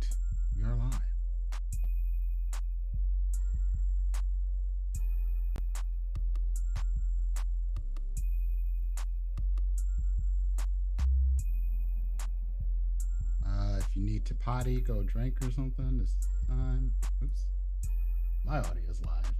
fact, we are live. If you need to potty, go drink or something, this is the time. Oops. My audio is live.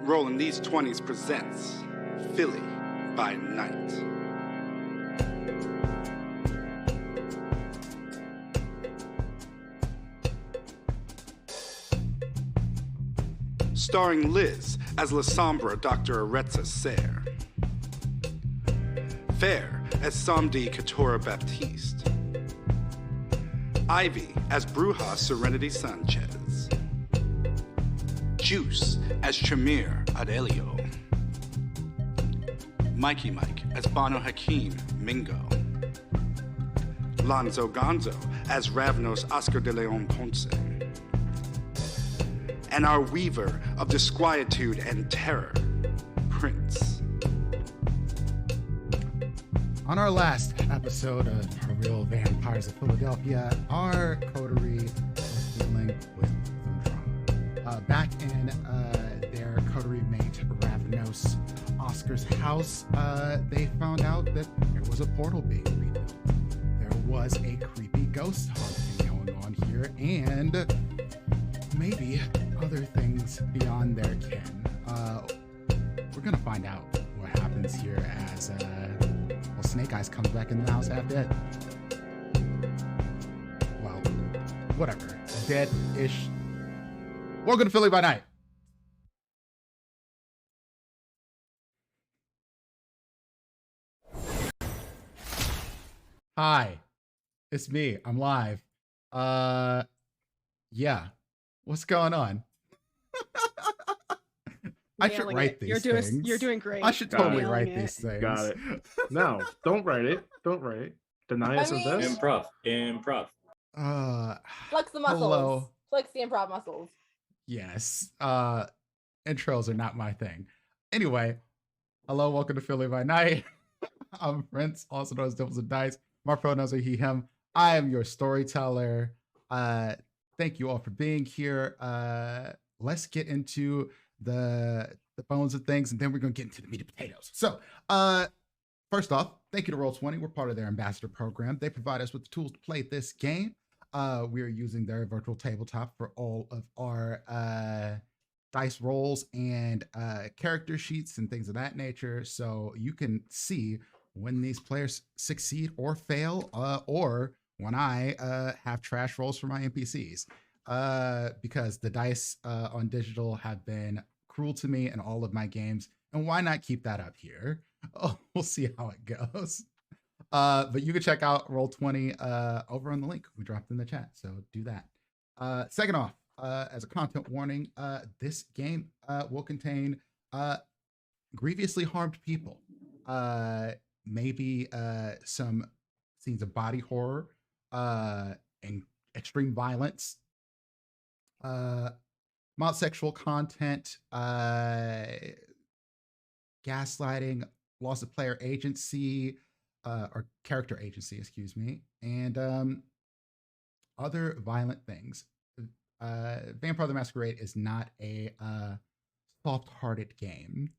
RollingDeez20's presents Philly by Night. Starring Liz as La Sombra Dr. Aretza Ser, Fair as Samdi Katora Baptiste, Ivy as Bruja Serenity Sanchez, Juice as Tremere Adelio, Mikey Mike as Bano Hakim Mingo, Lonzo Gonzo as Ravnos Oscar de Leon Ponce, and our weaver of disquietude and terror, Prince. On our last episode of Real Vampires of Philadelphia, our coterie was dealing with some drama. Back in their coterie mate Ravnos Oscar's house, they found out that there was a portal being rebuilt. There was a creepy ghost haunting going on here, and maybe other things beyond their ken. We're gonna find out what happens here as Snake Eyes comes back in the house half dead. Well, whatever. Dead-ish. Welcome to Philly by Night. Hi, it's me. I'm live. Yeah. What's going on? I should write these things. You're doing great. I should totally write these things. Got it. No, don't write it. Don't write it. Deny us of this. Improv. Flex the muscles. Hello. Flex the improv muscles. Yes. Intros are not my thing. Anyway, hello, welcome to Philly by Night. I'm Prince, also known as Devils and Dice. My pronouns are he, him. I am your storyteller. Thank you all for being here. Let's get into the bones of things, and then we're gonna get into the meat and potatoes. So first off, thank you to Roll20. We're part of their ambassador program. They provide us with the tools to play this game. We are using their virtual tabletop for all of our dice rolls and character sheets and things of that nature, so you can see when these players succeed or fail, or when I have trash rolls for my NPCs, because the dice on digital have been cruel to me in all of my games, and why not keep that up here? Oh, we'll see how it goes. But you can check out Roll20 over on the link we dropped in the chat, so do that. Second off, as a content warning, this game will contain grievously harmed people, maybe some scenes of body horror, and extreme violence, mild sexual content, gaslighting, loss of player agency, or character agency, excuse me, and other violent things. Vampire the Masquerade is not a soft-hearted game,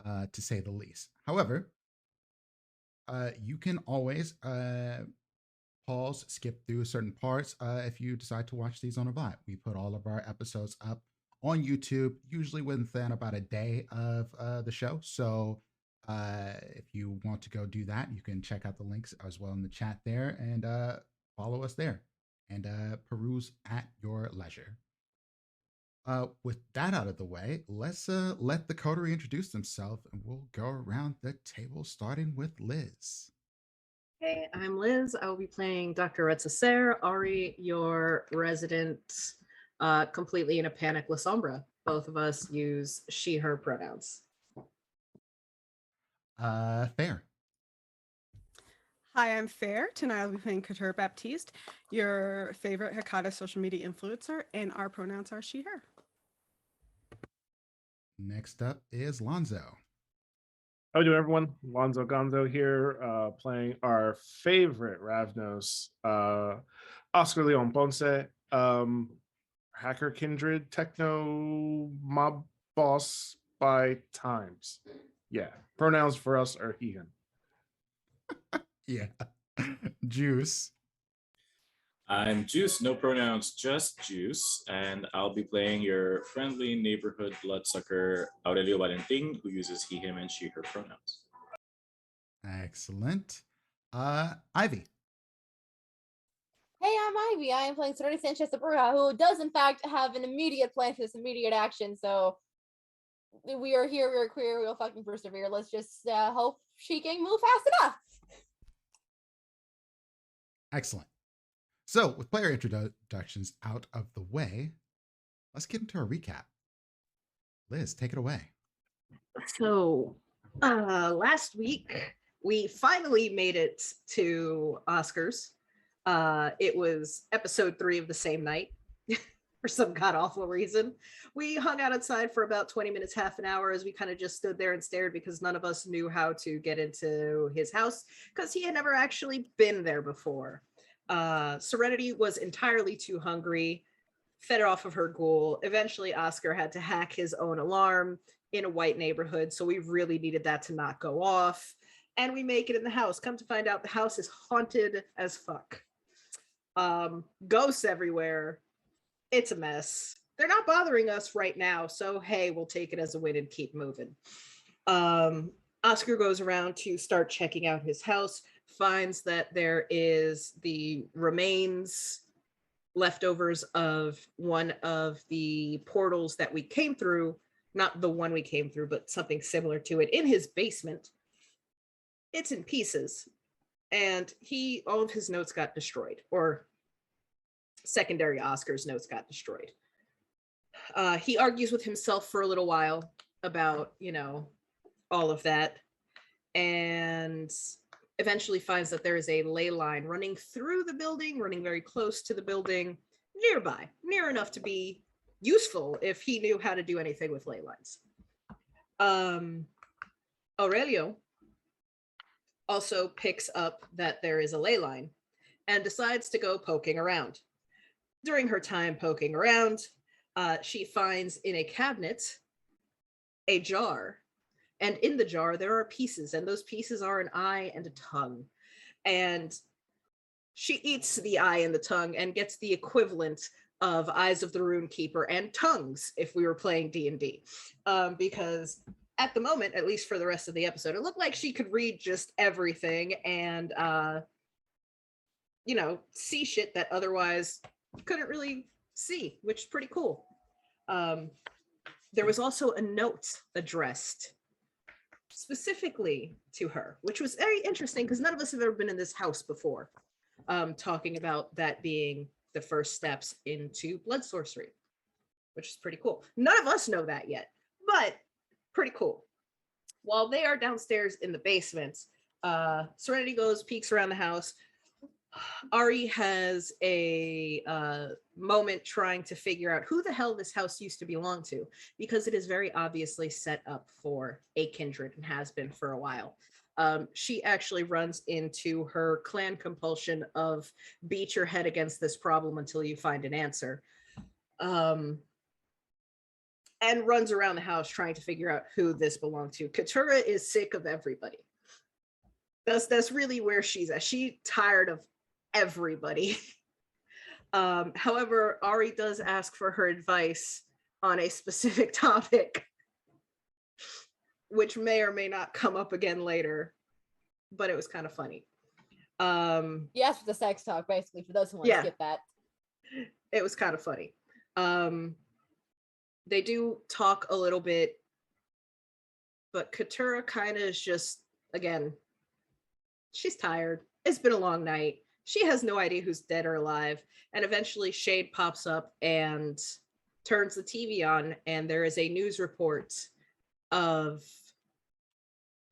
to say the least. However, you can always pause, skip through certain parts if you decide to watch these on a vibe. We put all of our episodes up on YouTube, usually within about a day of the show. So if you want to go do that, you can check out the links as well in the chat there, and follow us there, and peruse at your leisure. With that out of the way, let's let the coterie introduce themselves, and we'll go around the table, starting with Liz. Hey, I'm Liz. I will be playing Dr. Aretza Ser, Ari, your resident, completely in a panic La Sombra. Both of us use she, her pronouns. Fair. Hi, I'm Fair. Tonight I'll be playing Katura Baptiste, your favorite Hikata social media influencer, and our pronouns are she, her. Next up is Lonzo. How are you doing, everyone? Lonzo Gonzo here, playing our favorite Ravnos, Oscar Leon Ponce, hacker kindred, techno mob boss by times. Yeah, pronouns for us are he, him. Yeah. Juice. I'm Juice, no pronouns, just Juice, and I'll be playing your friendly neighborhood bloodsucker Aurelio Valentin, who uses he, him, and she, her pronouns. Excellent. Ivy. Hey, I'm Ivy. I am playing Serenity Sanchez de Bruja, who does in fact have an immediate plan for this immediate action. So we are here, we are queer, we'll fucking persevere. Let's just hope she can move fast enough. Excellent. So with player introductions out of the way, let's get into a recap. Liz, take it away. So last week we finally made it to Oscars. It was episode 3 of the same night for some god awful reason. We hung out outside for about 20 minutes, half an hour, as we kind of just stood there and stared because none of us knew how to get into his house because he had never actually been there before. Serenity was entirely too hungry, fed off of her ghoul. Eventually, Oscar had to hack his own alarm in a white neighborhood, so we really needed that to not go off. And we make it in the house. Come to find out, the house is haunted as fuck. Ghosts everywhere. It's a mess. They're not bothering us right now, so hey, we'll take it as a win and keep moving. Oscar goes around to start checking out his house, finds that there is the remains, leftovers of one of the portals that we came through, not the one we came through, but something similar to it in his basement. It's in pieces, and all of his notes got destroyed, or secondary Oscar's notes got destroyed. He argues with himself for a little while about, all of that, and eventually finds that there is a ley line running through the building, running very close to the building, nearby, near enough to be useful if he knew how to do anything with ley lines. Aurelio also picks up that there is a ley line and decides to go poking around. During her time poking around, she finds in a cabinet a jar, and in the jar there are pieces, and those pieces are an eye and a tongue. And she eats the eye and the tongue and gets the equivalent of Eyes of the Runekeeper and tongues if we were playing D&D. Because at the moment, at least for the rest of the episode, it looked like she could read just everything and, see shit that otherwise couldn't really see, which is pretty cool. There was also a note addressed specifically to her, which was very interesting because none of us have ever been in this house before, talking about that being the first steps into blood sorcery, which is pretty cool. None of us know that yet, but pretty cool. While they are downstairs in the basement, Serenity peeks around the house. Ari has a moment trying to figure out who the hell this house used to belong to, because it is very obviously set up for a kindred and has been for a while. She actually runs into her clan compulsion of beat your head against this problem until you find an answer. And runs around the house trying to figure out who this belonged to. Katura is sick of everybody. That's really where she's at. She's tired of everybody. However, Ari does ask for her advice on a specific topic, which may or may not come up again later, but it was kind of funny. Yes, for the sex talk, basically, for those who want to skip that. It was kind of funny. They do talk a little bit, but Katura kind of is just, again, she's tired. It's been a long night. She has no idea who's dead or alive. And eventually Shade pops up and turns the TV on, and there is a news report of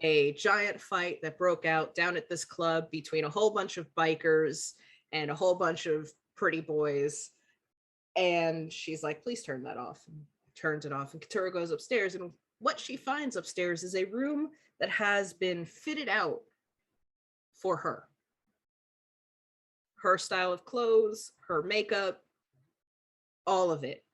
a giant fight that broke out down at this club between a whole bunch of bikers and a whole bunch of pretty boys. And she's like, please turn that off. And turns it off. And Katura goes upstairs, and what she finds upstairs is a room that has been fitted out for her. Her style of clothes, her makeup, all of it.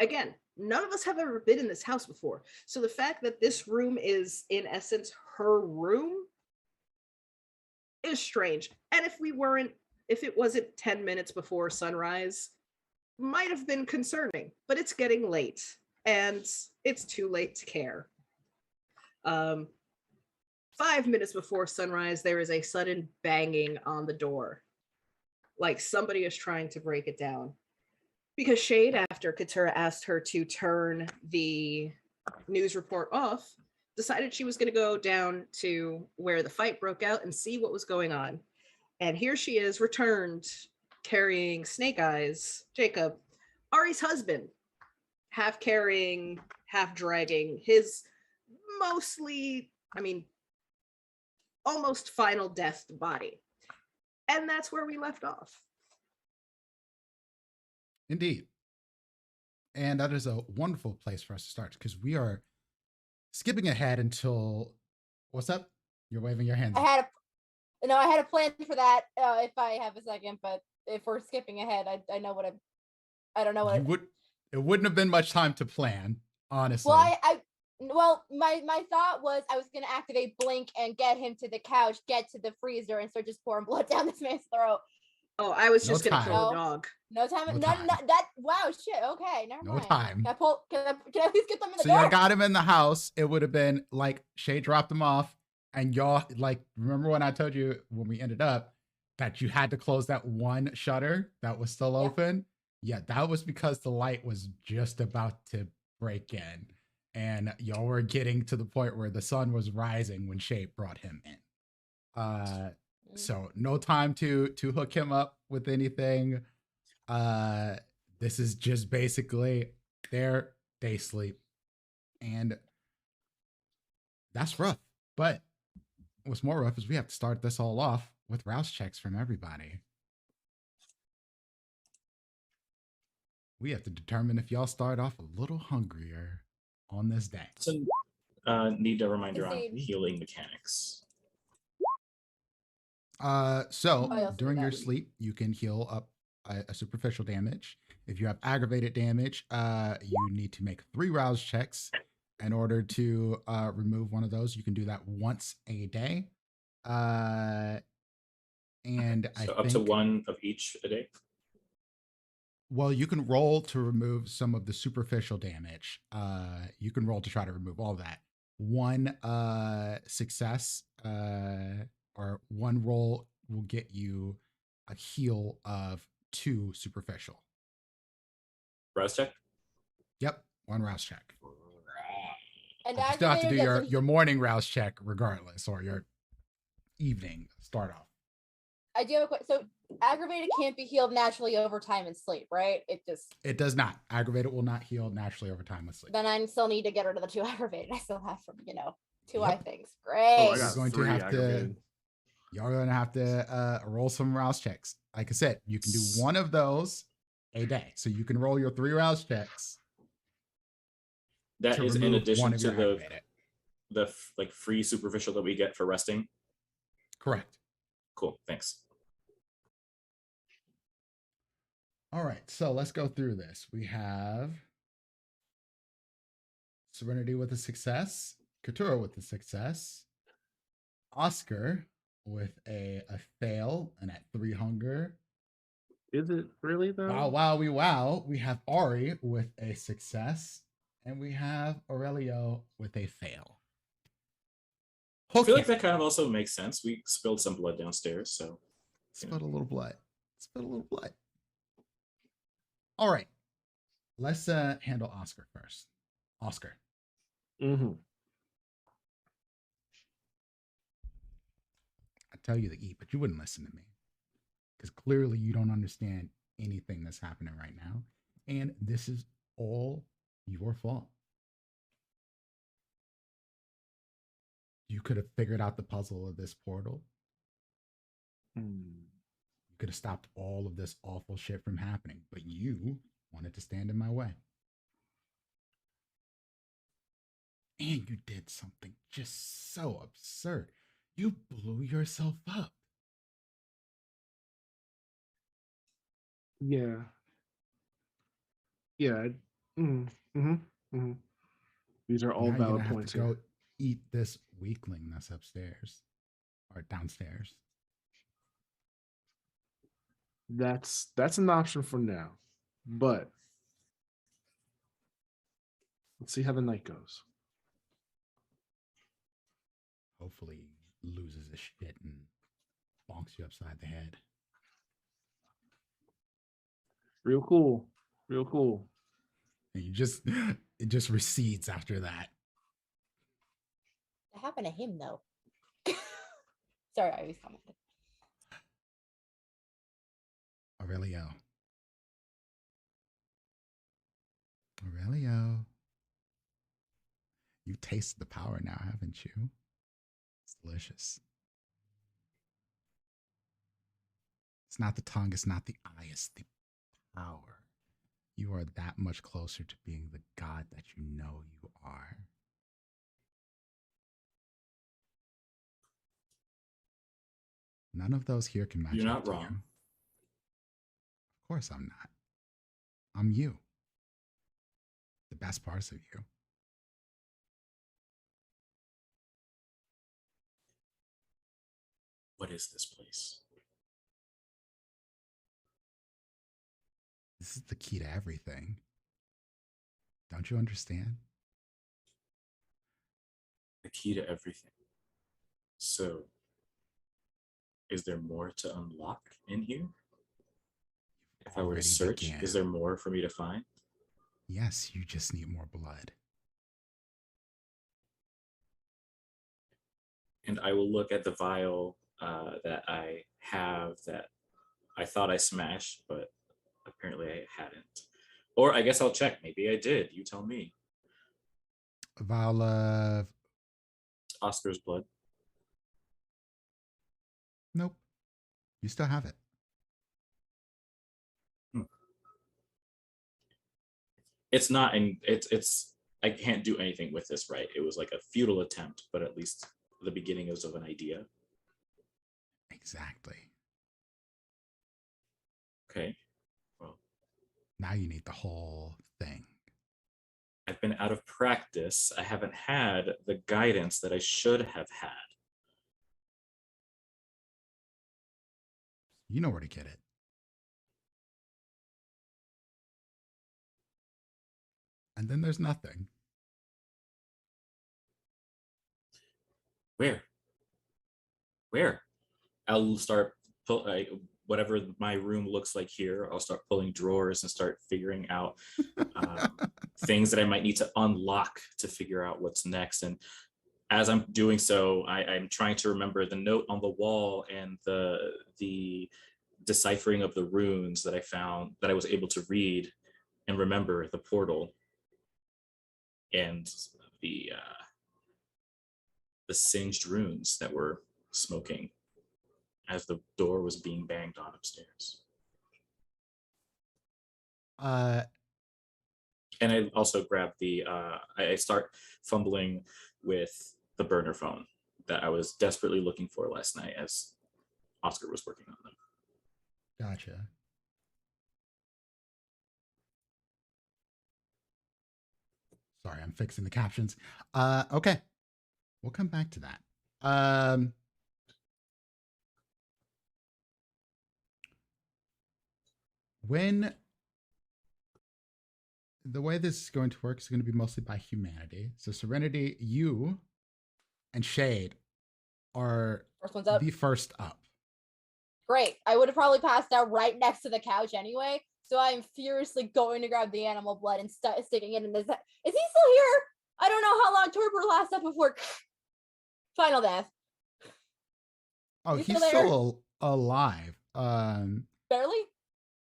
Again, none of us have ever been in this house before. So the fact that this room is, in essence, her room is strange. And if it wasn't 10 minutes before sunrise, might have been concerning, but it's getting late and it's too late to care. 5 minutes before sunrise, there is a sudden banging on the door, like somebody is trying to break it down. Because Shade, after Katura asked her to turn the news report off, decided she was going to go down to where the fight broke out and see what was going on. And here she is, returned, carrying Snake Eyes, Jacob, Ari's husband, half carrying, half dragging his almost final death body. And that's where we left off. Indeed. And that is a wonderful place for us to start because we are skipping ahead until what's up? You're waving your hands. I had a plan for that if I have a second, but if we're skipping ahead, I know what I don't know what it wouldn't have been much time to plan, honestly. Well, my thought was I was gonna activate Blink and get him to the couch, get to the freezer, and start just pouring blood down this man's throat. Oh, I was just No gonna time. kill a dog. No time. No No, time. that. Wow, shit. Okay, never No mind. time. Can I at least get them in the So door? y'all got him in the house. It would have been like Shay dropped him off, and y'all like remember when I told you when we ended up that you had to close that one shutter that was still open? Yeah, that was because the light was just about to break in, and y'all were getting to the point where the sun was rising when Shay brought him in. So no time to hook him up with anything. This is just basically their day sleep, and that's rough. But what's more rough is we have to start this all off with rouse checks from everybody. We have to determine if y'all start off a little hungrier on this day. So, need a reminder on Indeed. healing mechanics. During your sleep, you can heal up a superficial damage. If you have aggravated damage, you need to make 3 rouse checks in order to remove one of those. You can do that once a day. And So up to 1 of each a day. Well, you can roll to remove some of the superficial damage. You can roll to try to remove all that. 1 success or 1 roll will get you a heal of 2 superficial. Rouse check? Yep, 1 rouse check. And You still have to do activated your morning rouse check regardless, or your evening start off. I do have a question. So aggravated can't be healed naturally over time in sleep, right? It does not. Aggravated will not heal naturally over time with sleep. Then I still need to get rid of the 2 aggravated. I still have from 2 Yep. eye things. Great. Oh, I You're got going to 3 have aggravated. Y'all are gonna have to roll some rouse checks. Like I said, you can do 1 of those a day. So you can roll your 3 rouse checks. That to is in remove addition one of to your aggravated. the like free superficial that we get for resting. Correct. Cool, thanks. All right, so let's go through this. We have Serenity with a success, Katura with a success, Oscar with a fail and at 3 hunger. Is it really though? Wow. We have Ari with a success, and we have Aurelio with a fail. I feel like that kind of also makes sense. We spilled some blood downstairs, so Spilled a little blood. All right. Let's handle Oscar first. Oscar. Mm-hmm. I tell you to eat, but you wouldn't listen to me. Because clearly you don't understand anything that's happening right now. And this is all your fault. You could have figured out the puzzle of this portal. You could have stopped all of this awful shit from happening, but you wanted to stand in my way. And you did something just so absurd. You blew yourself up. Yeah. Yeah. These are all Now you're valid gonna points have to here. go eat this weakling that's upstairs or downstairs. That's an option for now, but let's see how the night goes. Hopefully he loses his shit and bonks you upside the head. Real cool. And it just recedes after that. It happened to him though. Sorry, I was commented. Aurelio. You've tasted the power now, haven't you? It's delicious. It's not the tongue, it's not the eye, it's the power. You are that much closer to being the god that you know you are. None of those here can match You're up not to wrong. you. Of course I'm not. I'm you. The best parts of you. What is this place? This is the key to everything. Don't you understand? The key to everything. So, is there more to unlock in here? If I were to Already search, began. is there more for me to find? Yes, you just need more blood. And I will look at the vial that I have that I thought I smashed, but apparently I hadn't. Or I guess I'll check. Maybe I did. You tell me. A vial of... Oscar's blood. Nope. You still have it. It's not, and it's. I can't do anything with this, right? It was like a futile attempt, but at least the beginning is of an idea. Exactly. Okay. Well, now you need the whole thing. I've been out of practice. I haven't had the guidance that I should have had. You know where to get it. And then there's nothing. Where? I'll start whatever my room looks like here. I'll start pulling drawers and start figuring out things that I might need to unlock to figure out what's next. And as I'm doing so, I'm trying to remember the note on the wall and the deciphering of the runes that I found, that I was able to read and remember the portal and the singed runes that were smoking as the door was being banged on upstairs. And I also grab I start fumbling with the burner phone that I was desperately looking for last night as Oscar was working on them. Gotcha. Sorry, I'm fixing the captions. Okay. We'll come back to that. When the way this is going to work is going to be mostly by humanity. So Serenity, you and Shade are the first up. Great. I would have probably passed out right next to the couch anyway. So I'm furiously going to grab the animal blood and sticking it in his head. Is he still here? I don't know how long torpor lasted before final death. Oh, he's still alive. Barely?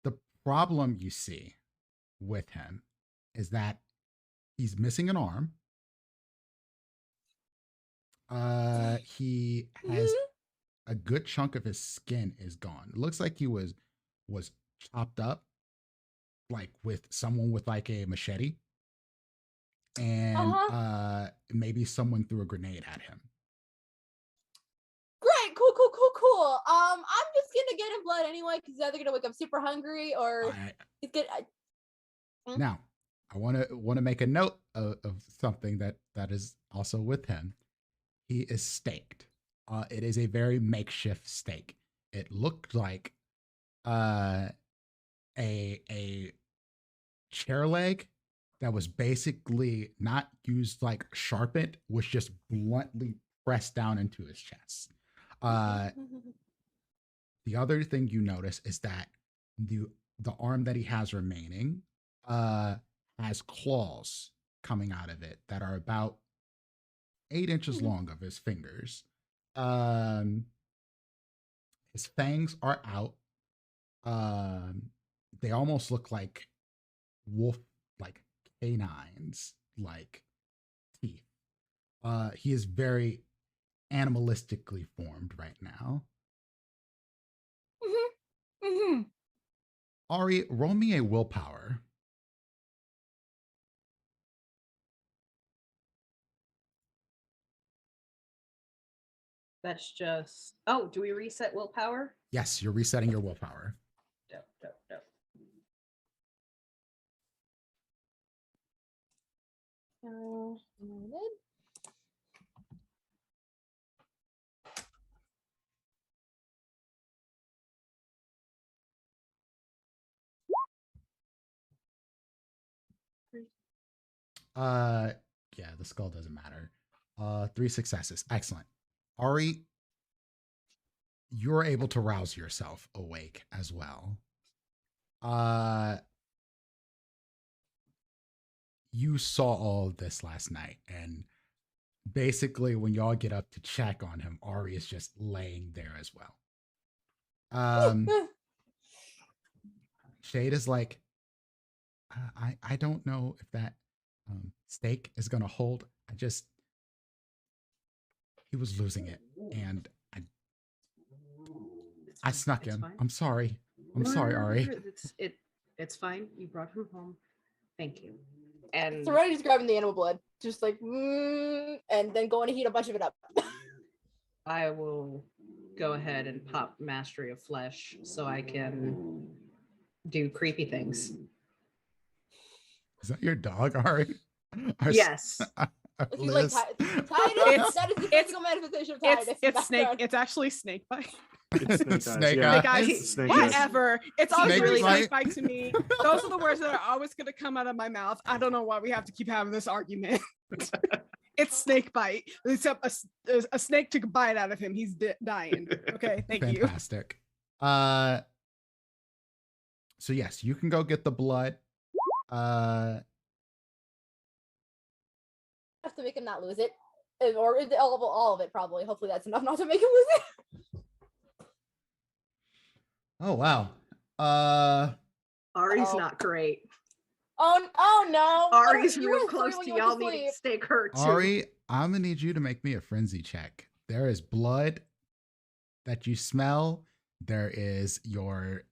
The problem you see with him is that he's missing an arm. He has a good chunk of his skin is gone. It looks like he was chopped up, like with someone with like a machete, and maybe someone threw a grenade at him. Great, cool. I'm just gonna get him blood anyway because he's either gonna wake up super hungry or he's gonna. Now, I want to make a note of something that is also with him. He is staked. It is a very makeshift stake. It looked like a chair leg that was basically not used like sharpened, was just bluntly pressed down into his chest. The other thing you notice is that the arm that he has remaining has claws coming out of it that are about 8 inches long of his fingers. His fangs are out. They almost look like wolf, like canines, like teeth. He is very animalistically formed right now. Ari, roll me a willpower. That's just. Oh, do we reset willpower? Yes, you're resetting your willpower. Dope, dope, dope. Noted. Yeah, the skull doesn't matter. 3 successes. Excellent. Ari, you're able to rouse yourself awake as well. You saw all of this last night, and basically when y'all get up to check on him, Ari is just laying there as well. Shade is like, I don't know if that steak is gonna hold. He was losing it, and I snuck him. Fine. I'm sorry. I'm sorry, Ari. It's fine. You brought him home. Thank you. And Serenity's grabbing the animal blood, just like, and then going to heat a bunch of it up. I will go ahead and pop Mastery of Flesh so I can do creepy things. Is that your dog, Ari? Yes. He's like tiredness. That is the physical manifestation of tiredness. It's snake. It's actually snake bite. It's Snake yeah. eyes. It's snake eyes. Whatever. It's always Snake really bite. snake bite to me. Those are the words that are always going to come out of my mouth. I don't know why we have to keep having this argument. It's snake bite. Except a snake took a bite out of him. He's dying. Okay, thank you. Fantastic. So yes, you can go get the blood. Have to make him not lose it, or all of it probably. Hopefully that's enough not to make him lose it. Oh wow. Ari's not great. Oh no. Ari's You real were close three to when you y'all went to needing sleep. steak hurt too. Ari, I'm gonna need you to make me a frenzy check. There is blood that you smell. There is your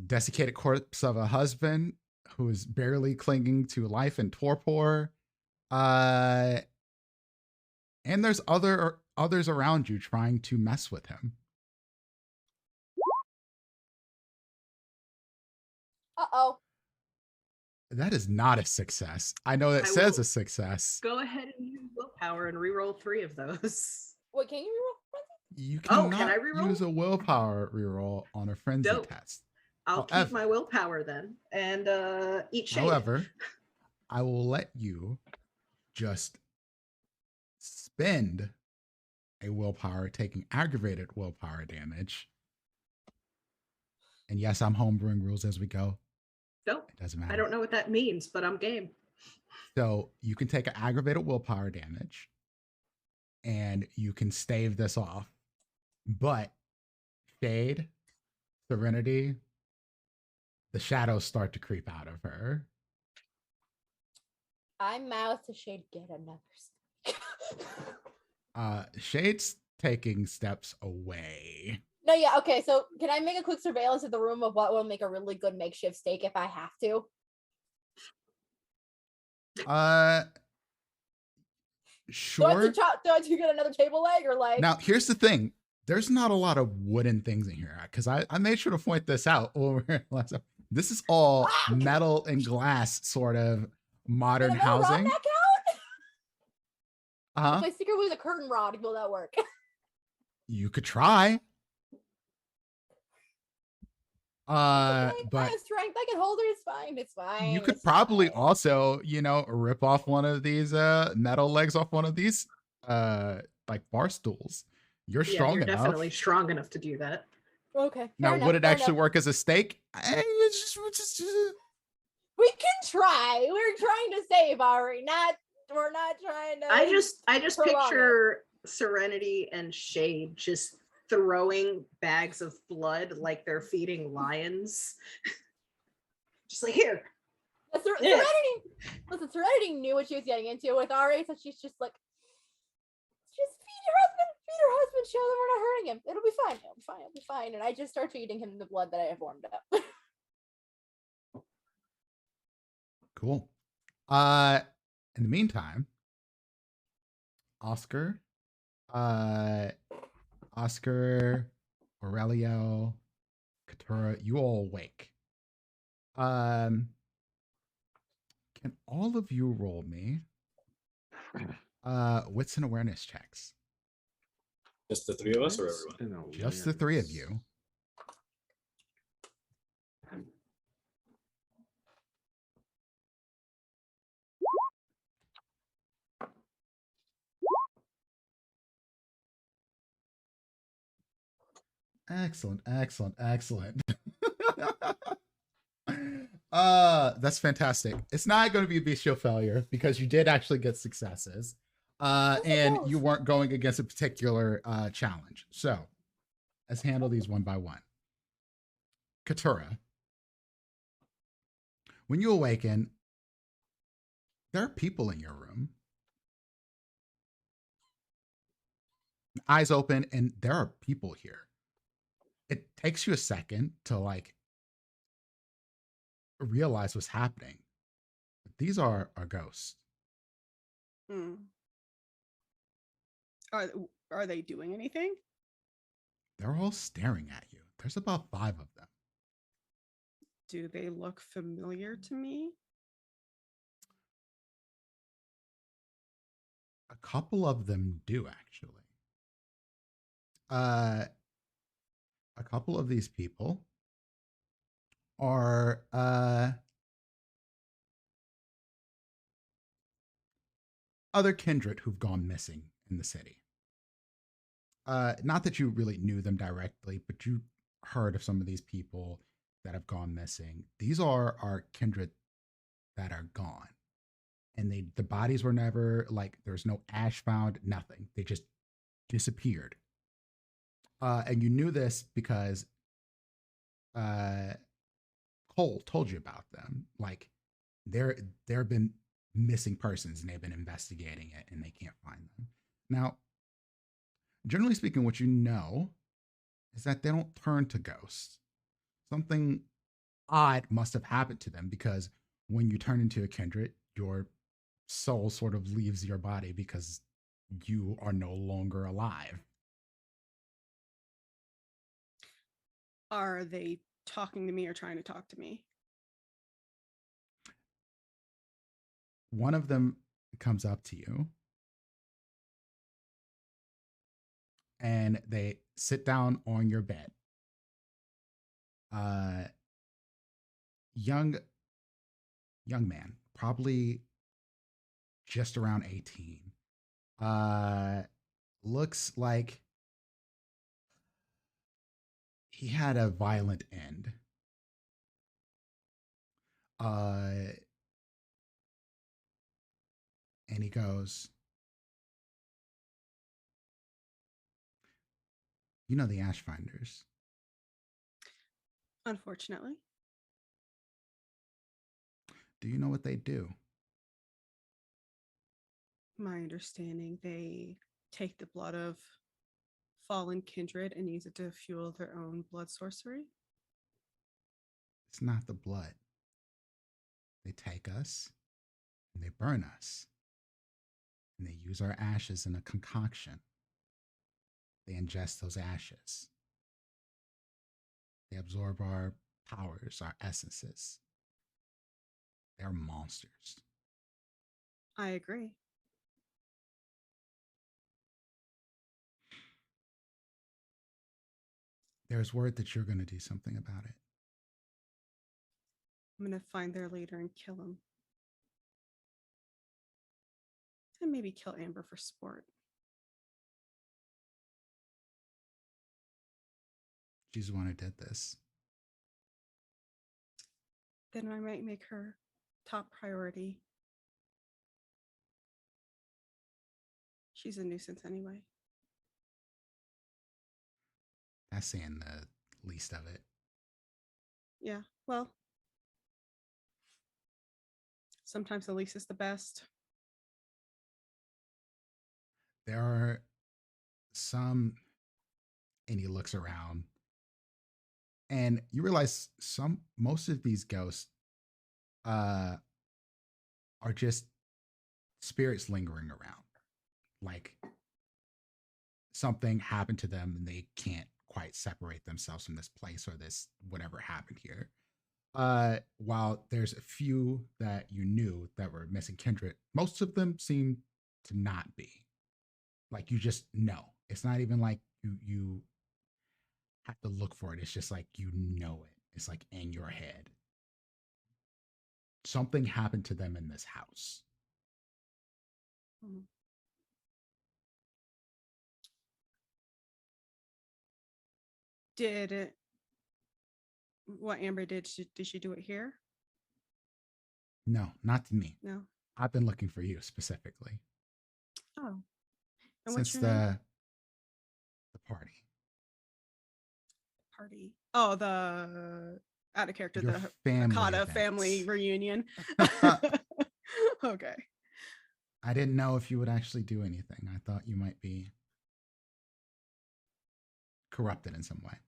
desiccated corpse of a husband who is barely clinging to life in torpor. And there's others around you trying to mess with him. Uh-oh. That is not a success. I know that I says will- a success. Go ahead and use willpower and reroll 3 of those. Wait, can you reroll? You Oh, cannot can I reroll? use a willpower reroll on a frenzy Dope. test. I'll However- keep my willpower then and eat shade. However, I will let you just spend a willpower taking aggravated willpower damage. And yes, I'm homebrewing rules as we go. Nope. It doesn't matter. I don't know what that means, but I'm game. So you can take an aggravated willpower damage and you can stave this off. But Shade, Serenity, the shadows start to creep out of her. I mouth to Shade, get another steak. Shade's taking steps away. No, yeah, okay, so can I make a quick surveillance of the room of what will make a really good makeshift steak if I have to? Sure. Do I have to get another table leg or like Now, here's the thing. There's not a lot of wooden things in here because I made sure to point this out over last time. This is all metal and glass sort of modern Can a metal rod housing. not count? Uh-huh. If my sticker was a curtain rod, will that work? You could try. Okay, I But have strength. I can hold her. It's fine. It's fine. you could it's probably fine. also, rip off one of these metal legs off one of these like bar stools. You're Yeah, strong you're enough. definitely strong enough to do that. Okay. Now, Fair enough, would it fair actually enough. work as a stake? We can try. We're trying to save Ari. We're not trying to. I just prolong it. picture Serenity and Shade just throwing bags of blood like they're feeding lions. Just like, here. Serenity. Listen, Serenity knew what she was getting into with Ari, so she's just like, just feed your husband, show them we're not hurting him. It'll be fine. And I just start feeding him the blood that I have warmed up. Cool. In the meantime, Oscar, Aurelio, Katura, you all awake. Can all of you roll me wits and awareness checks? Just the three of us or everyone? Just the three of you. Excellent. That's fantastic. It's not going to be a bestial failure because you did actually get successes. And you weren't going against a particular challenge. So let's handle these one by one. Katura, when you awaken, there are people in your room. Eyes open, and there are people here. It takes you a second to like realize what's happening. These are ghosts. Are they doing anything? They're all staring at you. There's about 5 of them. Do they look familiar to me? A couple of them do, actually. A couple of these people are other kindred who've gone missing in the city. Not that you really knew them directly, but you heard of some of these people that have gone missing. These are our kindred that are gone. And the bodies were never, like, there's no ash found, nothing. They just disappeared. And you knew this because Cole told you about them. Like, there have been missing persons and they've been investigating it and they can't find them. Now, generally speaking, what you know is that they don't turn to ghosts. Something odd must have happened to them because when you turn into a kindred, your soul sort of leaves your body because you are no longer alive. Are they talking to me or trying to talk to me? One of them comes up to you and they sit down on your bed. Young man, probably just around 18. Looks like he had a violent end. And he goes, you know the Ashfinders. Unfortunately. Do you know what they do? My understanding, they take the blood of fallen kindred and use it to fuel their own blood sorcery. It's not the blood. They take us and they burn us. And they use our ashes in a concoction. They ingest those ashes. They absorb our powers, our essences. They're monsters. I agree. There's word that you're going to do something about it. I'm gonna find their leader and kill him. And maybe kill Amber for sport. She's the one who did this. Then I might make her top priority. She's a nuisance anyway. That's saying the least of it. Yeah, well, sometimes the least is the best. There are some, and he looks around, and you realize most of these ghosts are just spirits lingering around. Like something happened to them and they can't quite separate themselves from this place or this whatever happened here. While there's a few that you knew that were missing kindred, most of them seem to not be. Like you just know. It's not even like you have to look for it. It's just like you know it. It's like in your head. Something happened to them in this house. Did what Amber did she do it here? No, not to me. No. I've been looking for you specifically. Oh. And what's Since your name? the party. Party. Oh, the out of character, Your the family Hakata events. family reunion. Okay. I didn't know if you would actually do anything. I thought you might be corrupted in some way.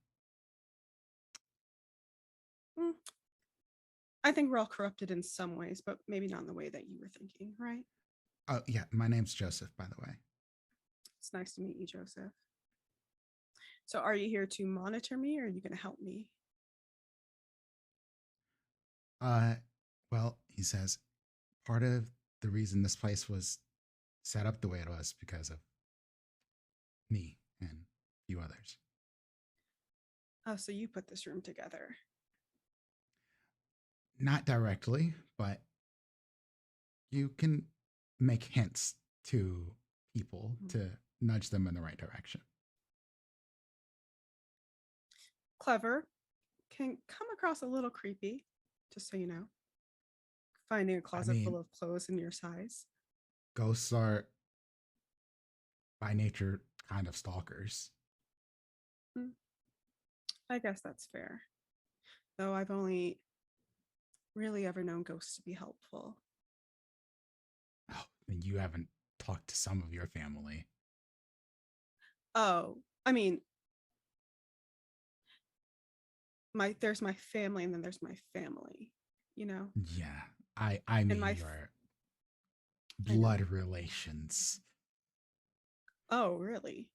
I think we're all corrupted in some ways, but maybe not in the way that you were thinking, right? Oh, yeah. My name's Joseph, by the way. It's nice to meet you, Joseph. So are you here to monitor me or are you going to help me? Well, he says part of the reason this place was set up the way it was because of me and a few others. Oh, so you put this room together. Not directly, but you can make hints to people to nudge them in the right direction. Clever. Can come across a little creepy, just so you know. Finding a closet full of clothes in your size. Ghosts are by nature kind of stalkers. I guess that's fair. Though I've only really ever known ghosts to be helpful. Oh, and you haven't talked to some of your family. Oh, I mean, there's my family and then there's my family, you know? Yeah, I mean your blood relations. Oh, really?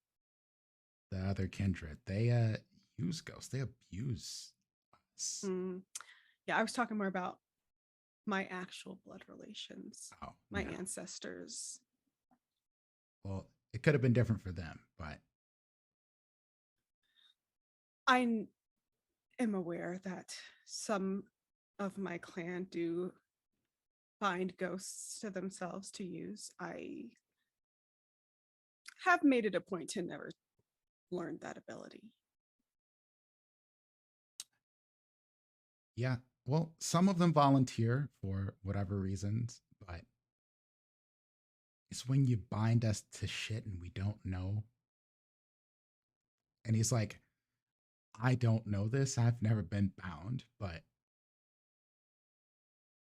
The other kindred, they use ghosts. They abuse us. Yeah, I was talking more about my actual blood relations. Oh, my no. ancestors. Well, it could have been different for them, but I am aware that some of my clan do bind ghosts to themselves to use. I have made it a point to never learn that ability. yeah, well, some of them volunteer for whatever reasons, but it's when you bind us to shit and we don't know. And he's like, I don't know this. I've never been bound, but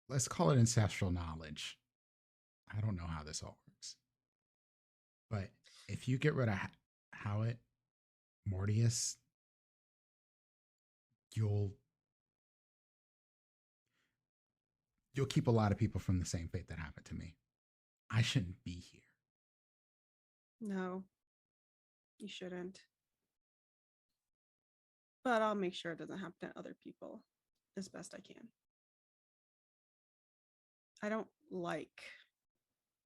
let's call it ancestral knowledge. I don't know how this all works. But if you get rid of Howitt, Mortius, you'll keep a lot of people from the same fate that happened to me. I shouldn't be here. No, you shouldn't. But I'll make sure it doesn't happen to other people as best I can. I don't like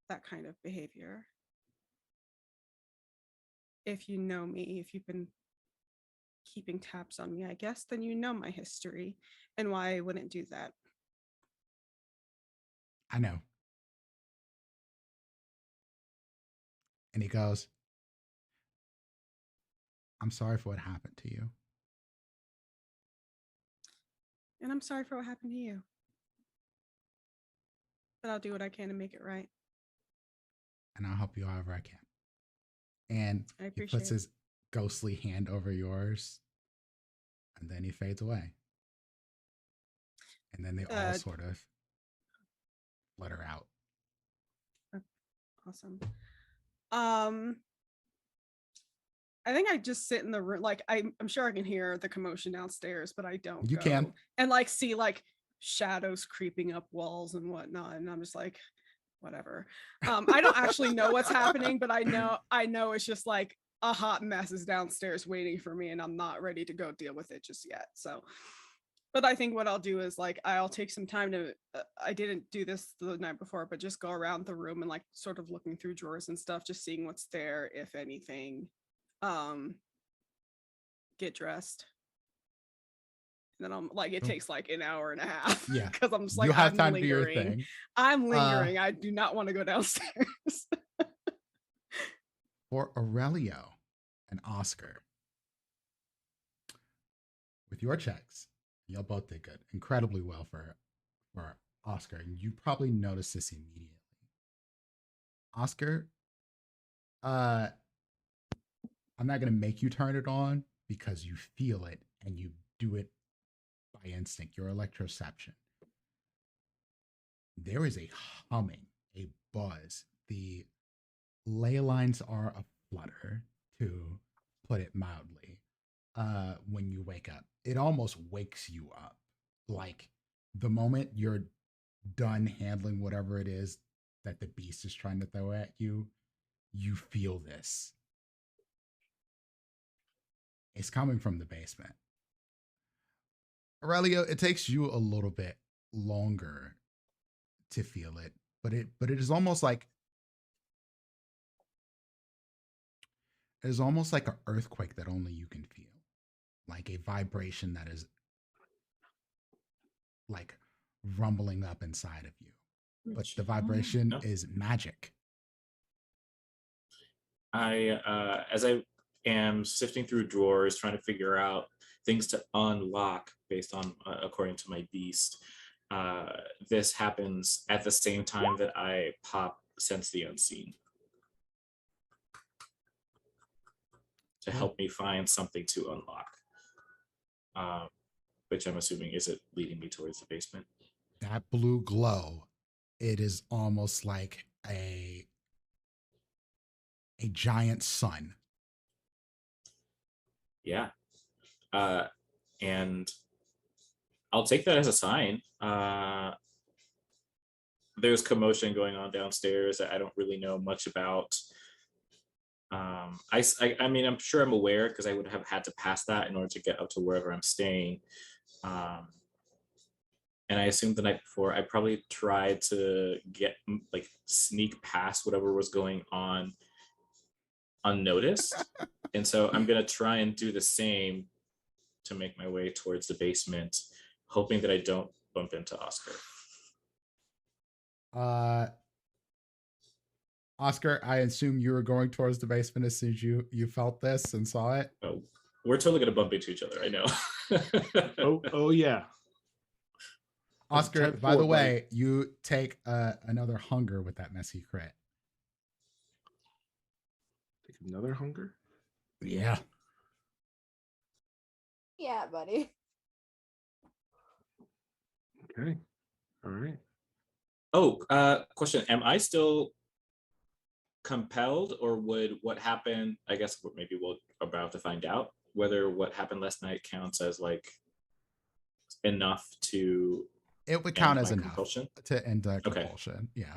that kind of behavior. If you know me, if you've been keeping tabs on me, I guess, then you know my history and why I wouldn't do that. I know. And he goes, I'm sorry for what happened to you. And I'm sorry for what happened to you. But I'll do what I can to make it right. And I'll help you however I can. And I he appreciate puts it. his ghostly hand over yours. And then he fades away. And then they all sort of flutter out. Awesome. I think I just sit in the room. Like I'm sure I can hear the commotion downstairs, but I don't. You can. And like see like shadows creeping up walls and whatnot, and I'm just like, whatever. I don't actually know what's happening, but I know it's just like a hot mess is downstairs waiting for me, and I'm not ready to go deal with it just yet. So, but I think what I'll do is like I'll take some time to. I didn't do this the night before, but just go around the room and like sort of looking through drawers and stuff, just seeing what's there, if anything. Get dressed. And then I'm like, it takes like an hour and a half. Yeah. Because I'm just like, you have I'm time lingering. to do your thing. I'm lingering. I do not want to go downstairs. For Aurelio and Oscar, with your checks, y'all both did good, incredibly well for Oscar, and you probably noticed this immediately. Oscar, I'm not gonna make you turn it on because you feel it and you do it by instinct. Your electroception. There is a humming, a buzz. The ley lines are aflutter, to put it mildly. When you wake up, it almost wakes you up. Like the moment you're done handling whatever it is that the beast is trying to throw at you, you feel this. It's coming from the basement. Aurelio, it takes you a little bit longer to feel it, but it is almost like an earthquake that only you can feel, like a vibration that is like rumbling up inside of you. But the vibration is magic. As I am sifting through drawers, trying to figure out things to unlock based on, according to my beast, this happens at the same time that I pop Sense the Unseen to help me find something to unlock, which I'm assuming is it leading me towards the basement. That blue glow, it is almost like a giant sun. Yeah. And I'll take that as a sign. There's commotion going on downstairs that I don't really know much about. I mean, I'm sure I'm aware because I would have had to pass that in order to get up to wherever I'm staying. And I assumed the night before I probably tried to sneak past whatever was going on unnoticed. And so I'm going to try and do the same to make my way towards the basement, hoping that I don't bump into Oscar. Oscar, I assume you were going towards the basement as soon as you felt this and saw it. Oh, we're totally going to bump into each other. I know. oh yeah. Oscar, by the way, you take another hunger with that messy crit. Take another hunger? Yeah. Yeah, buddy. Okay. All right. Oh, question. Am I still compelled, or would what happened, I guess maybe we're about to find out whether what happened last night counts as like enough to... It would count as enough compulsion? To end the compulsion. Okay.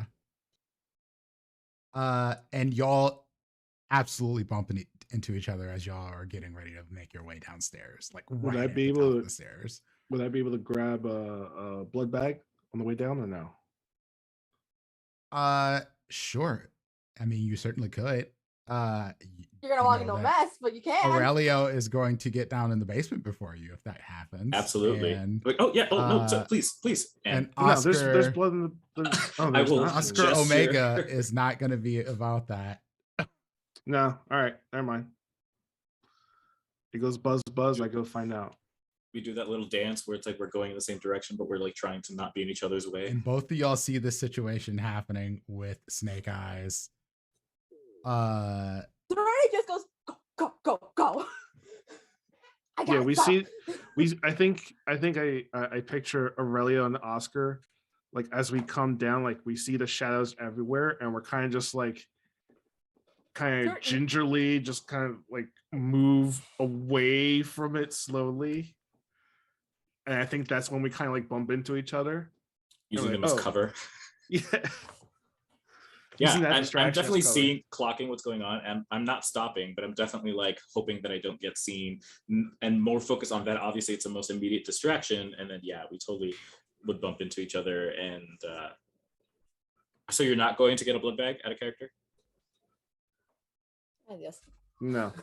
Yeah. And y'all absolutely bumping into each other as y'all are getting ready to make your way downstairs. Like would right I be able to the stairs. Would I be able to grab a blood bag on the way down or no? Sure. I mean, you certainly could. You're gonna You walk know into a that mess, but you can. Aurelio is going to get down in the basement before you if that happens. Absolutely. And, Like, oh yeah. Oh no. So please. and No, Oscar, there's blood in the. Oh, I there's will not. Oscar gesture. Omega is not going to be about that. No, all right, never mind. It goes buzz buzz. I go find out. We do that little dance where it's like we're going in the same direction, but we're like trying to not be in each other's way. And both of y'all see this situation happening with Snake Eyes. Serenity just goes go go go go. I Yeah, got we stop. see. I think I picture Aurelio and Oscar, like as we come down, like we see the shadows everywhere, and we're kind of just like, kind of gingerly, just kind of like move away from it slowly. And I think that's when we kind of like bump into each other. Using like, them as oh. cover. Yeah. Yeah, Using that I'm distraction as definitely cover. clocking what's going on, and I'm not stopping, but I'm definitely like hoping that I don't get seen, and more focus on that. Obviously, it's the most immediate distraction, and then yeah, we totally would bump into each other. And so you're not going to get a blood bag out of character? I guess. No,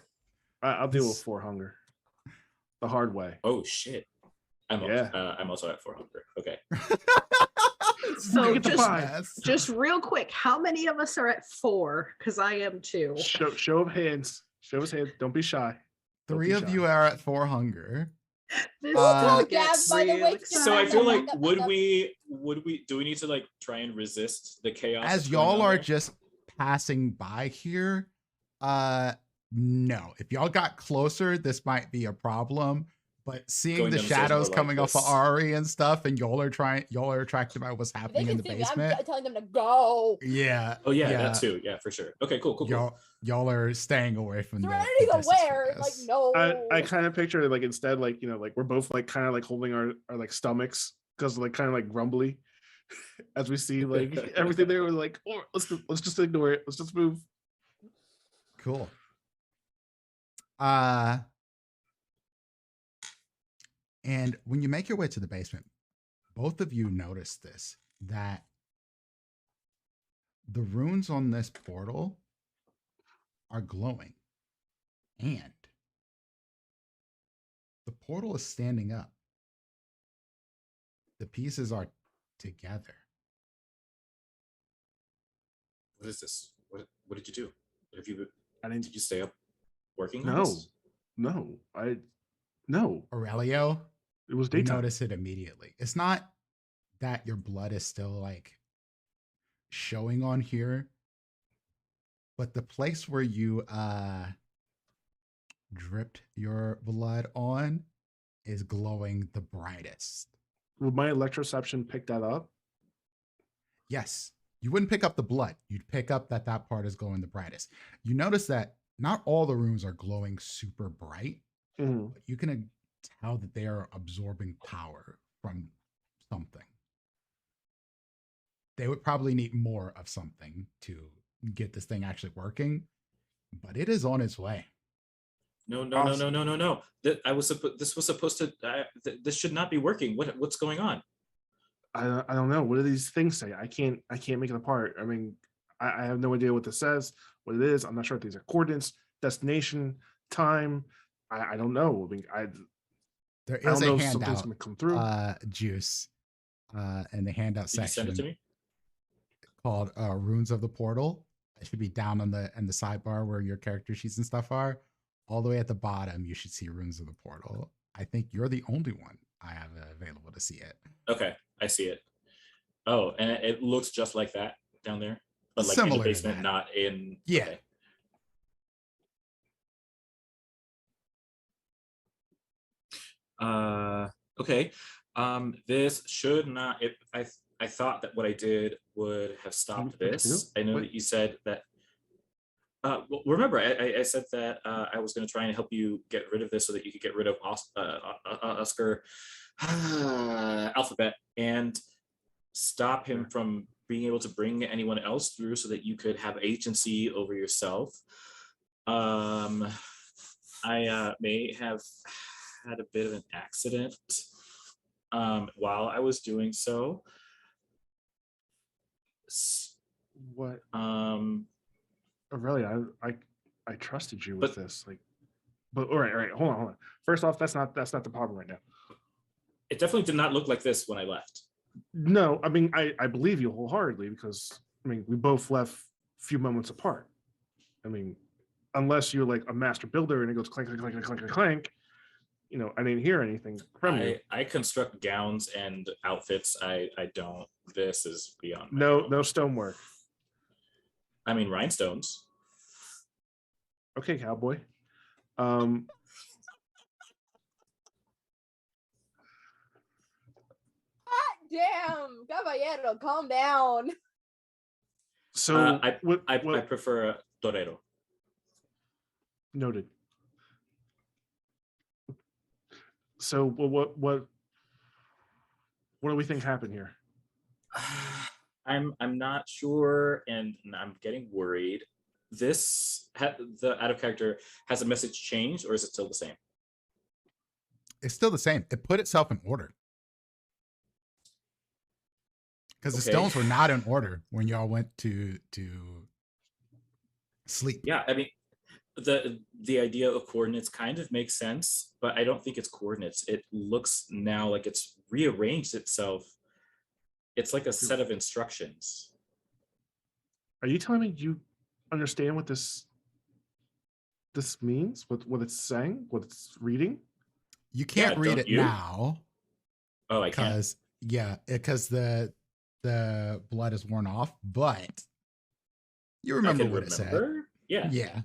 I'll deal with 4 hunger the hard way. Oh shit! I'm also at 4 hunger. Okay. So Get the pie. just real quick, how many of us are at 4? Because I am too. Show of hands. Show of hands. Don't be shy. Don't 3 be of shy. you are at 4 hunger. This Tell stuff gets Gab, by the real way, to exciting. So I feel like Back up, would back up. we do we need to like try and resist the chaos As that's going y'all on are there? just passing by here, no. If y'all got closer, this might be a problem. But seeing Going the down the stairs shadows more like coming off of this. Ari and stuff, and y'all are attracted by what's If they happening in can the see me, basement. I'm telling them to go. Yeah. Oh yeah, that too. Yeah, for sure. Okay, cool. Y'all are staying away from the Serenity's distance for aware. Like this. no. I kind of picture it like instead, like, you know, like we're both like kind of like holding our like stomachs because like kind of like grumbly as we see like everything there. We're like, oh, let's just ignore it. Let's just move. Cool. And when you make your way to the basement, both of you notice this, that the runes on this portal are glowing. And the portal is standing up. The pieces are together. What is this? What did you do? Have you I didn't. did you stay up working on No, this? no. Aurelio, It was you daytime. notice it immediately. It's not that your blood is still like showing on here, but the place where you dripped your blood on is glowing the brightest. Would my electroception pick that up? Yes, you wouldn't pick up the blood. You'd pick up that part is glowing the brightest. You notice that not all the rooms are glowing super bright, Mhm. but you can tell that they are absorbing power from something. They would probably need more of something to get this thing actually working, but it is on its way. No. This was supposed to. This should not be working. What's going on? I don't know. What do these things say? I can't make it apart. I mean, I have no idea what this says, what it is. I'm not sure if these are coordinates, destination, time. I don't know. I mean, There I is don't know a if something's handout, gonna come through. Juice, in the handout Did you section send it to me? called Runes of the Portal. It should be down on the sidebar where your character sheets and stuff are. All the way at the bottom, you should see Runes of the Portal. I think you're the only one I have available to see it. Okay, I see it. Oh, and it looks just like that down there, but like Similar in to the basement, that. not in. Yeah. Okay. Okay. This should not. I thought that what I did would have stopped What did you this. do? I know What? that you said that. Well, remember, I said that I was going to try and help you get rid of this so that you could get rid of Oscar Alphabet and stop him from being able to bring anyone else through so that you could have agency over yourself. I may have had a bit of an accident while I was doing so. What? Um, Really, I trusted you with But- this. Like, but all right, hold on. First off, that's not the problem right now. It definitely did not look like this when I left. No, I mean, I believe you wholeheartedly because I mean we both left a few moments apart. I mean, unless you're like a master builder and it goes clank, clank, clank, clank, clank, clank. You know, I didn't hear anything from you. I construct gowns and outfits. I don't. This is beyond. My No, realm. no stonework. I mean rhinestones. Okay, cowboy. Damn, caballero, calm down. So I prefer torero. Noted. So what do we think happened here? I'm not sure, and I'm getting worried. This the out of character, has the message changed, or is it still the same? It's still the same. It put itself in order. Because the stones were not in order when y'all went to sleep. Yeah, I mean, the idea of coordinates kind of makes sense, but I don't think it's coordinates. It looks now like it's rearranged itself. It's like a set of instructions. Are you telling me you understand what this means? What it's saying? What it's reading? You can't Yeah, read don't it you? now. Oh, I can't. Because the blood is worn off, but you I remember can what it said. remember. Yeah. Yeah.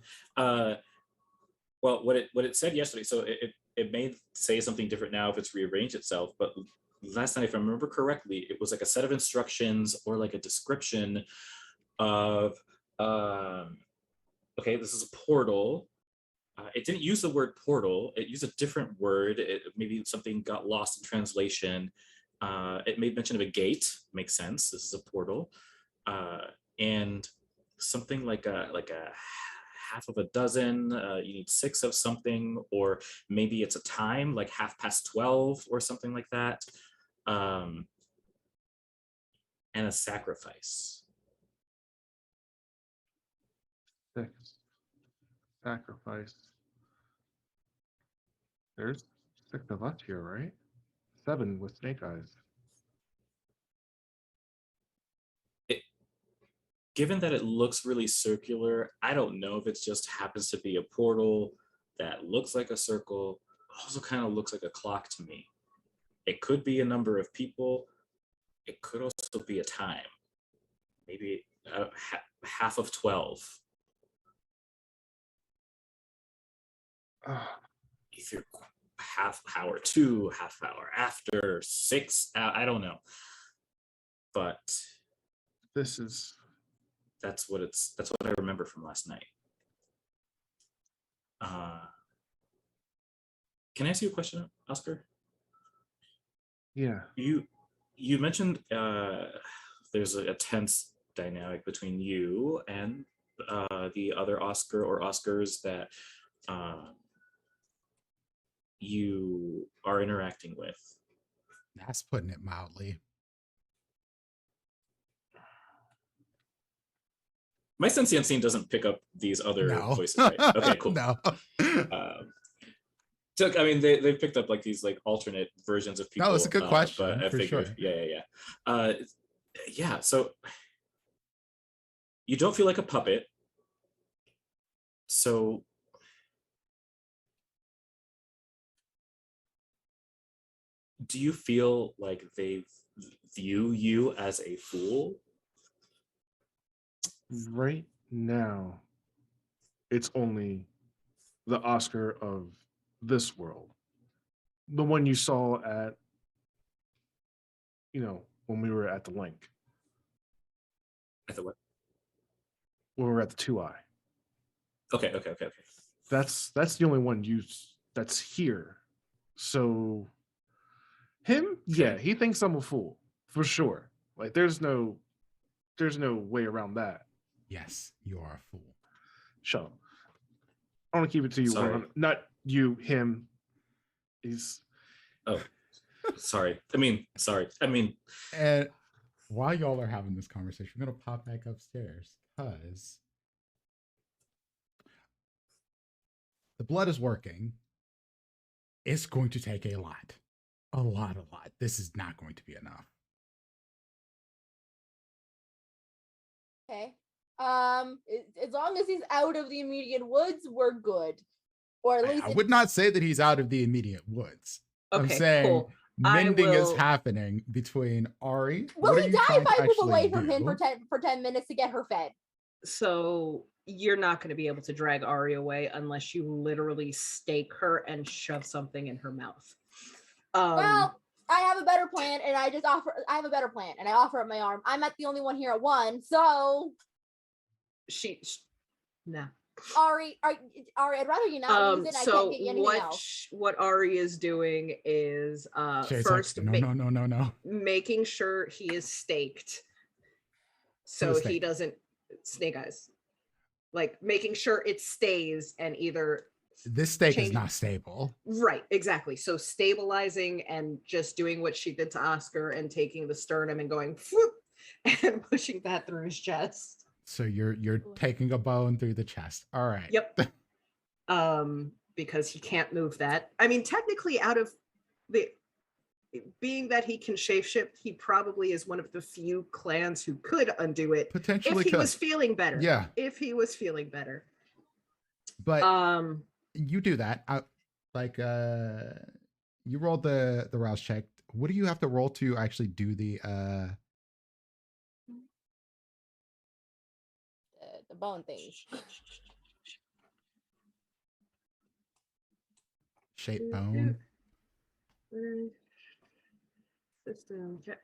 Well, what it said yesterday, so it may say something different now if it's rearranged itself, but last night, if I remember correctly, it was like a set of instructions or like a description of okay, this is a portal. It didn't use the word portal. It used a different word. Maybe something got lost in translation. It made mention of a gate. Makes sense. This is a portal. And something like a half of a dozen. You need 6 of something, or maybe it's a time, like 12:30 or something like that. And a sacrifice. 6 sacrifice. There's 6 of us here, right? 7 with snake eyes. Given that it looks really circular, I don't know if it just happens to be a portal that looks like a circle, also kind of looks like a clock to me. It could be a number of people. It could also be a time. Maybe half of 12. Either half hour 2, half hour after 6. I don't know. But that's what I remember from last night. Can I ask you a question, Oscar? Yeah. You mentioned there's a tense dynamic between you and the other Oscar or Oscars that you are interacting with. That's putting it mildly. My sentient scene doesn't pick up these other voices, right? Okay, cool. No. So, I mean, they picked up like these like alternate versions of people. No, it's a good question. But I for figured, sure. yeah. So you don't feel like a puppet. So do you feel like they view you as a fool? Right now, it's only the Oscar of this world. The one you saw at, when we were at the link. At the what? When we were at the 2i. Okay. That's the only one that's here. So him, yeah, he thinks I'm a fool for sure. Like there's no way around that. Yes, you are a fool. Shut up. I want to keep it to you. Sorry. Not you, him. He's. Oh, sorry. I mean, And while y'all are having this conversation, we're gonna pop back upstairs because The blood is working. It's going to take a lot. A lot. This is not going to be enough. Okay. As long as he's out of the immediate woods, we're good. Or at least I would not say that he's out of the immediate woods. I'm Okay, saying cool. mending is will- happening between Ari. will what are he you die trying if to I move actually away from him do? for 10 minutes to get her fed? So you're not going to be able to drag Ari away unless you literally stake her and shove something in her mouth. Well, I have a better plan, and I have a better plan, and I offer up my arm. I'm not the only one here at one, so no. Ari, I'd rather you not use it. I can't get you anything else. What Ari is doing is Shay's first like, no. making sure he is staked so he doesn't snake eyes. Like making sure it stays and either this stake is not stable. Right, exactly. So stabilizing and just doing what she did to Oscar and taking the sternum and going whoop, and pushing that through his chest. So you're taking a bone through the chest. All right. Yep. Because he can't move that. I mean, technically, out of the being that he can shapeshift, he probably is one of the few clans who could undo it. Potentially if he was feeling better. Yeah. If he was feeling better. But you do that. You rolled the rouse check. What do you have to roll to actually do the bone things? Shape bone. System check.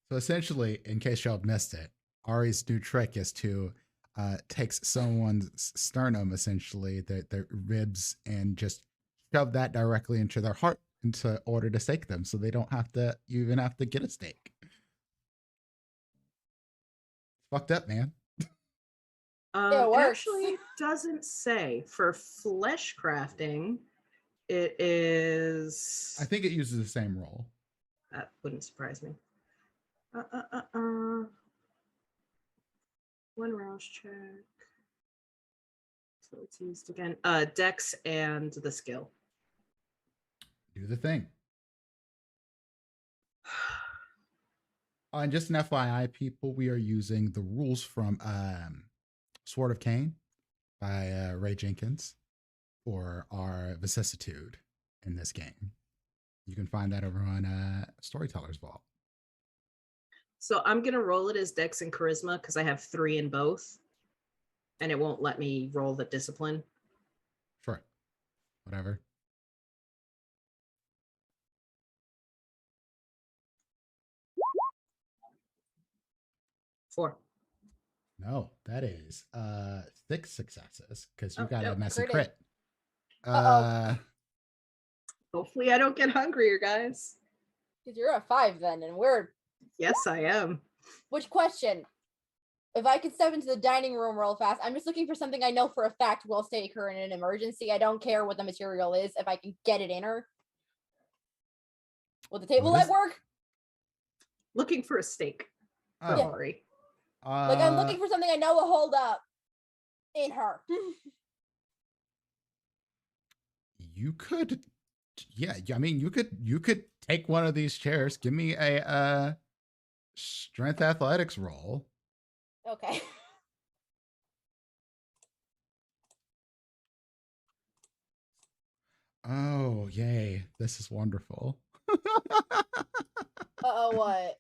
So essentially, in case y'all missed it, Ari's new trick is to takes someone's sternum, essentially their ribs, and just shove that directly into their heart into order to stake them, so they don't have to even have to get a stake. Fucked up, man. It actually doesn't say. For flesh crafting, it is. I think it uses the same roll. That wouldn't surprise me. One rouse check. So it's used again. Dex and the skill. Do the thing. And just an FYI, people, we are using the rules from Sword of Cain by Ray Jenkins for our vicissitude in this game. You can find that over on Storyteller's Vault. So I'm going to roll it as Dex and Charisma because I have 3 in both. And it won't let me roll the discipline. Sure. Whatever. Four. No, that is 6 successes because you got nope, a messy crit. Hopefully I don't get hungrier, guys. Because you're a 5 then, and we're... Yes, I am. Which question? If I could step into the dining room real fast, I'm just looking for something I know for a fact will stake her in an emergency. I don't care what the material is, if I can get it in her. Will the table leg work? Looking for a steak. For Ari. Like, I'm looking for something I know will hold up in her. You could, yeah. I mean, you could take one of these chairs. Give me a strength athletics roll. Okay. Oh, yay! This is wonderful. What?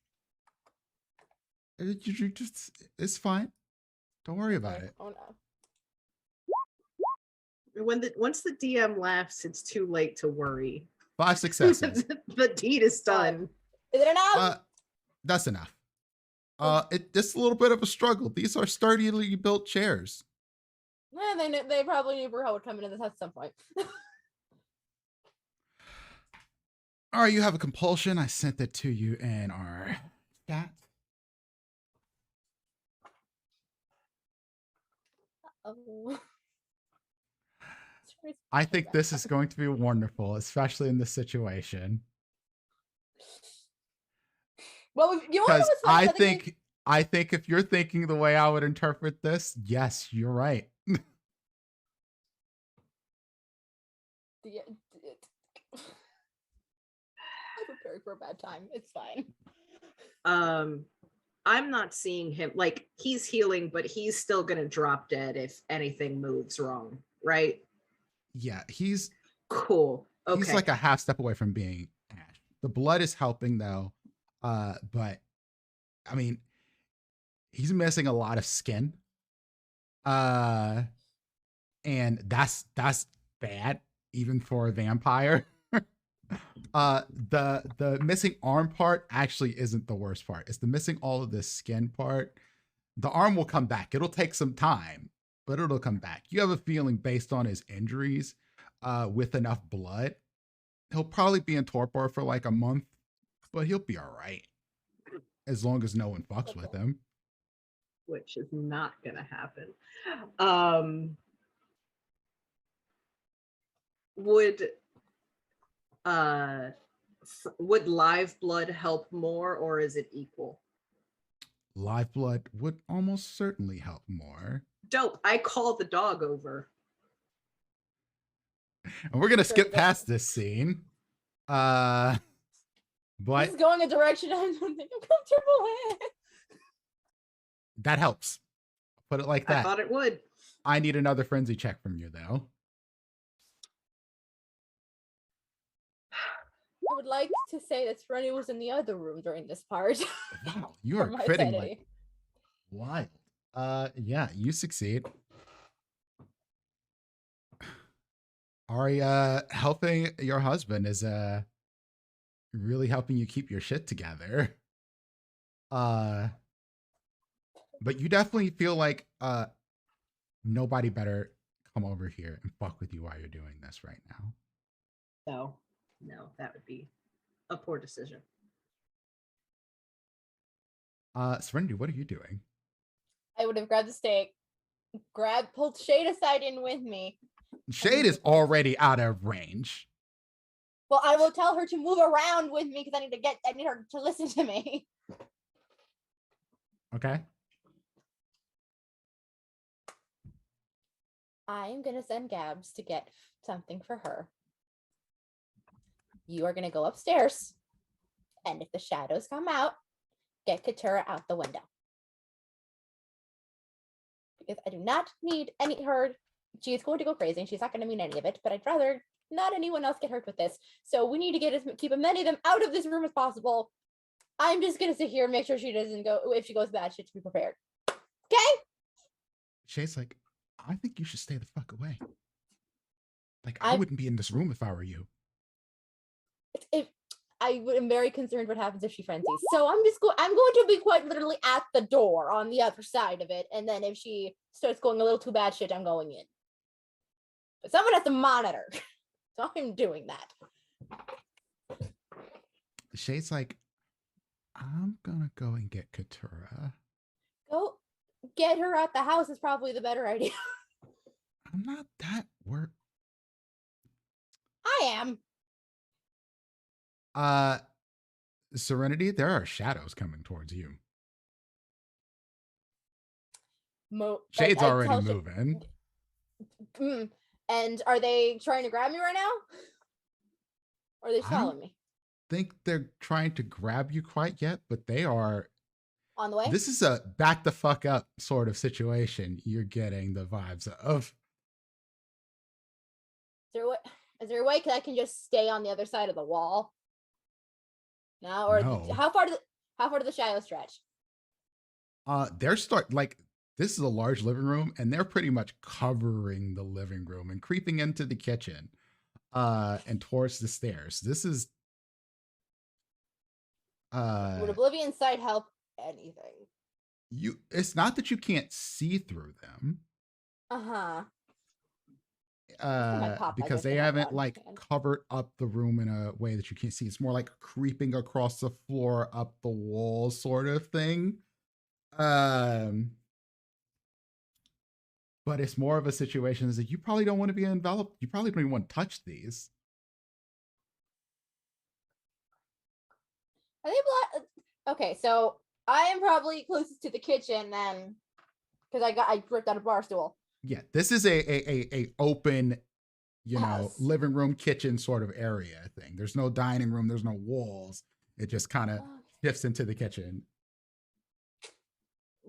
It's fine. Don't worry about it. Oh no. Once the DM laughs, it's too late to worry. 5 successes. The deed is done. Is it enough? That's enough. It's a little bit of a struggle. These are sturdily built chairs. Yeah, they probably knew Brujo would come into this at some point. All right, you have a compulsion. I sent it to you in our chat. Oh. I think this is going to be wonderful, especially in this situation. Well, you want to know what's funny? I think if you're thinking the way I would interpret this, yes, you're right. I'm preparing for a bad time. It's fine. I'm not seeing him, like, he's healing, but he's still gonna drop dead if anything moves wrong, right? Yeah, he's Cool. Okay. like a half step away from being ash. The blood is helping though, but I mean, he's missing a lot of skin, and that's bad even for a vampire. The missing arm part actually isn't the worst part. It's the missing all of this skin part. The arm will come back. It'll take some time, but it'll come back. You have a feeling based on his injuries, with enough blood, he'll probably be in torpor for like a month, but he'll be all right as long as no one fucks with him. Which is not gonna happen. Would live blood help more, or is it equal? Live blood would almost certainly help more. Dope. I call the dog over. And we're gonna skip past this scene. But This is going a direction I don't think I'm comfortable in. that helps. Put it like that. I thought it would. I need another frenzy check from you though. I would like to say that Serenity was in the other room during this part. Wow, you are For my critting sanity. like wild. Yeah, you succeed. Ari, helping your husband is really helping you keep your shit together. But you definitely feel like nobody better come over here and fuck with you while you're doing this right now. No, that would be a poor decision. Serenity, what are you doing? I would have grabbed the stake, pulled Shade aside in with me. Shade is already out of range. Well, I will tell her to move around with me because I need her to listen to me. Okay. I'm gonna send Gabs to get something for her. You are gonna go upstairs, and if the shadows come out, get Katura out the window. Because I do not need her. She is going to go crazy, and she's not going to mean any of it. But I'd rather not anyone else get hurt with this. So we need to keep as many of them out of this room as possible. I'm just gonna sit here and make sure she doesn't go. If she goes bad, shit to be prepared. Okay. Shade's like, I think you should stay the fuck away. Like, I wouldn't be in this room if I were you. I am very concerned what happens if she frenzies. So I'm going to be quite literally at the door on the other side of it. And then if she starts going a little too bad shit, I'm going in. But someone has to monitor. So I'm doing that. Shade's like, I'm gonna go and get Katura. Go get her out the house is probably the better idea. I'm not that worried. I am. Serenity, there are shadows coming towards you. Shade's already moving. And are they trying to grab me right now? Or are they following me? Think they're trying to grab you quite yet, but they are on the way. This is a back the fuck up sort of situation. You're getting the vibes of. Is there a way I can just stay on the other side of the wall? No, or No. How far do the shadows stretch? This is a large living room, and they're pretty much covering the living room and creeping into the kitchen, and towards the stairs. This is. Would Oblivion Sight help anything? It's not that you can't see through them. Because they haven't covered up the room in a way that you can't see. It's more like creeping across the floor, up the wall sort of thing. But it's more of a situation is that you probably don't want to be enveloped. You probably don't even want to touch these. Are they black? Okay, so I am probably closest to the kitchen then, because I ripped out a bar stool. Yeah, this is a open. House. living room, kitchen sort of area thing. There's no dining room. There's no walls. It just kind of shifts into the kitchen.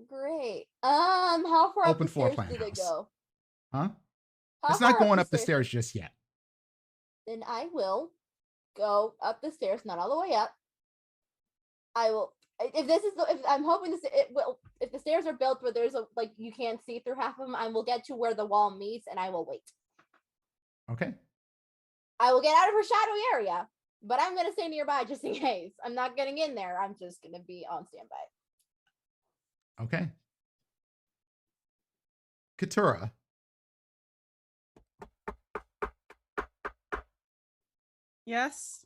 Great. How far Open up the floor stairs plan do they house. go? Huh? How It's not far going up the stairs just yet. Then I will go up the stairs, not all the way up. I will. If this is, if I'm hoping this, it will. If the stairs are built where there's a like you can't see through half of them, I will get to where the wall meets, and I will wait. Okay. I will get out of her shadowy area, but I'm gonna stay nearby just in case. I'm not getting in there. I'm just gonna be on standby. Okay. Katura. Yes.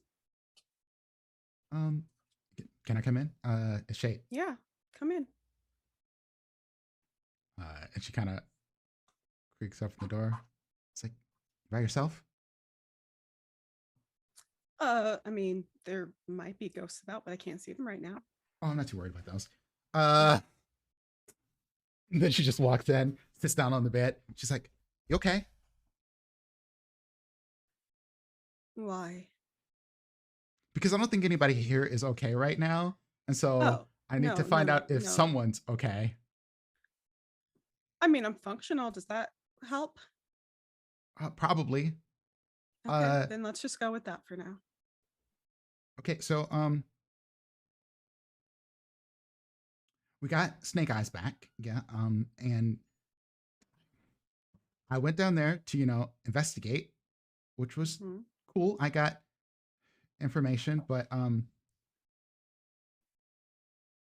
Can I come in? Shay. Yeah. Come in. And she kind of creaks up from the door. It's like, by yourself? I mean, there might be ghosts about, but I can't see them right now. Oh, I'm not too worried about those. Then she just walks in, sits down on the bed. She's like, you okay? Why? Because I don't think anybody here is okay right now. And so I need to find out if someone's okay. I mean, I'm functional. Does that help? Probably. Okay, then let's just go with that for now. Okay, so we got Snake Eyes back. Yeah. And I went down there to, investigate, which was cool. I got information, but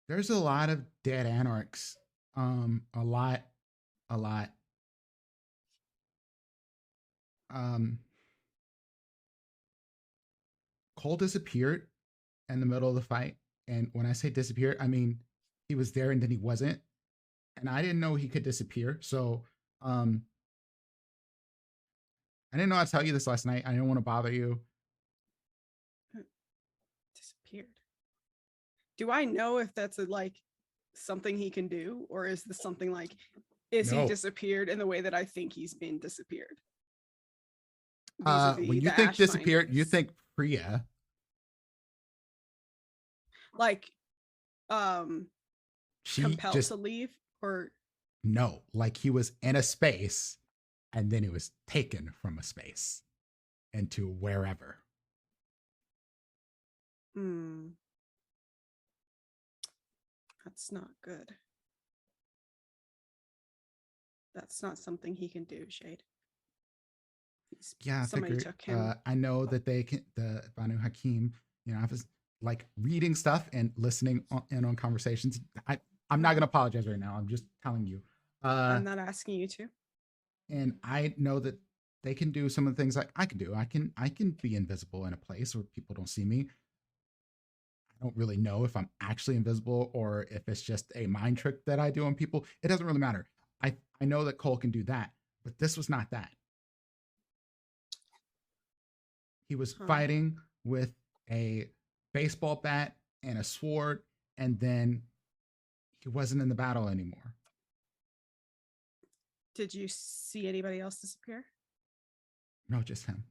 there's a lot of dead anarchs. A lot. Cole disappeared in the middle of the fight. And when I say disappeared, I mean he was there and then he wasn't. And I didn't know he could disappear. So I didn't know I'd tell you this last night. I didn't want to bother you. Disappeared. Do I know if that's something he can do, or is this something like, is he disappeared in the way that I think he's been disappeared? When you think disappeared, you think Priya. Like, compelled to leave, or no, like he was in a space and then he was taken from a space into wherever. That's not good. That's not something he can do, Shade. I figured, I know that they can, the Banu Hakim, I was like reading stuff and listening on conversations. I'm not going to apologize right now. I'm just telling you. I'm not asking you to. And I know that they can do some of the things like I can do. I can be invisible in a place where people don't see me. I don't really know if I'm actually invisible or if it's just a mind trick that I do on people. It doesn't really matter. I know that Cole can do that, but this was not that. He was fighting with a baseball bat and a sword, and then he wasn't in the battle anymore. Did you see anybody else disappear? No, just him.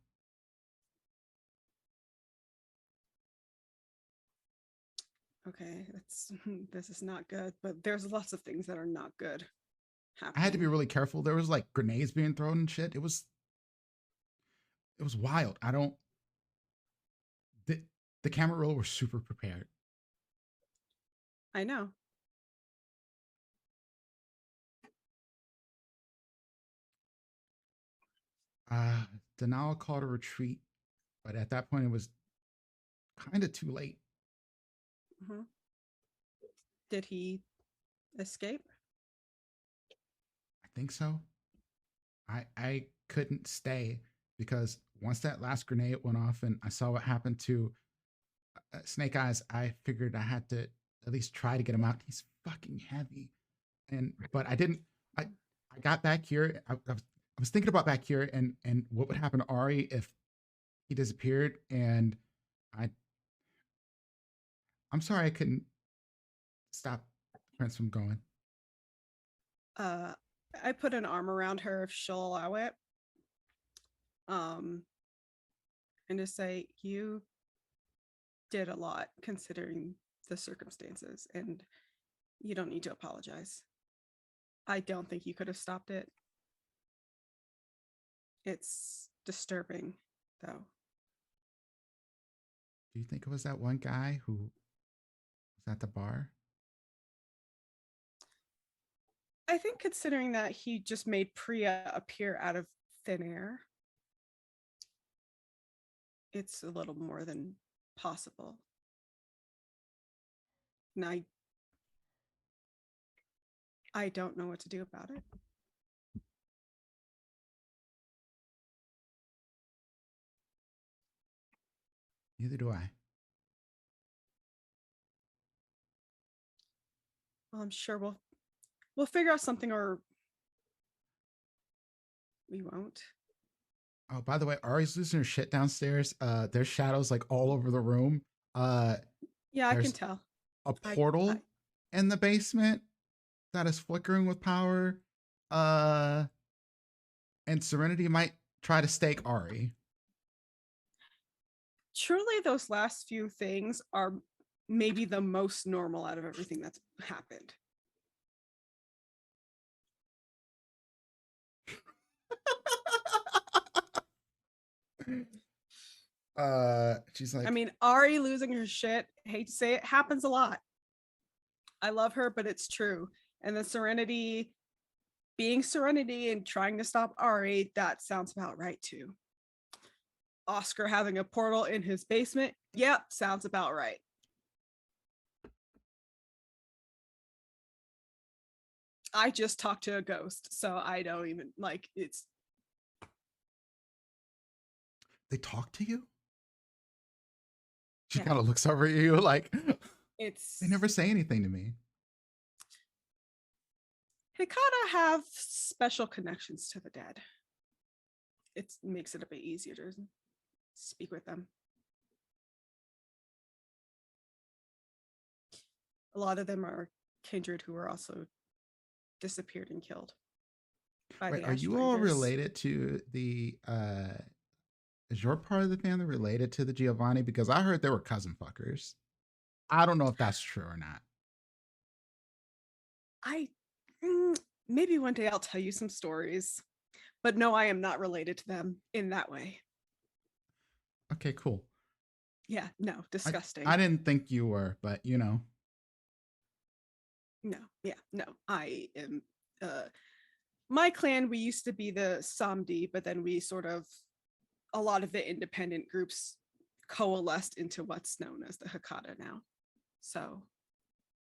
Okay, this is not good, but there's lots of things that are not good happening. I had to be really careful. There was like grenades being thrown and shit. It was wild. The camera roll were super prepared. I know. Denal called a retreat, but at that point it was kind of too late. Did he escape? I think so. I couldn't stay because once that last grenade went off and I saw what happened to Snake Eyes, I figured I had to at least try to get him out. He's fucking heavy. But I didn't. I got back here. I was thinking about back here and what would happen to Ari if he disappeared. And I'm sorry I couldn't stop Prince from going. I put an arm around her if she'll allow it. and to say you did a lot considering the circumstances, and you don't need to apologize. I don't think you could have stopped it. It's disturbing, though. Do you think it was that one guy who was at the bar? I think considering that he just made Priya appear out of thin air, it's a little more than possible. And I don't know what to do about it. Neither do I. Well, I'm sure we'll figure out something, or we won't. Oh, by the way, Ari's losing her shit downstairs. There's shadows like all over the room. Yeah, I can there's tell. a portal in the basement that is flickering with power. And Serenity might try to stake Ari. Truly, those last few things are maybe the most normal out of everything that's happened. She's like, I mean, Ari losing her shit, hate to say it, happens a lot. I love her, but it's true. And the Serenity being Serenity and trying to stop Ari, that sounds about right too. Oscar having a portal in his basement, yep, sounds about right. I just talked to a ghost, so I don't even like it's. they talk to you? She Yeah. kind of looks over at you like, It's. they never say anything to me. Hikata have special connections to the dead. It makes it a bit easier to speak with them. A lot of them are kindred who are also disappeared and killed. Wait, are you all related to the is your part of the family related to the Giovanni? Because I heard they were cousin fuckers. I don't know if that's true or not. Maybe one day I'll tell you some stories, but no, I am not related to them in that way. Okay, cool. Yeah, no, disgusting. I didn't think you were, but you know. No, yeah, no, I am. My clan, we used to be the Samdi, but then we sort of, a lot of the independent groups coalesced into what's known as the Hikata now. So.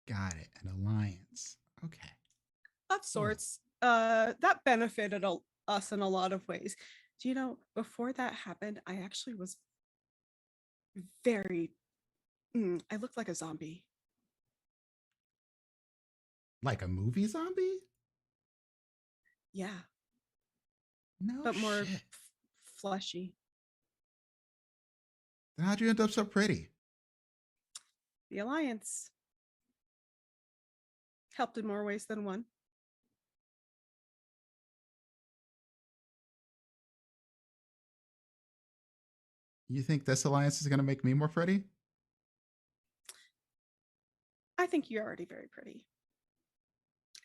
Got it. An alliance. Okay. Of sorts. That benefited us in a lot of ways. Do you know, before that happened, I actually was very. I looked like a zombie. Like a movie zombie? Yeah. No, But more shit. fleshy. Then how'd you end up so pretty? The Alliance helped in more ways than one. You think this alliance is going to make me more pretty? I think you're already very pretty.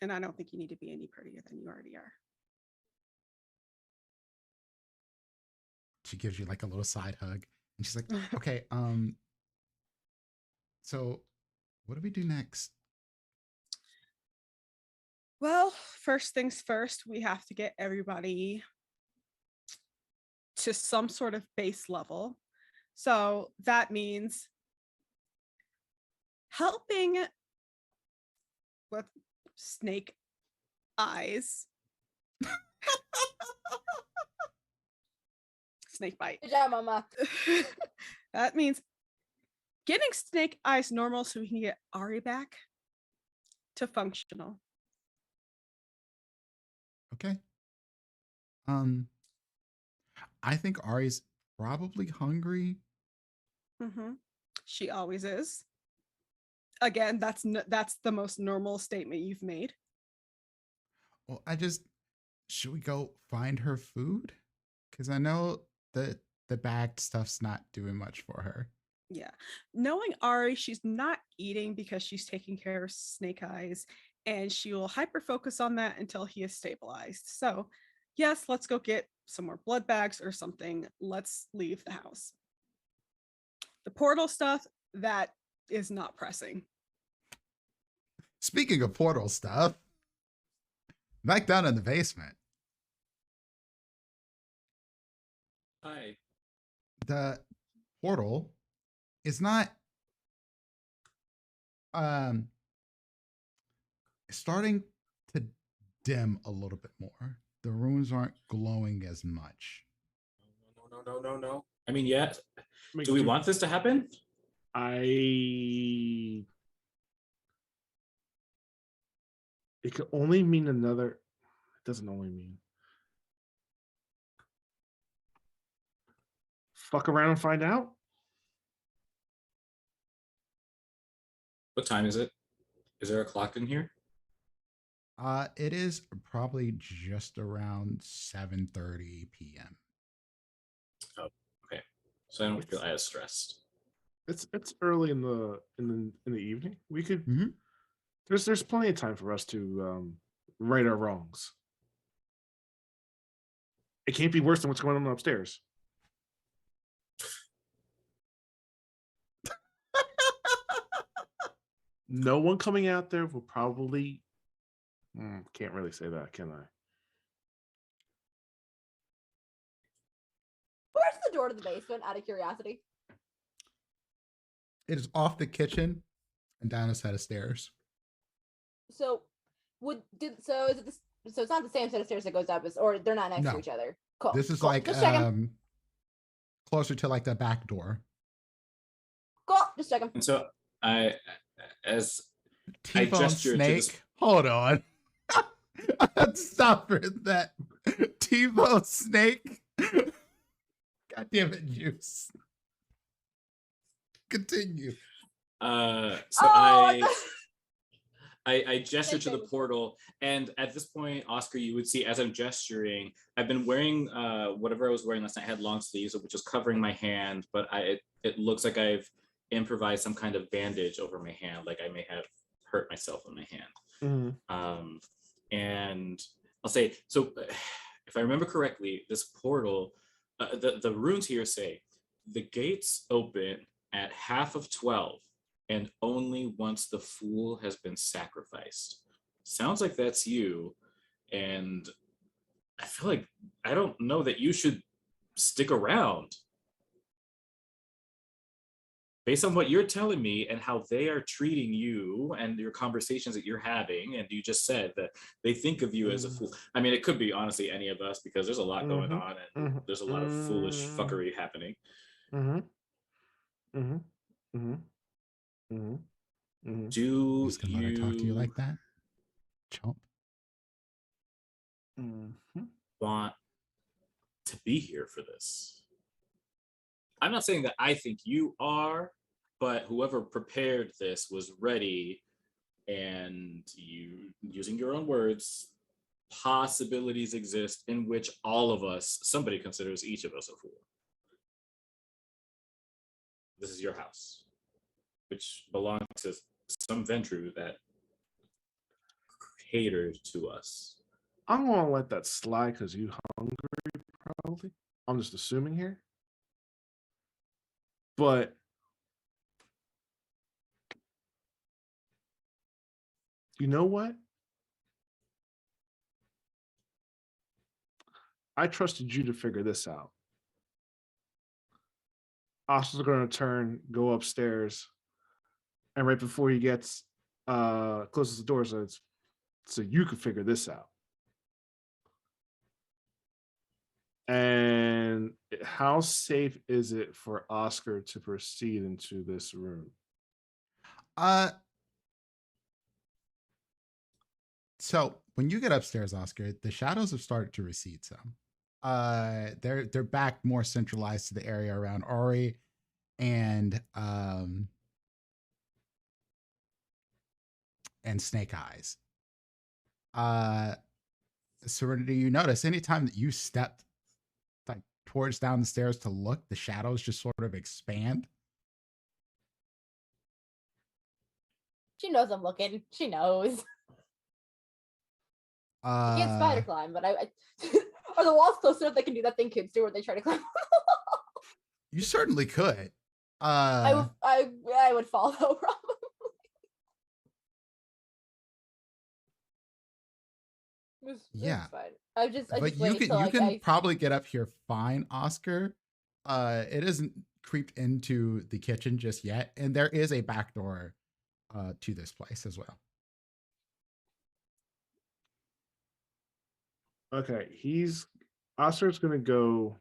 And I don't think you need to be any prettier than you already are. She gives you like a little side hug and she's like, okay, so what do we do next? Well, first things first, we have to get everybody to some sort of base level. So that means helping with Snake Eyes. Snake bite. Good job, Mama. That means getting Snake Eyes normal so we can get Ari back to functional. Okay. I think Ari's probably hungry. She always is. Again, that's the most normal statement you've made. Well, should we go find her food? Because I know the bagged stuff's not doing much for her. Yeah. Knowing Ari, she's not eating because she's taking care of Snake Eyes, and she will hyper focus on that until he is stabilized. So, yes, let's go get some more blood bags or something. Let's leave the house. The portal stuff, that is not pressing. Speaking of portal stuff, back down in the basement, Hi. the portal is not starting to dim a little bit more. The runes aren't glowing as much. No. I mean, yeah. Like, Do we want this to happen? It could only mean another. It doesn't only mean. Fuck around and find out. What time is it? Is there a clock in here? It is probably just around 7:30 p.m. Oh, okay. So I don't feel as stressed. It's early in the evening. We could. Mhm. There's plenty of time for us to right our wrongs. It can't be worse than what's going on upstairs. No one coming out there will probably. Can't really say that, can I? Where's the door to the basement, out of curiosity? It is off the kitchen and down a set of stairs. So so is it so it's not the same set of stairs that goes up, or they're not next No. to each other. Cool. This is cool. like Just checking. closer to like the back door. Cool. Just checking. And so I T-bone gestured to snake. this- Hold on. I had to stop for that. T-bone snake. God damn it, Juice. Continue. I gestured to the portal, and at this point, Oscar, you would see as I'm gesturing, I've been wearing whatever I was wearing last night. I had long sleeves, which was covering my hand, but it looks like I've improvised some kind of bandage over my hand, like I may have hurt myself in my hand. Mm-hmm. And I'll say, so if I remember correctly, this portal, the runes here say the gates open at 11:30 and only once the fool has been sacrificed. Sounds like that's you. And I feel like I don't know that you should stick around. Based on what you're telling me and how they are treating you and your conversations that you're having, and you just said that they think of you as a fool. I mean, it could be honestly any of us, because there's a lot going on and there's a lot of foolish fuckery happening. Do He's gonna let her talk to you like that? Chump. want to be here for this? I'm not saying that I think you are, but whoever prepared this was ready, and you, using your own words, possibilities exist in which all of us, somebody considers each of us a fool. This is your house, which belongs to some Ventru that catered to us. I'm gonna let that slide because you hungry, probably. I'm just assuming here. But you know what? I trusted you to figure this out. Oscar's going to go upstairs, and right before he gets closes the door, so you could figure this out. And how safe is it for Oscar to proceed into this room? So when you get upstairs, Oscar, the shadows have started to recede some. They're back more centralized to the area around Ori and Snake Eyes. Serenity, you notice anytime that you stepped like towards down the stairs to look, the shadows just sort of expand. She knows I'm looking. She knows. I can't spider climb, but I are the walls close enough they can do that thing kids do where they try to climb? You certainly could. I would fall though, probably. Yeah. It's fine. I just But wait you can till, you like, can probably get up here fine, Oscar. It isn't creeped into the kitchen just yet, and there is a back door to this place as well. Okay, Oscar's gonna go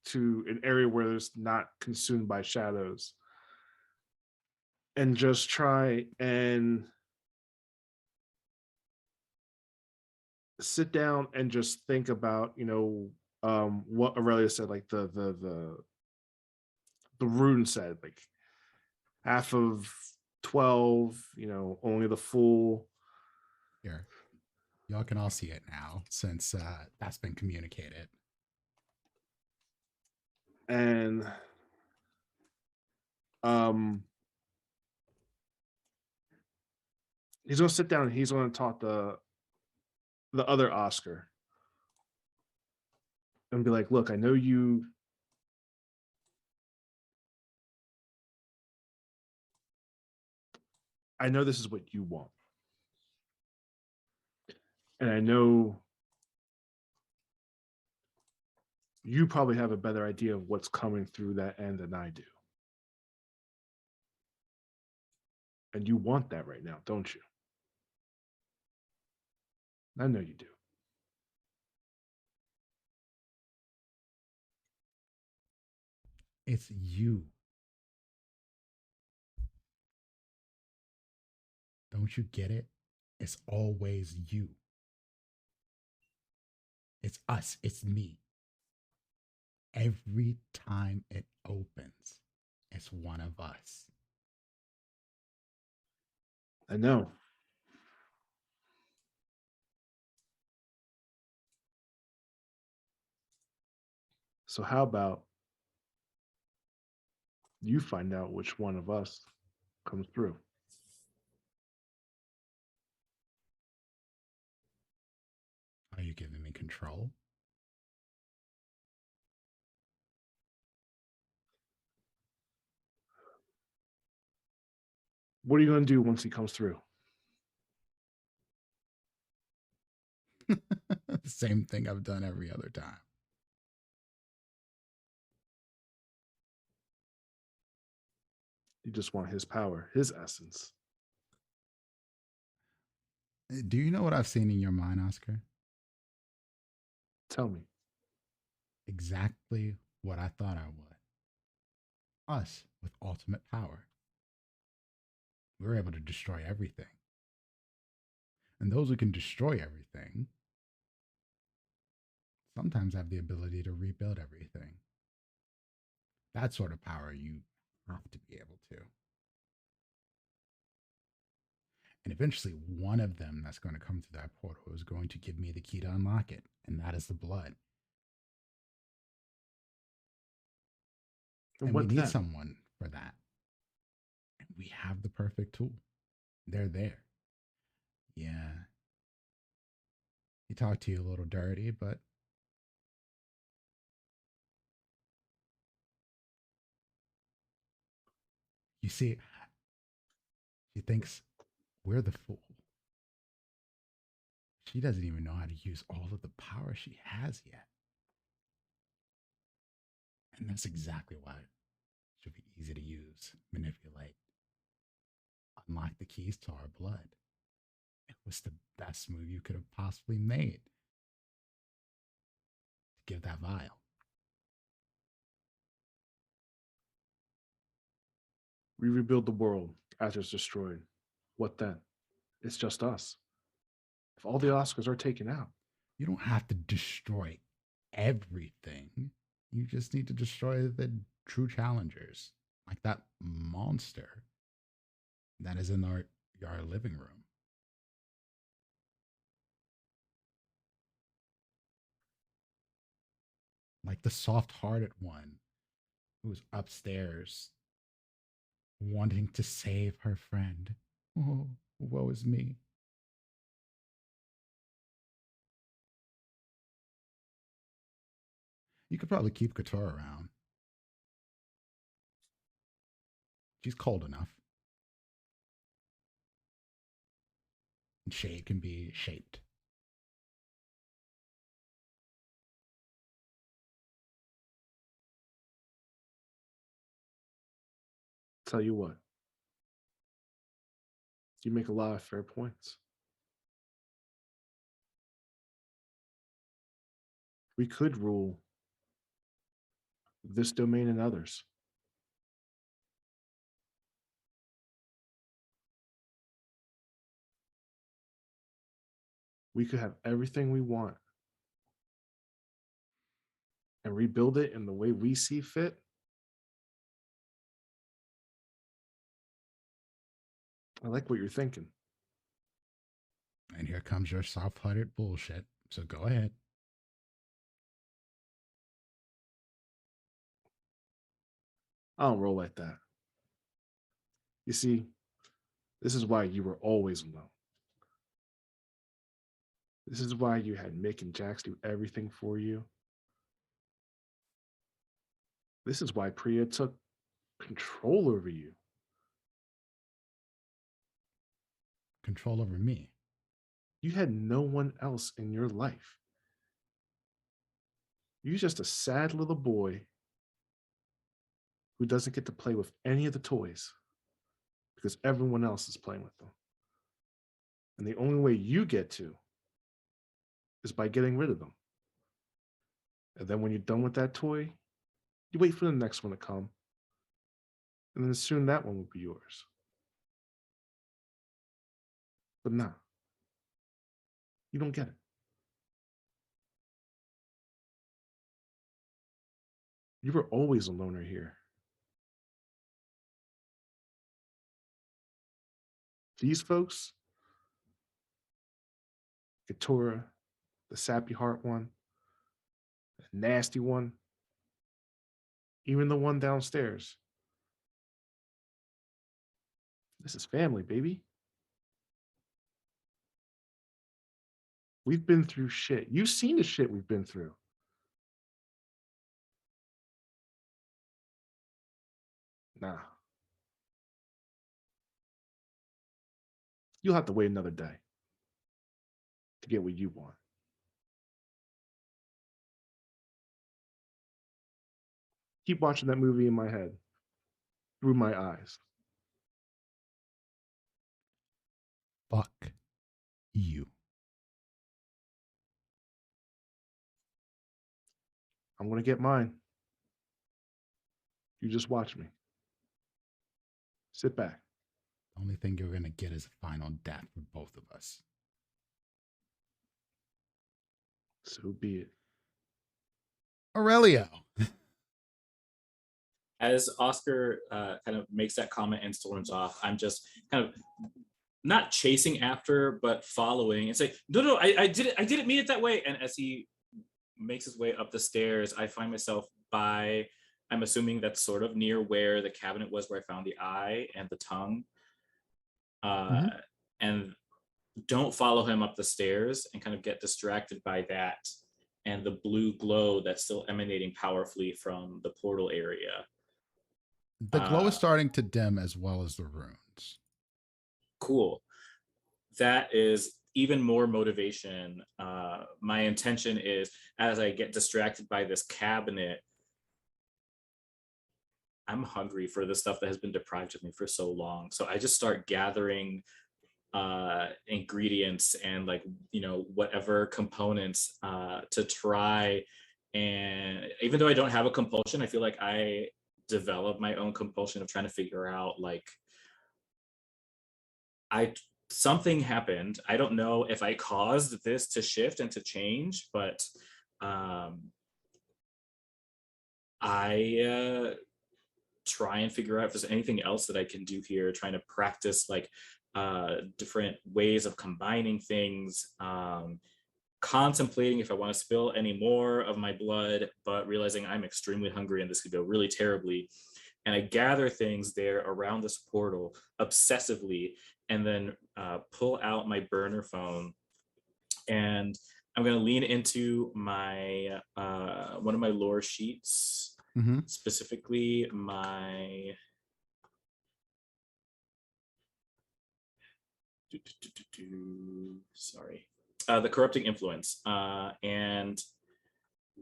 to an area where it's not consumed by shadows and just try and sit down and just think about, what Aurelia said, like the rune said, like half of 12, only the full. Here, y'all can all see it now since that's been communicated. And he's gonna sit down and he's gonna talk the other Oscar and be like, look, I know this is what you want. And I know you probably have a better idea of what's coming through that end than I do. And you want that right now, don't you? I know you do. It's you. Don't you get it? It's always you. It's us. It's me. Every time it opens, it's one of us. I know. So how about you find out which one of us comes through? Are you giving me control? What are you going to do once he comes through? Same thing I've done every other time. You just want his power, his essence. Do you know what I've seen in your mind, Oscar? Tell me. Exactly what I thought I would. Us with ultimate power. We're able to destroy everything. And those who can destroy everything sometimes have the ability to rebuild everything. That sort of power you have to be able to. And eventually, one of them that's going to come through that portal is going to give me the key to unlock it, and that is the blood. And we need someone for that. And we have the perfect tool. They're there. Yeah. He talked to you a little dirty, but you see, she thinks we're the fool. She doesn't even know how to use all of the power she has yet. And that's exactly why it should be easy to use, manipulate, unlock the keys to our blood. It was the best move you could have possibly made to give that vial. We rebuild the world after it's destroyed. What then? It's just us. If all the Oscars are taken out. You don't have to destroy everything. You just need to destroy the true challengers, like that monster that is in our living room. like the soft-hearted one who's upstairs wanting to save her friend. Oh, woe is me. You could probably keep Couture around. She's cold enough. And Shade can be shaped. Tell you what, you make a lot of fair points. We could rule this domain and others. We could have everything we want and rebuild it in the way we see fit. I like what you're thinking. And here comes your soft-hearted bullshit. So go ahead. I don't roll like that. You see, this is why you were always alone. This is why you had Mick and Jax do everything for you. This is why Priya took control over you. Control over me. You had no one else in your life. You're just a sad little boy who doesn't get to play with any of the toys because everyone else is playing with them. And the only way you get to is by getting rid of them. And then when you're done with that toy, you wait for the next one to come. And then soon that one will be yours. But nah, you don't get it. You were always a loner here. These folks, Katora, the sappy heart one, the nasty one, even the one downstairs. This is family, baby. We've been through shit. You've seen the shit we've been through. Nah. You'll have to wait another day to get what you want. Keep watching that movie in my head, through my eyes. Fuck you. I'm going to get mine. You just watch me. Sit back. The only thing you're going to get is a final death for both of us. So be it. Aurelio. As Oscar kind of makes that comment and storms off, I'm just kind of not chasing after, but following and say, no, I didn't mean it that way. And as he makes his way up the stairs, I find myself by, I'm assuming that's sort of near where the cabinet was where I found the eye and the tongue. And don't follow him up the stairs and kind of get distracted by that and the blue glow that's still emanating powerfully from the portal area. The glow is starting to dim as well as the runes. Cool. That is even more motivation. My intention is, as I get distracted by this cabinet, I'm hungry for the stuff that has been deprived of me for so long. So I just start gathering ingredients and whatever components to try. And even though I don't have a compulsion, I feel like I develop my own compulsion of trying to figure out something happened. I don't know if I caused this to shift and to change, but I try and figure out if there's anything else that I can do here, trying to practice different ways of combining things, contemplating if I want to spill any more of my blood, but realizing I'm extremely hungry and this could go really terribly. And I gather things there around this portal obsessively, and then pull out my burner phone, and I'm going to lean into my one of my lore sheets, specifically my sorry, the corrupting influence, and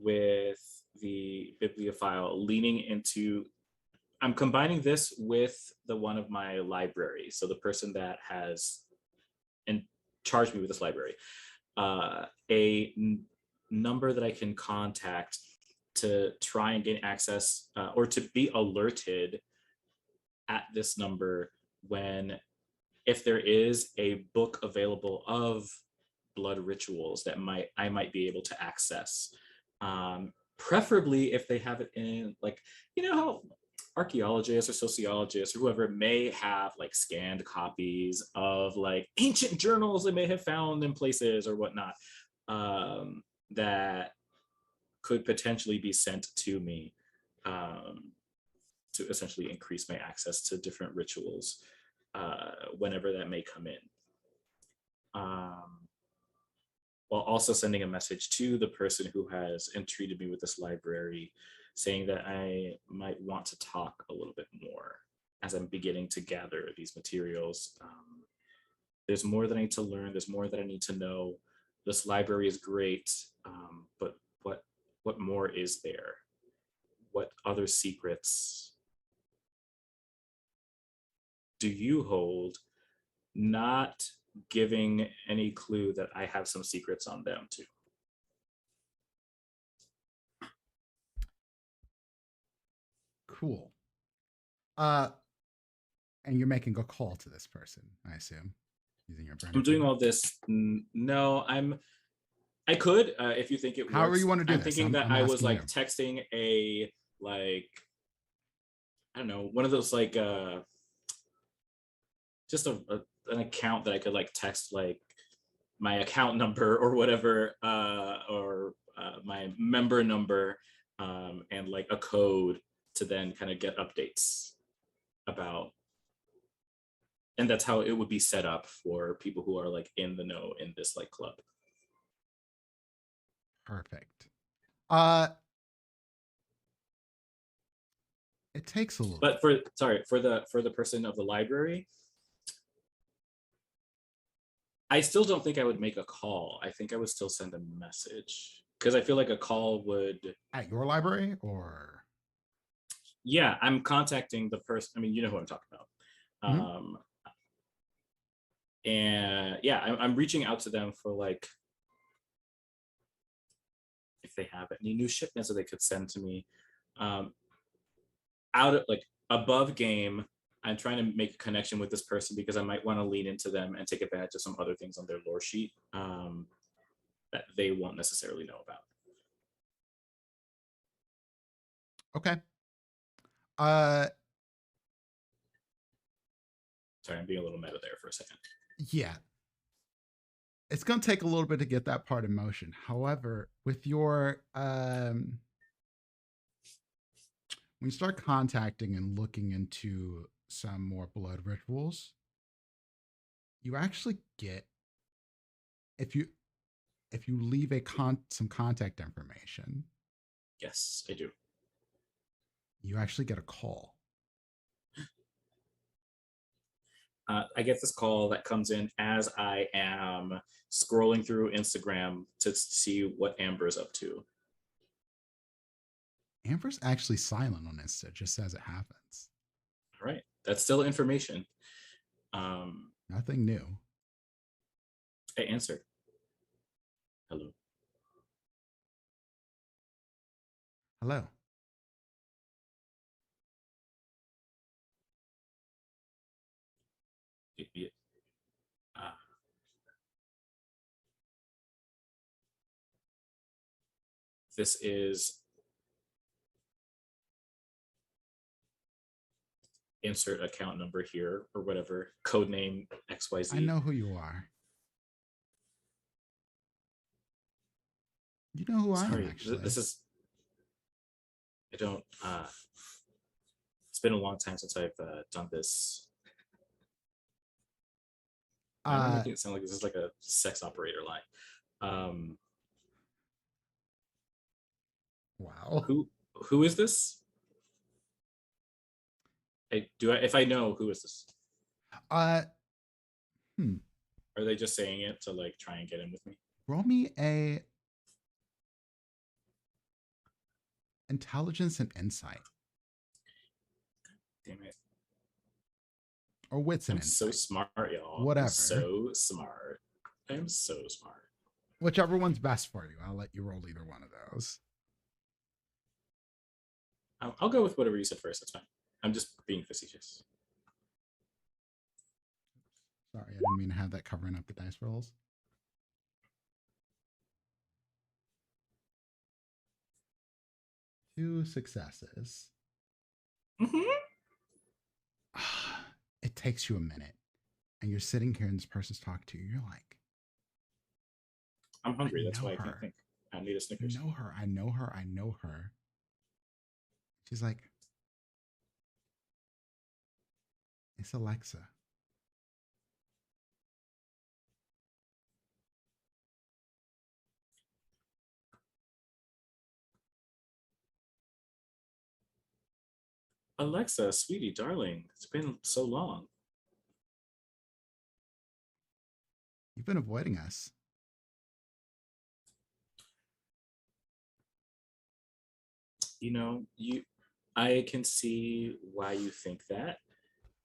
with the bibliophile, leaning into, I'm combining this with the one of my library. So the person that has charged me with this library, number that I can contact to try and gain access, or to be alerted at this number if there is a book available of blood rituals that I might be able to access. Preferably if they have it in, like, you know how archaeologists or sociologists or whoever may have like scanned copies of like ancient journals they may have found in places or whatnot, that could potentially be sent to me, to essentially increase my access to different rituals, whenever that may come in. While also sending a message to the person who has entreated me with this library, saying that I might want to talk a little bit more as I'm beginning to gather these materials. There's more that I need to learn. There's more that I need to know. This library is great, but what more is there? What other secrets do you hold? Not giving any clue that I have some secrets on them too. Cool. And you're making a call to this person, I assume, using your burner. I'm doing all this. No, I could, if you think it works. However you want to do I'm this. thinking that I was like you. texting a, like, I don't know, one of those like just an account that I could like text like my account number or whatever, or my member number, and like a code to then kind of get updates about. And that's how it would be set up for people who are like in the know in this like club. Perfect. It takes a little. But for the person of the library, I still don't think I would make a call. I think I would still send a message, because I feel like a call would. At your library, or? Yeah, I'm contacting the person. I mean, you know who I'm talking about. And yeah, I'm reaching out to them for like, if they have any new shipments that they could send to me. Out of like above game, I'm trying to make a connection with this person because I might want to lean into them and take advantage of some other things on their lore sheet, that they won't necessarily know about. Okay. Sorry, I'm being a little meta there for a second. Yeah. It's going to take a little bit to get that part in motion. However, with your, when you start contacting and looking into some more blood rituals, you actually get, if you leave some contact information. Yes, I do. You actually get a call. I get this call that comes in as I am scrolling through Instagram to see what Amber's up to. Amber's actually silent on Insta, just as it happens. All right. That's still information. Nothing new. I answered. Hello. Hello. Yeah. This is insert account number here or whatever, code name XYZ. I know who you are. You know who I am, Sorry, actually. this is. I don't. It's been a long time since I've done this. I'm making it sound like this is like a sex operator line. Wow. Who is this? If I know, who is this? Hmm. Are they just saying it to like try and get in with me? Roll me a intelligence and insight, Damn it. or wits and I'm so insight. smart, y'all. Whatever. I'm so smart. I am so smart. Whichever one's best for you. I'll let you roll either one of those. I'll go with whatever you said first. That's fine. I'm just being facetious. Sorry, I didn't mean to have that covering up the dice rolls. Two successes. It takes you a minute, and you're sitting here and this person's talking to you. You're like, I'm hungry. That's know why I her. can't think. I need a Snickers. I know her. I know her. I know her. She's like, it's Alexa. Alexa, sweetie, darling, it's been so long. You've been avoiding us. You know, I can see why you think that.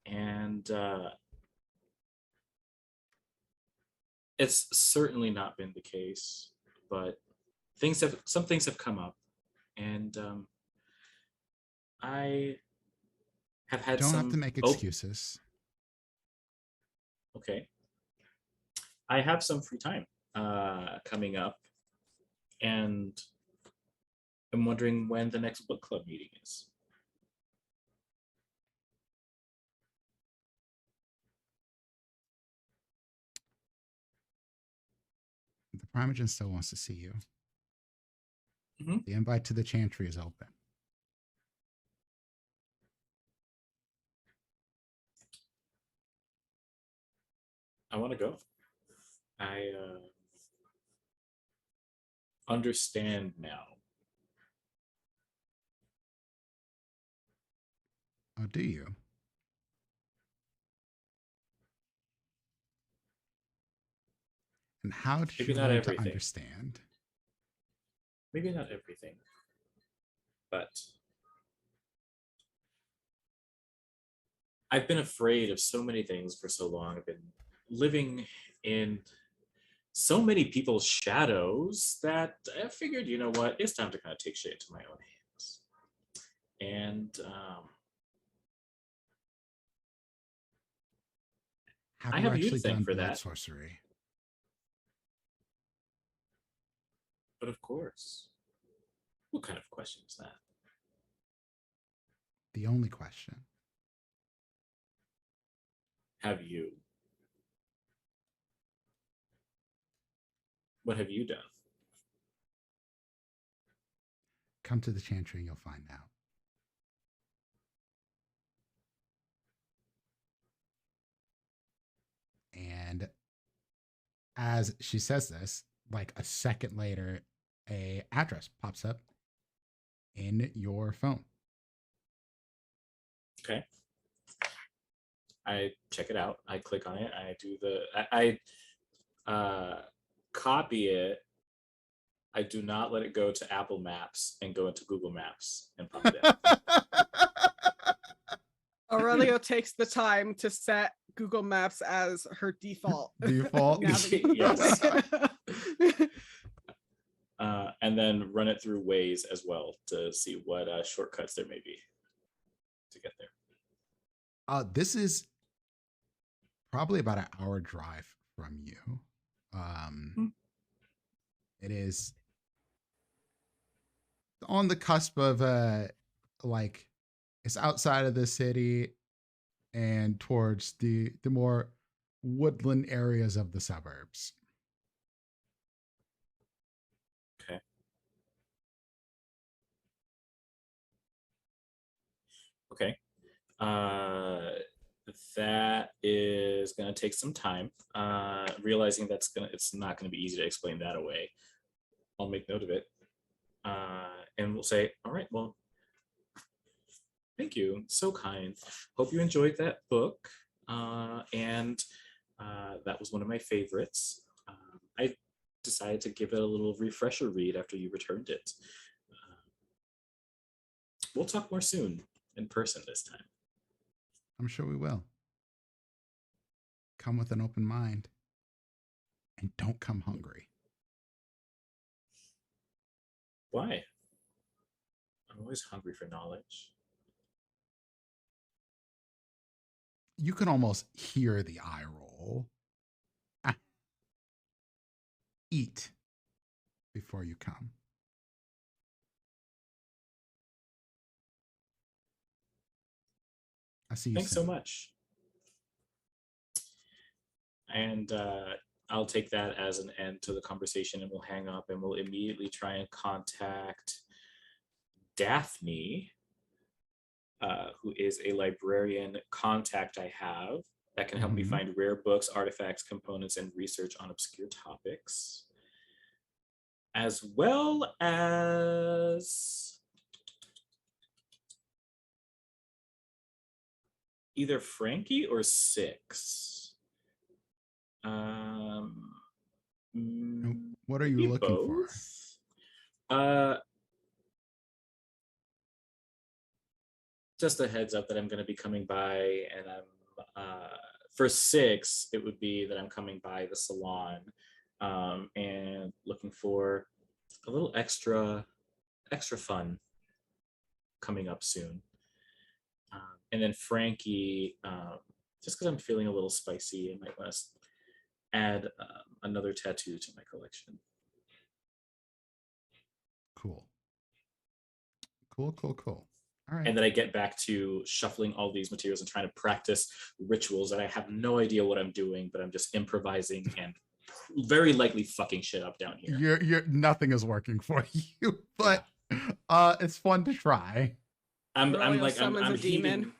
And it's certainly not been the case, but some things have come up, and I have had Don't some. have to make excuses. Okay. I have some free time coming up, and I'm wondering when the next book club meeting is. The Primogen still wants to see you. Mhm. The invite to the chantry is open. I want to go. I understand now. Oh, do you? And how did Maybe you not learn to everything. understand? Maybe not everything, but I've been afraid of so many things for so long. I've been living in so many people's shadows that I figured, you know what, it's time to kind of take shit into my own hands. And I have you to thank for blood that. sorcery? But of course, what kind of question is that? The only question. Have you? What have you done? Come to the chantry and you'll find out. And as she says this, like a second later, a address pops up in your phone. Okay. I check it out. I click on it. I do I copy it. I do not let it go to Apple Maps and go into Google Maps and pop it in. Aurelio takes the time to set Google Maps as her default. Default? Yes. And then run it through Waze as well to see what shortcuts there may be to get there. This is probably about an hour drive from you. It is on the cusp of like it's outside of the city and towards the more woodland areas of the suburbs. Okay. That is going to take some time. Realizing it's not going to be easy to explain that away. I'll make note of it. And we'll say, all right, well, thank you. So kind. Hope you enjoyed that book. And that was one of my favorites. I decided to give it a little refresher read after you returned it. We'll talk more soon in person this time. I'm sure we will. Come with an open mind. And don't come hungry. Why? I'm always hungry for knowledge. You can almost hear the eye roll. Eat before you come. I see you. Thanks so much. And I'll take that as an end to the conversation, and we'll hang up, and we'll immediately try and contact Daphne, who is a librarian contact I have that can help me find rare books, artifacts, components, and research on obscure topics, as well as either Frankie or Six. What are you looking for? Just a heads up that I'm going to be coming by, and I'm for Six, it would be that I'm coming by the salon and looking for a little extra fun coming up soon. And then Frankie, just because I'm feeling a little spicy, I might want to add another tattoo to my collection. Cool. All right. And then I get back to shuffling all these materials and trying to practice rituals that I have no idea what I'm doing, but I'm just improvising and very likely fucking shit up down here. You're nothing is working for you, but it's fun to try. I'm demon.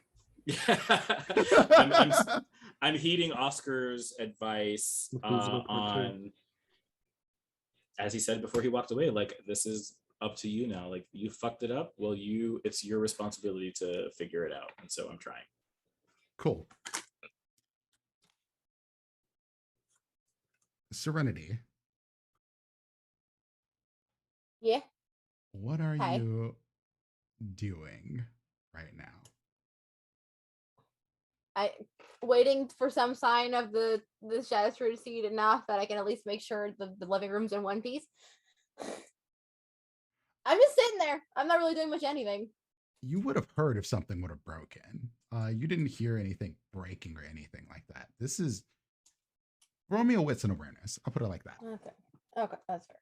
I'm heeding Oscar's advice on, as he said before he walked away, like, this is up to you now. Like, you fucked it up. Well, it's your responsibility to figure it out. And so I'm trying. Cool. Serenity. Yeah. What are you doing right now? Waiting for some sign of the shadows to recede enough that I can at least make sure the living room's in one piece. I'm just sitting there. I'm not really doing much anything. You would have heard if something would have broken. You didn't hear anything breaking or anything like that. This is Romeo wits and awareness. I'll put it like that. Okay, that's fair.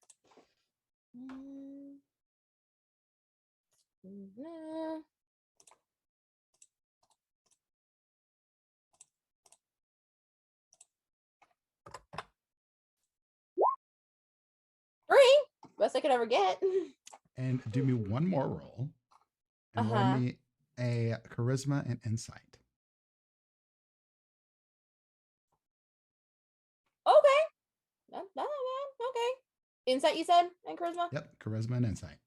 Three, best I could ever get. And do me one more roll. And roll me a charisma and insight. Okay. Not bad. Okay. Insight, you said, and charisma? Yep, charisma and insight.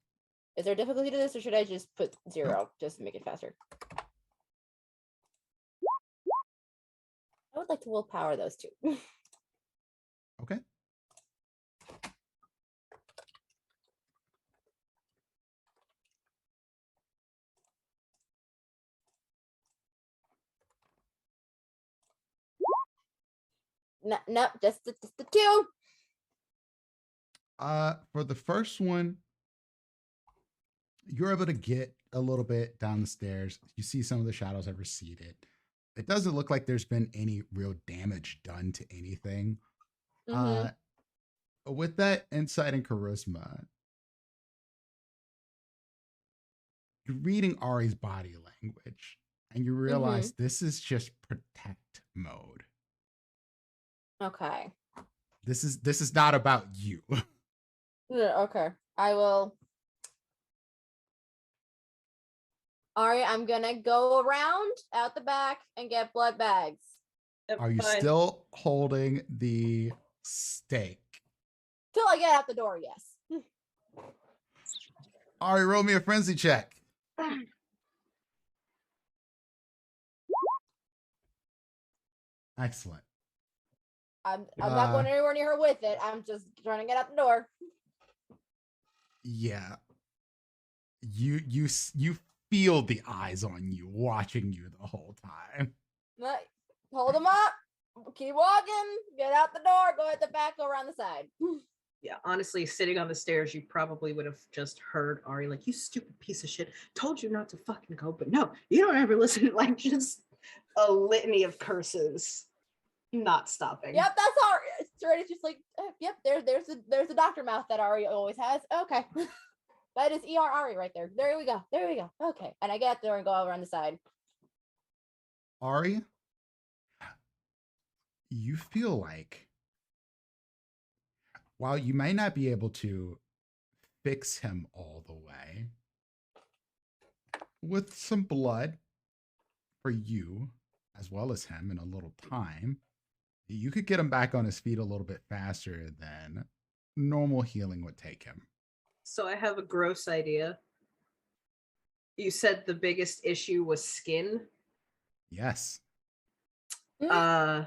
Is there difficulty to this, or should I just put 0 just to make it faster? I would like to willpower those two. Okay. No, just the 2. For the first one, you're able to get a little bit down the stairs. You see some of the shadows have receded. It doesn't look like there's been any real damage done to anything. With that insight and charisma, you're reading Ari's body language, and you realize this is just protect mode. Okay. This is not about you. Okay. I will Ari, I'm gonna go around out the back and get blood bags. Are you Fine. still holding the stake? Till I get out the door, yes. Ari, roll me a frenzy check. Excellent. I'm not going anywhere near her with it. I'm just trying to get out the door. Yeah. You feel the eyes on you, watching you the whole time. Hold them up. Keep walking. Get out the door. Go at the back. Go around the side. Yeah, honestly, sitting on the stairs, you probably would have just heard Ari like, "You stupid piece of shit. Told you not to fucking go." But no, you don't ever listen. Like just a litany of curses, not stopping. Yep, that's Ari. It's just like, yep. There's the doctor mouth that Ari always has. Okay, that is ER Ari right there. There we go. There we go. Okay, and I get out there and go around the side. Ari, you feel like while you may not be able to fix him all the way, with some blood for you as well as him in a little time, you could get him back on his feet a little bit faster than normal healing would take him. So I have a gross idea. You said the biggest issue was skin. Yes. Can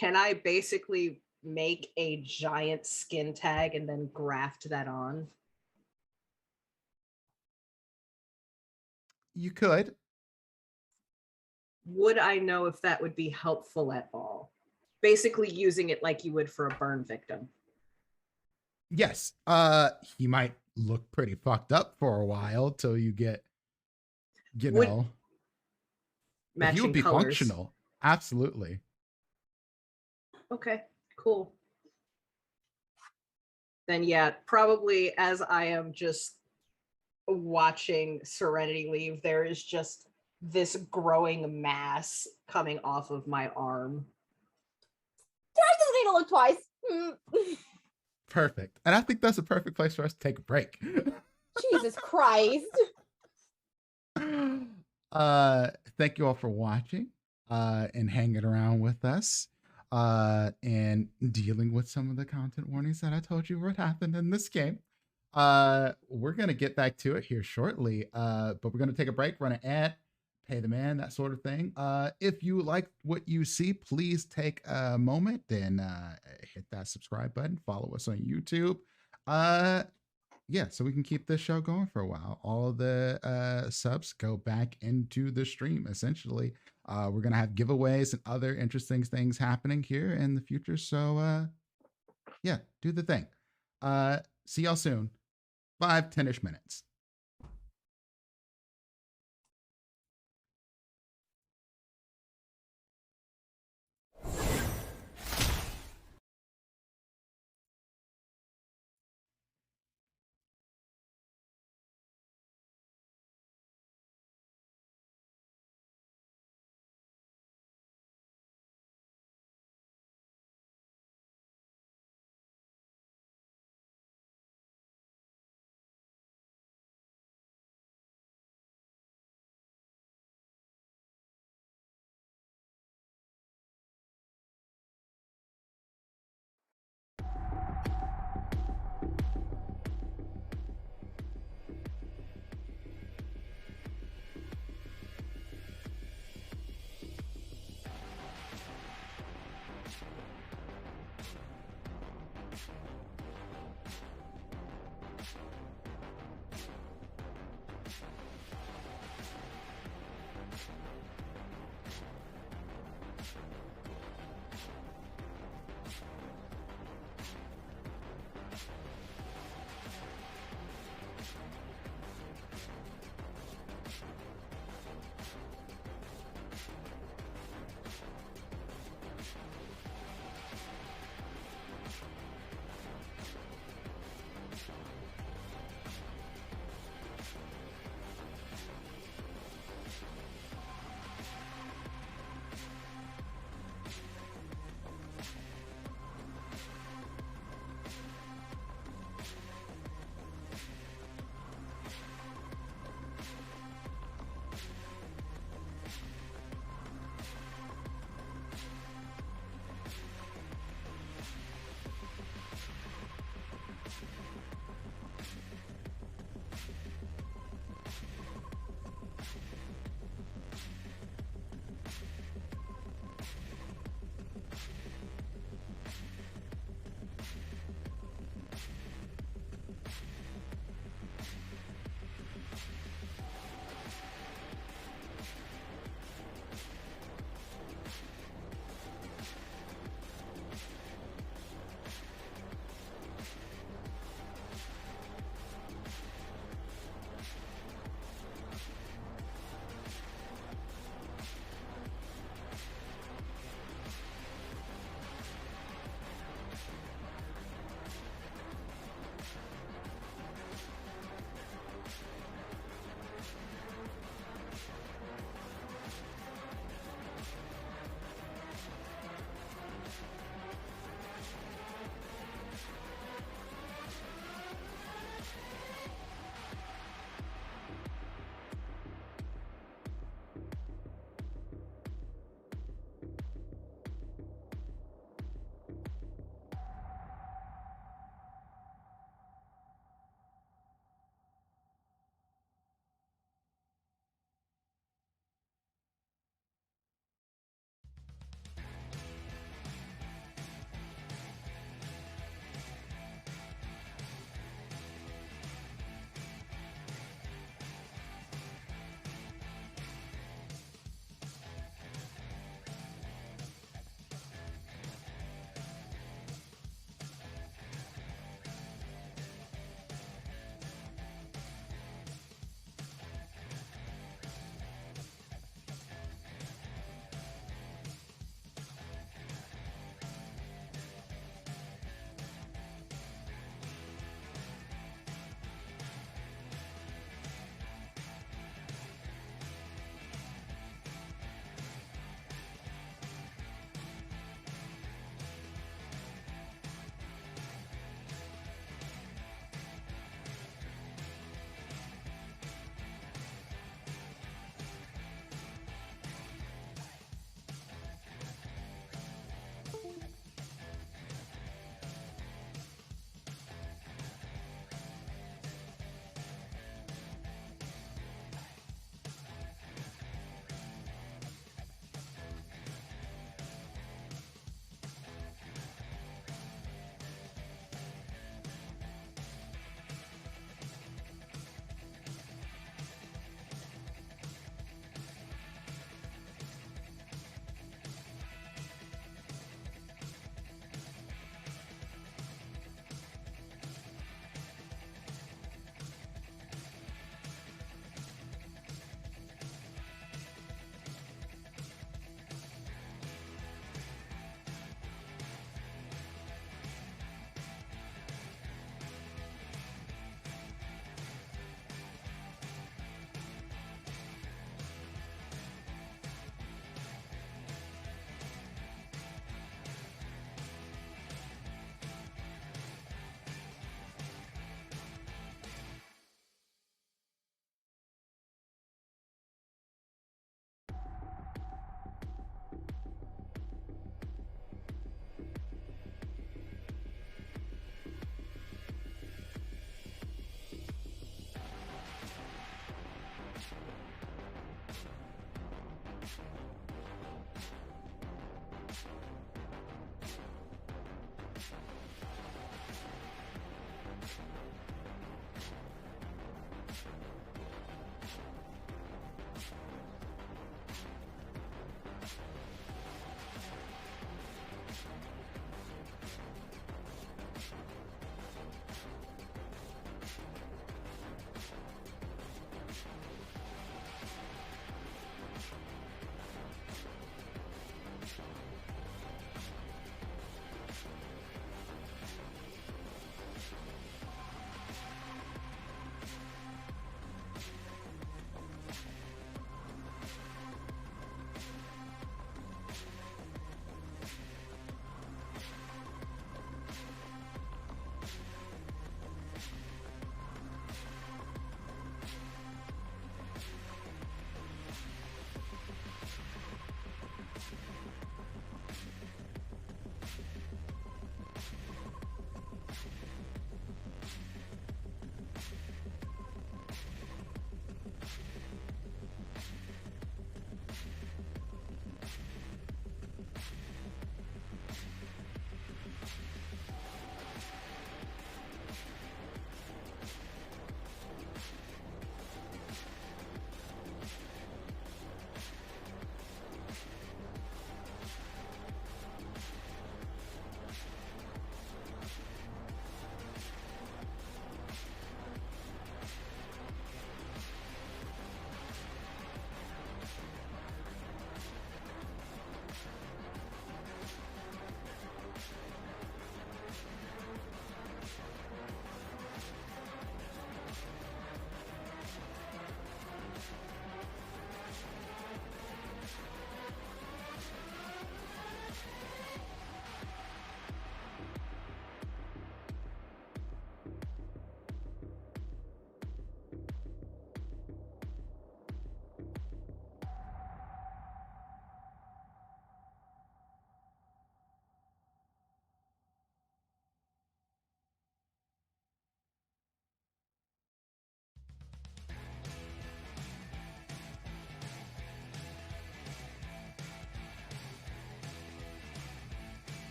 I basically make a giant skin tag and then graft that on? You could. Would I know if that would be helpful at all? Basically using it like you would for a burn victim. Yes. He might look pretty fucked up for a while till you get, you Would- know. But Matching he would be colors. functional. Absolutely. Okay, cool. Then yeah, probably as I am just watching Serenity leave, there is just this growing mass coming off of my arm. Trash doesn't need to look twice. Perfect. And I think that's a perfect place for us to take a break. Jesus Christ. Thank you all for watching and hanging around with us and dealing with some of the content warnings that I told you would happen in this game. We're gonna get back to it here shortly, but we're gonna take a break, run an ad, pay the man, that sort of thing. If you like what you see, please take a moment and hit that subscribe button, follow us on YouTube. Yeah, so we can keep this show going for a while. All of the subs go back into the stream, essentially. We're going to have giveaways and other interesting things happening here in the future. So, yeah, do the thing. See y'all soon. 5-10-ish minutes.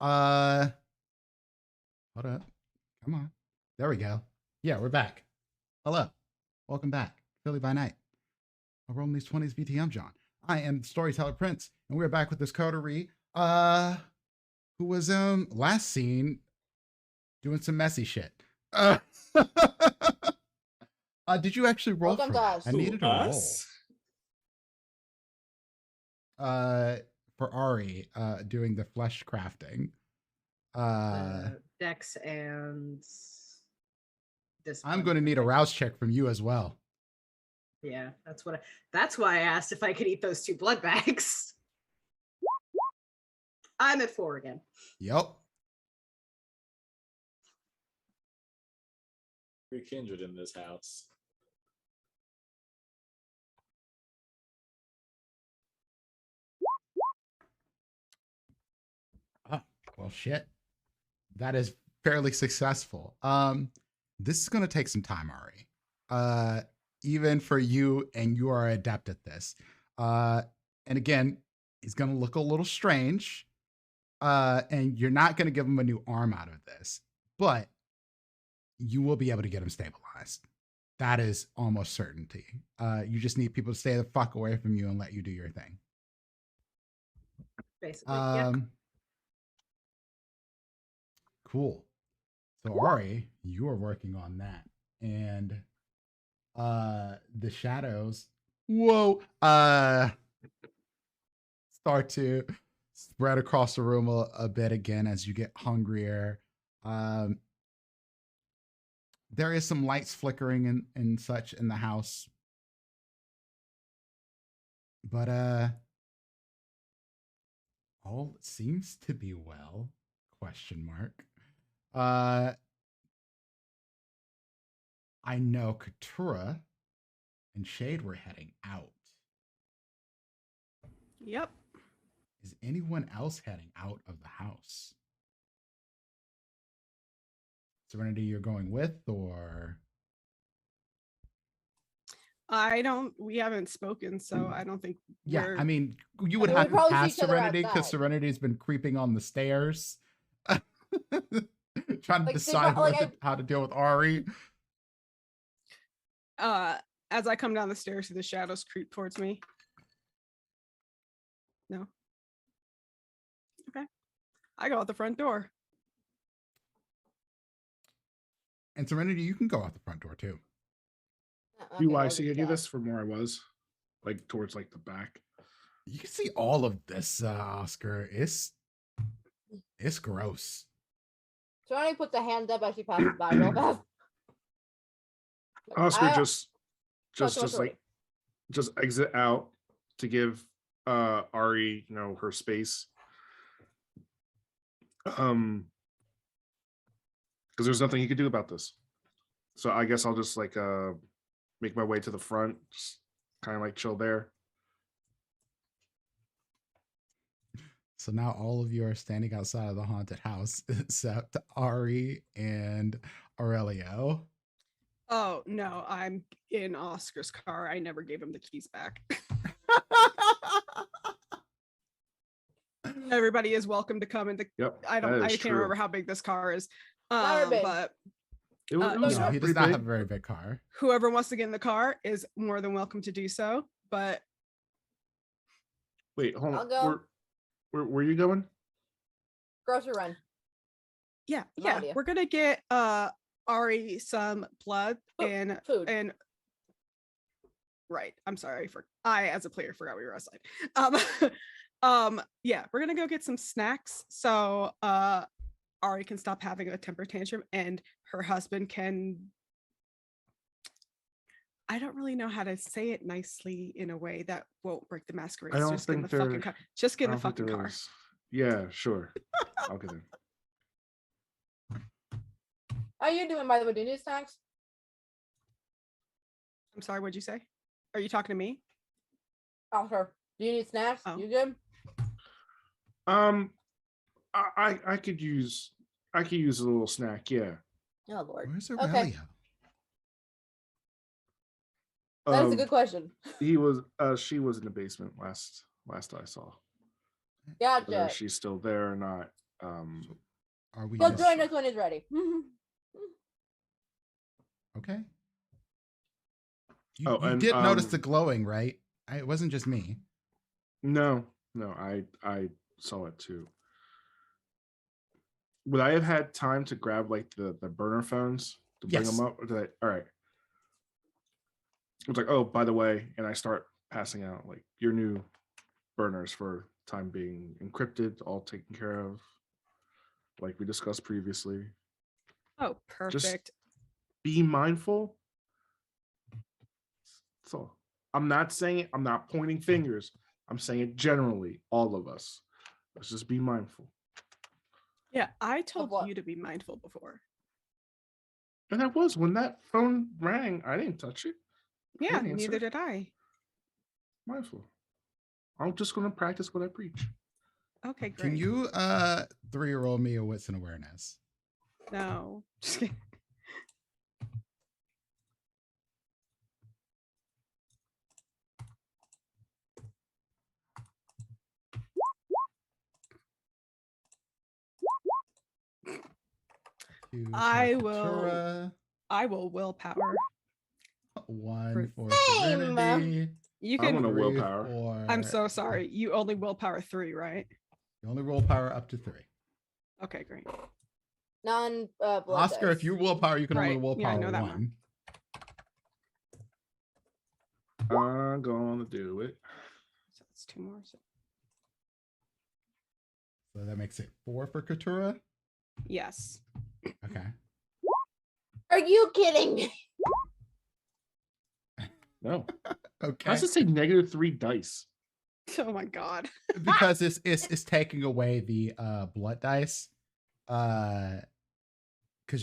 Hold up. Come on. There we go. Yeah, we're back. Hello. Welcome back. Philly by Night. I'm RollingDeez20's BTM John. I am Storyteller Prince, and we're back with this coterie. Who was last seen doing some messy shit. Did you actually roll Welcome for to that? us. I needed a Us? roll. For Ari, doing the flesh crafting. Dex and this. I'm going to need a rouse check from you as well. Yeah, that's why I asked if I could eat those 2 blood bags. I'm at 4 again. Yep. Free kindred in this house. Oh, well, shit. That is fairly successful. This is going to take some time, Ari. Even for you, and you are adept at this. And again, he's going to look a little strange. And you're not going to give him a new arm out of this, but you will be able to get him stabilized. That is almost certainty. You just need people to stay the fuck away from you and let you do your thing. Basically, yeah. Cool. So Ari, you are working on that, and the shadows, start to spread across the room a bit again as you get hungrier. There is some lights flickering and such in the house, but all seems to be well. ? I know Katura and Shade were heading out. Yep. Is anyone else heading out of the house? Serenity, you're going with, or? We haven't spoken, so I don't think. Yeah, I mean, you would I mean, have we'd probably to see pass each other Serenity because outside. Serenity's been creeping on the stairs. Trying to Like, decide how to deal with Ari. As I come down the stairs, the shadows creep towards me. No. Okay. I go out the front door. And Serenity, you can go out the front door too. Okay, Do I I'll see do any of that. this from where I was? Like towards like the back? You can see all of this, Oscar. It's gross. Johnny puts a hand up as she passes by real fast. Oscar I- just exit out to give Ari, her space. Because because there's nothing he could do about this. So I guess I'll just like make my way to the front, just kind of like chill there. So now all of you are standing outside of the haunted house except Ari and Aurelio. Oh no, I'm in Oscar's car. I never gave him the keys back. Everybody is welcome to come into. Yep. I that is can't true. remember how big this car is. Not big. But It was, no, No, he does pretty not big. have a very big car. whoever wants to get in the car is more than welcome to do so. But Wait, hold I'll on. go. Where are you going? Grocery run. yeah, No yeah, idea. we're gonna get Ari some blood and Food. right. I'm sorry for I as a player forgot we were outside. Yeah, we're gonna go get some snacks so Ari can stop having a temper tantrum and her husband can. I don't really know how to say it nicely in a way that won't break the masquerade. I don't Just get in think the fucking there- car. Just get I in the don't think fucking there car. is- Yeah, sure. I'll get in. How you doing, by the way? Do you need snacks? I'm sorry, what'd you say? Are you talking to me? Oh, sure. Do you need snacks? Oh. You good? I could use a little snack. Yeah. Oh Lord. Where's Okay. Aurelio? That is a Um, good question. She was in the basement last I saw. Whether Gotcha. she's still there or not. Are we He'll just- join us when he's ready. okay? You, Oh, you and, did notice the glowing, right? It wasn't just me. No, I saw it too. Would I have had time to grab like the burner phones to bring Yes. them up? Or did I, all right. It's like, oh, by the way, and I start passing out like your new burners for time being encrypted, all taken care of, like we discussed previously. Oh, perfect. Be mindful. So I'm not saying it, I'm not pointing fingers. I'm saying it generally, all of us. Let's just be mindful. Yeah, I told what? you to be mindful before. And I was when that phone rang, I didn't touch it. Yeah, didn't neither answer. did I. Mindful. I'm just gonna practice what I preach. Okay, great. Can you 3-year-old me a wits and awareness? No. Just kidding. Two for I will- Katura, I will willpower. 1 for Same. Serenity. You I'm can. gonna 3 willpower. for- I'm so sorry. You only willpower 3, right? You only willpower up to 3. Okay, great. Non blood Oscar, dice. if you willpower, you can only Right. Yeah, I willpower know that 1. I'm gonna do it. So it's 2 more. So. So that makes it 4 for Katura. Yes. Okay. Are you kidding me? No. Okay. How does it say -3 dice? Oh my god. Because it's taking away the blood dice. Because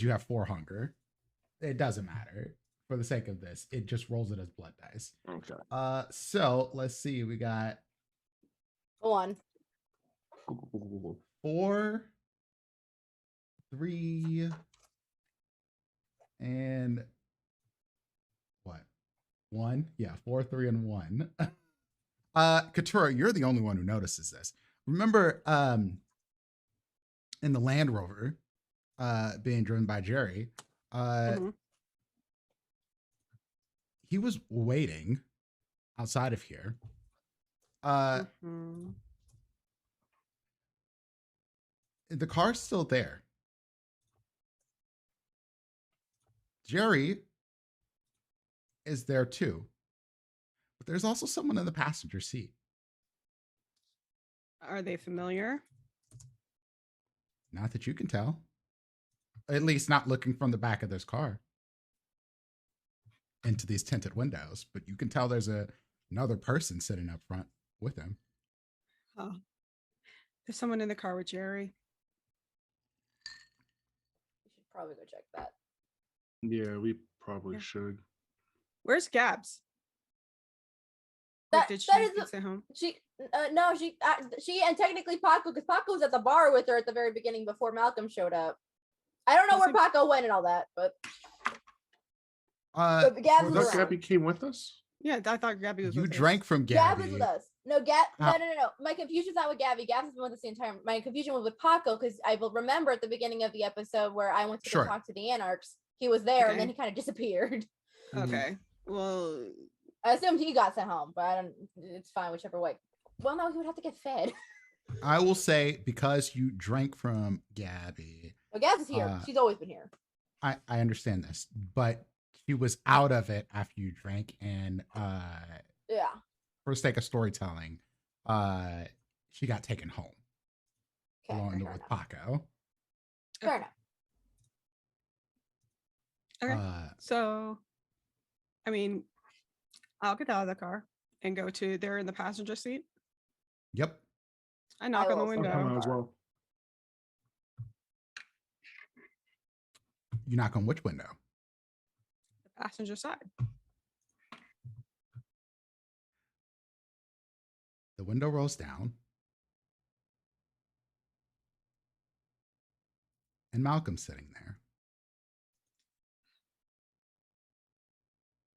you have 4 hunger. It doesn't matter. For the sake of this, it just rolls it as blood dice. Okay. So let's see. We got Go on. 4, 3, and what? 1? Yeah, 4, 3, and 1. Katura, you're the only one who notices this. Remember, in the Land Rover, being driven by Jerry, Mhm. he was waiting outside of here. Mhm. The car's still there. Jerry is there too. But there's also someone in the passenger seat. Are they familiar? Not that you can tell. At least not looking from the back of this car into these tinted windows. But you can tell there's another person sitting up front with him. Oh. There's someone in the car with Jerry. probably go check that. Yeah, we probably Yeah. should. Where's Gabs? That, Did that she is the, stay home? she no she and technically Paco, because Paco was at the bar with her at the very beginning before Malcolm showed up. I don't know where Paco went and all that, but Gabs for was I this- thought around. Gabby came with us. Yeah, I thought Gabby was you with us. drank from Gab is Gabby. with us. No, Gab. How- No. My confusion's not with Gabby. Gab's has been with us the entire. My confusion was with Paco because I will remember at the beginning of the episode where I went to Sure. go talk to the Anarchs. He was there, and then Okay. he kind of disappeared. Okay. Well, I assumed he got sent home, but I don't. It's fine, whichever way. Well, no, he would have to get fed. I will say, because you drank from Gabby, Well, Gabs is here. She's always been here. I understand this, but she was out of it after you drank, and Yeah. for sake of storytelling, she got taken home Okay. along Fair with enough. Paco. Fair enough. okay. So, I mean, I'll get out of the car and go to there in the passenger seat. Yep. I knock I on the will I window. might as well. You knock on which window? The passenger side. The window rolls down, and Malcolm's sitting there.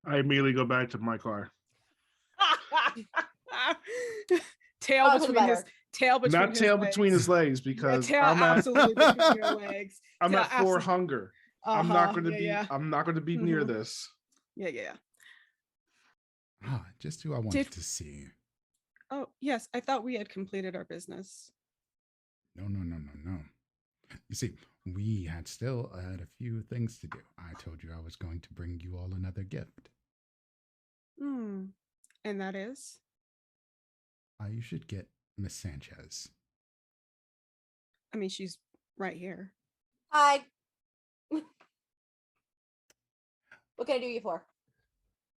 I immediately go back to my car. Tail Oh, for the between his better. tail between Not his tail legs. between his legs Yeah, because tail I'm at absolutely between your legs. I'm Tail at 4 absolutely- hunger. I'm not going to yeah, be yeah. I'm not going to be near Mhm. this. Yeah. Ah, just who I wanted Did- to see. Oh, yes. I thought we had completed our business. No. You see, we had still had a few things to do. I told you I was going to bring you all another gift. Hmm. And that is? You should get Miss Sanchez. I mean, she's right here. Hi. What can I do you for?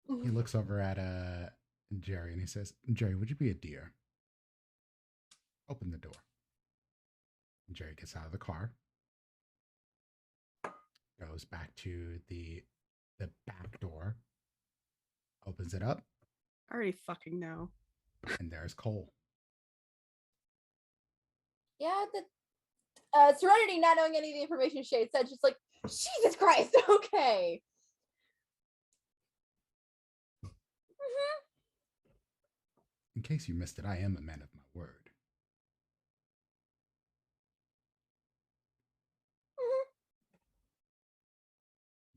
He looks over at Jerry and he says, Jerry, would you be a dear? Open the door. Jerry gets out of the car, goes back to the back door, opens it up, I already fucking know. and there's Cole. Yeah, the Serenity, not knowing any of the information Shade said, just like, Jesus Christ, okay. In case you missed it, I am a man of my word.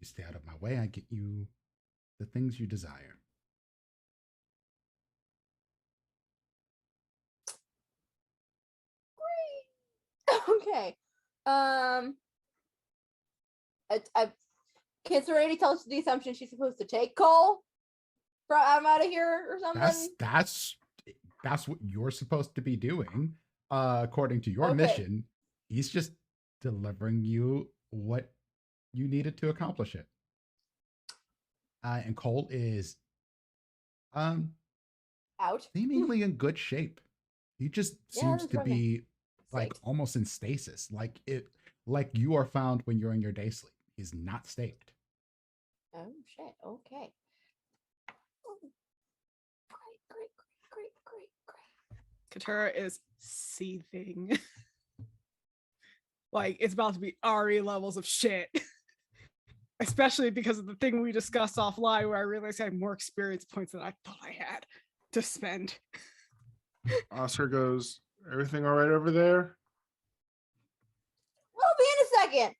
You stay out of my way, I get you the things you desire. Okay. Can Serenity tell us the assumption she's supposed to take Cole from out of here or something? That's what you're supposed to be doing. According to your Okay. mission, he's just delivering you what you needed to accomplish it. And Cole is Out. seemingly in good shape. He just Yeah, seems that's to what I mean. be like Staked. almost in stasis, like you are found when you're in your day sleep. He's not staked. Oh shit. Okay. Great. Katura is seething. Like it's about to be RE levels of shit. Especially because of the thing we discussed offline where I realized I had more experience points than I thought I had to spend. Oscar goes, everything all right over there? We'll be in a second.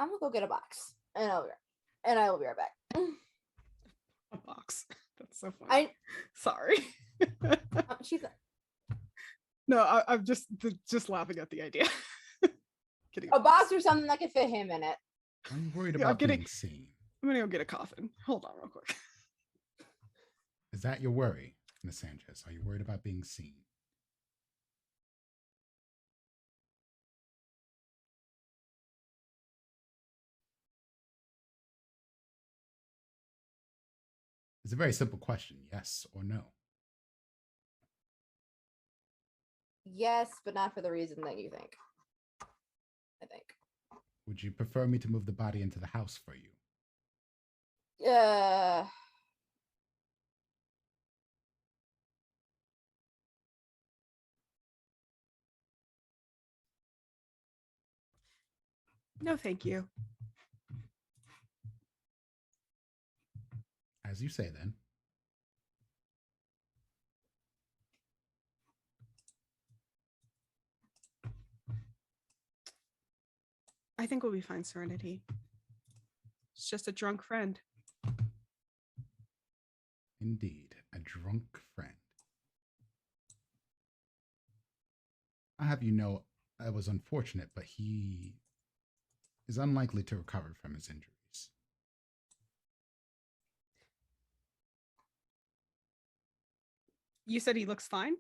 I'm gonna go get a box, and I will be right back. A box. That's so funny. Sorry. She's No, I'm just laughing at the idea. Kidding. a box or something that could fit him in it. Are you worried Yeah, I'm about getting- being seen? I'm gonna go get a coffin. Hold on real quick. Is that your worry, Miss Sanchez? Are you worried about being seen? It's a very simple question, yes or no. Yes, but not for the reason that you think. I think. Would you prefer me to move the body into the house for you? No, thank you. As you say, then. I think we'll be fine, Serenity. It's just a drunk friend. Indeed, a drunk friend. I have you know, it was unfortunate, but he is unlikely to recover from his injuries. You said he looks fine?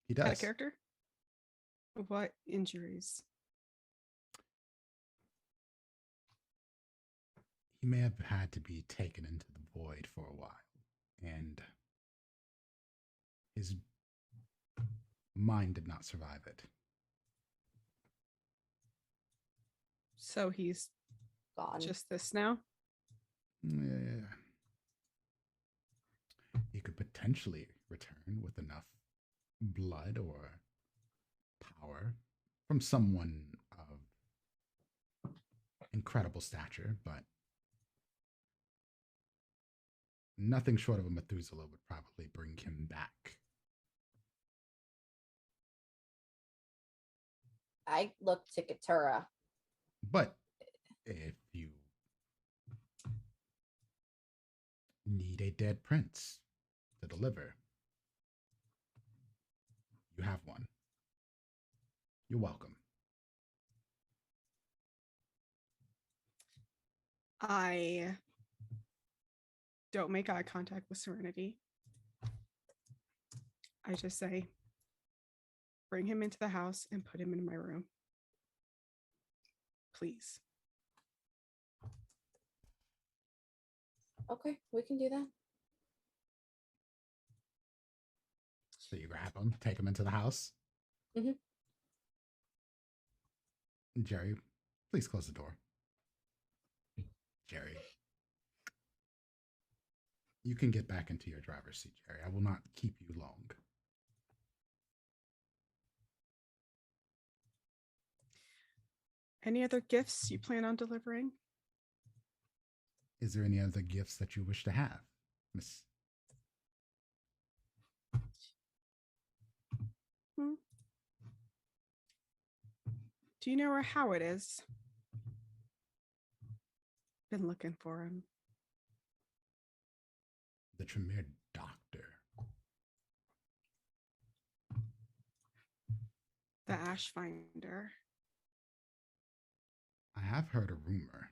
He Out of does. character? What injuries? He may have had to be taken into the void for a while, and his mind did not survive it. So he's Gone. just this now? Yeah. He could potentially return with enough blood or power from someone of incredible stature, but nothing short of a Methuselah would probably bring him back. I look to Katura. But if you need a dead prince to deliver, you have one. You're welcome. I don't make eye contact with Serenity. I just say, bring him into the house and put him in my room. Please. Okay, we can do that. So you grab him, take him into the house. Mhm. Jerry, please close the door. Jerry, you can get back into your driver's seat, Jerry. I will not keep you long. Any other gifts you plan on delivering? Is there any other gifts that you wish to have, Miss? Do you know where Howard is? Been looking for him. The Tremere Doctor. The Ash Finder. I have heard a rumor.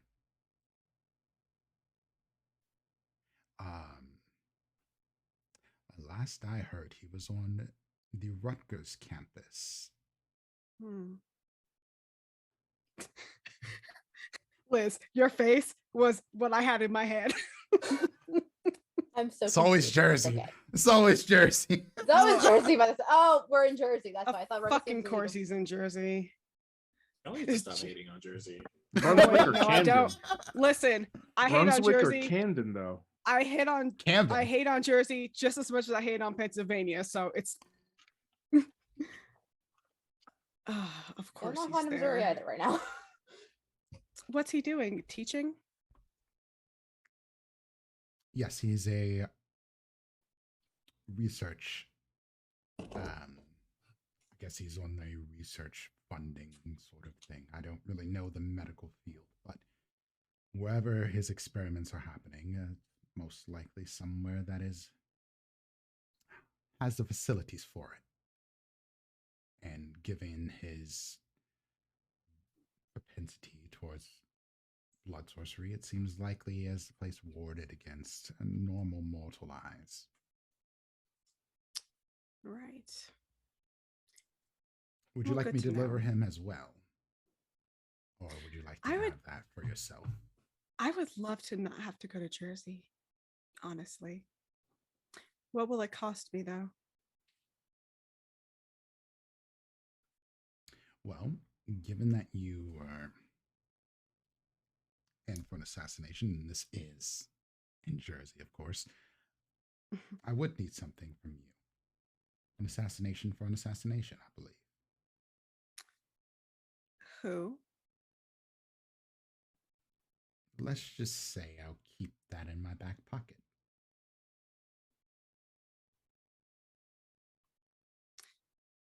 Last I heard, he was on the Rutgers campus. Liz, your face was what I had in my head. I'm so. It's always confused. Jersey. Okay. It's always Jersey. It's always Jersey, but oh, we're in Jersey. That's why I thought. Fucking course he's in Jersey. I need to stop hating on Jersey. Brunswick or No, I Camden? don't. Listen, I hate on Brunswick or Jersey. Camden, though. I hate on Camden. I hate on Jersey just as much as I hate on Pennsylvania. So it's of course I'm he's not fond of Missouri there. either right now. What's he doing? Teaching? Yes, he's a research. I guess he's on the research funding sort of thing. I don't really know the medical field, but wherever his experiments are happening, most likely somewhere that has the facilities for it. And given his propensity towards blood sorcery, it seems likely as the place warded against normal mortal eyes. Right. Would you Well, like good me to to deliver know. him as well? Or would you like to I have would- that for yourself? I would love to not have to go to Jersey, honestly. What will it cost me though? Well, given that you are an assassination, and this is in Jersey, of course, I would need something from you. An assassination for an assassination, I believe. Who? Let's just say I'll keep that in my back pocket.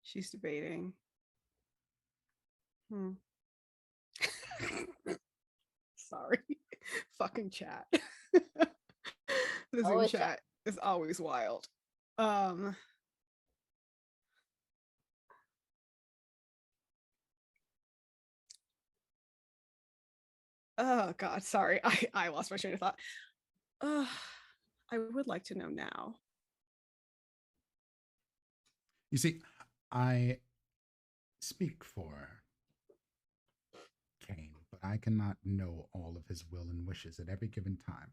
She's debating. Sorry. Fucking chat. The Zoom Always chat is always wild. Oh God, sorry. I lost my train of thought. I would like to know now. You see, I speak for Kane, but I cannot know all of his will and wishes at every given time.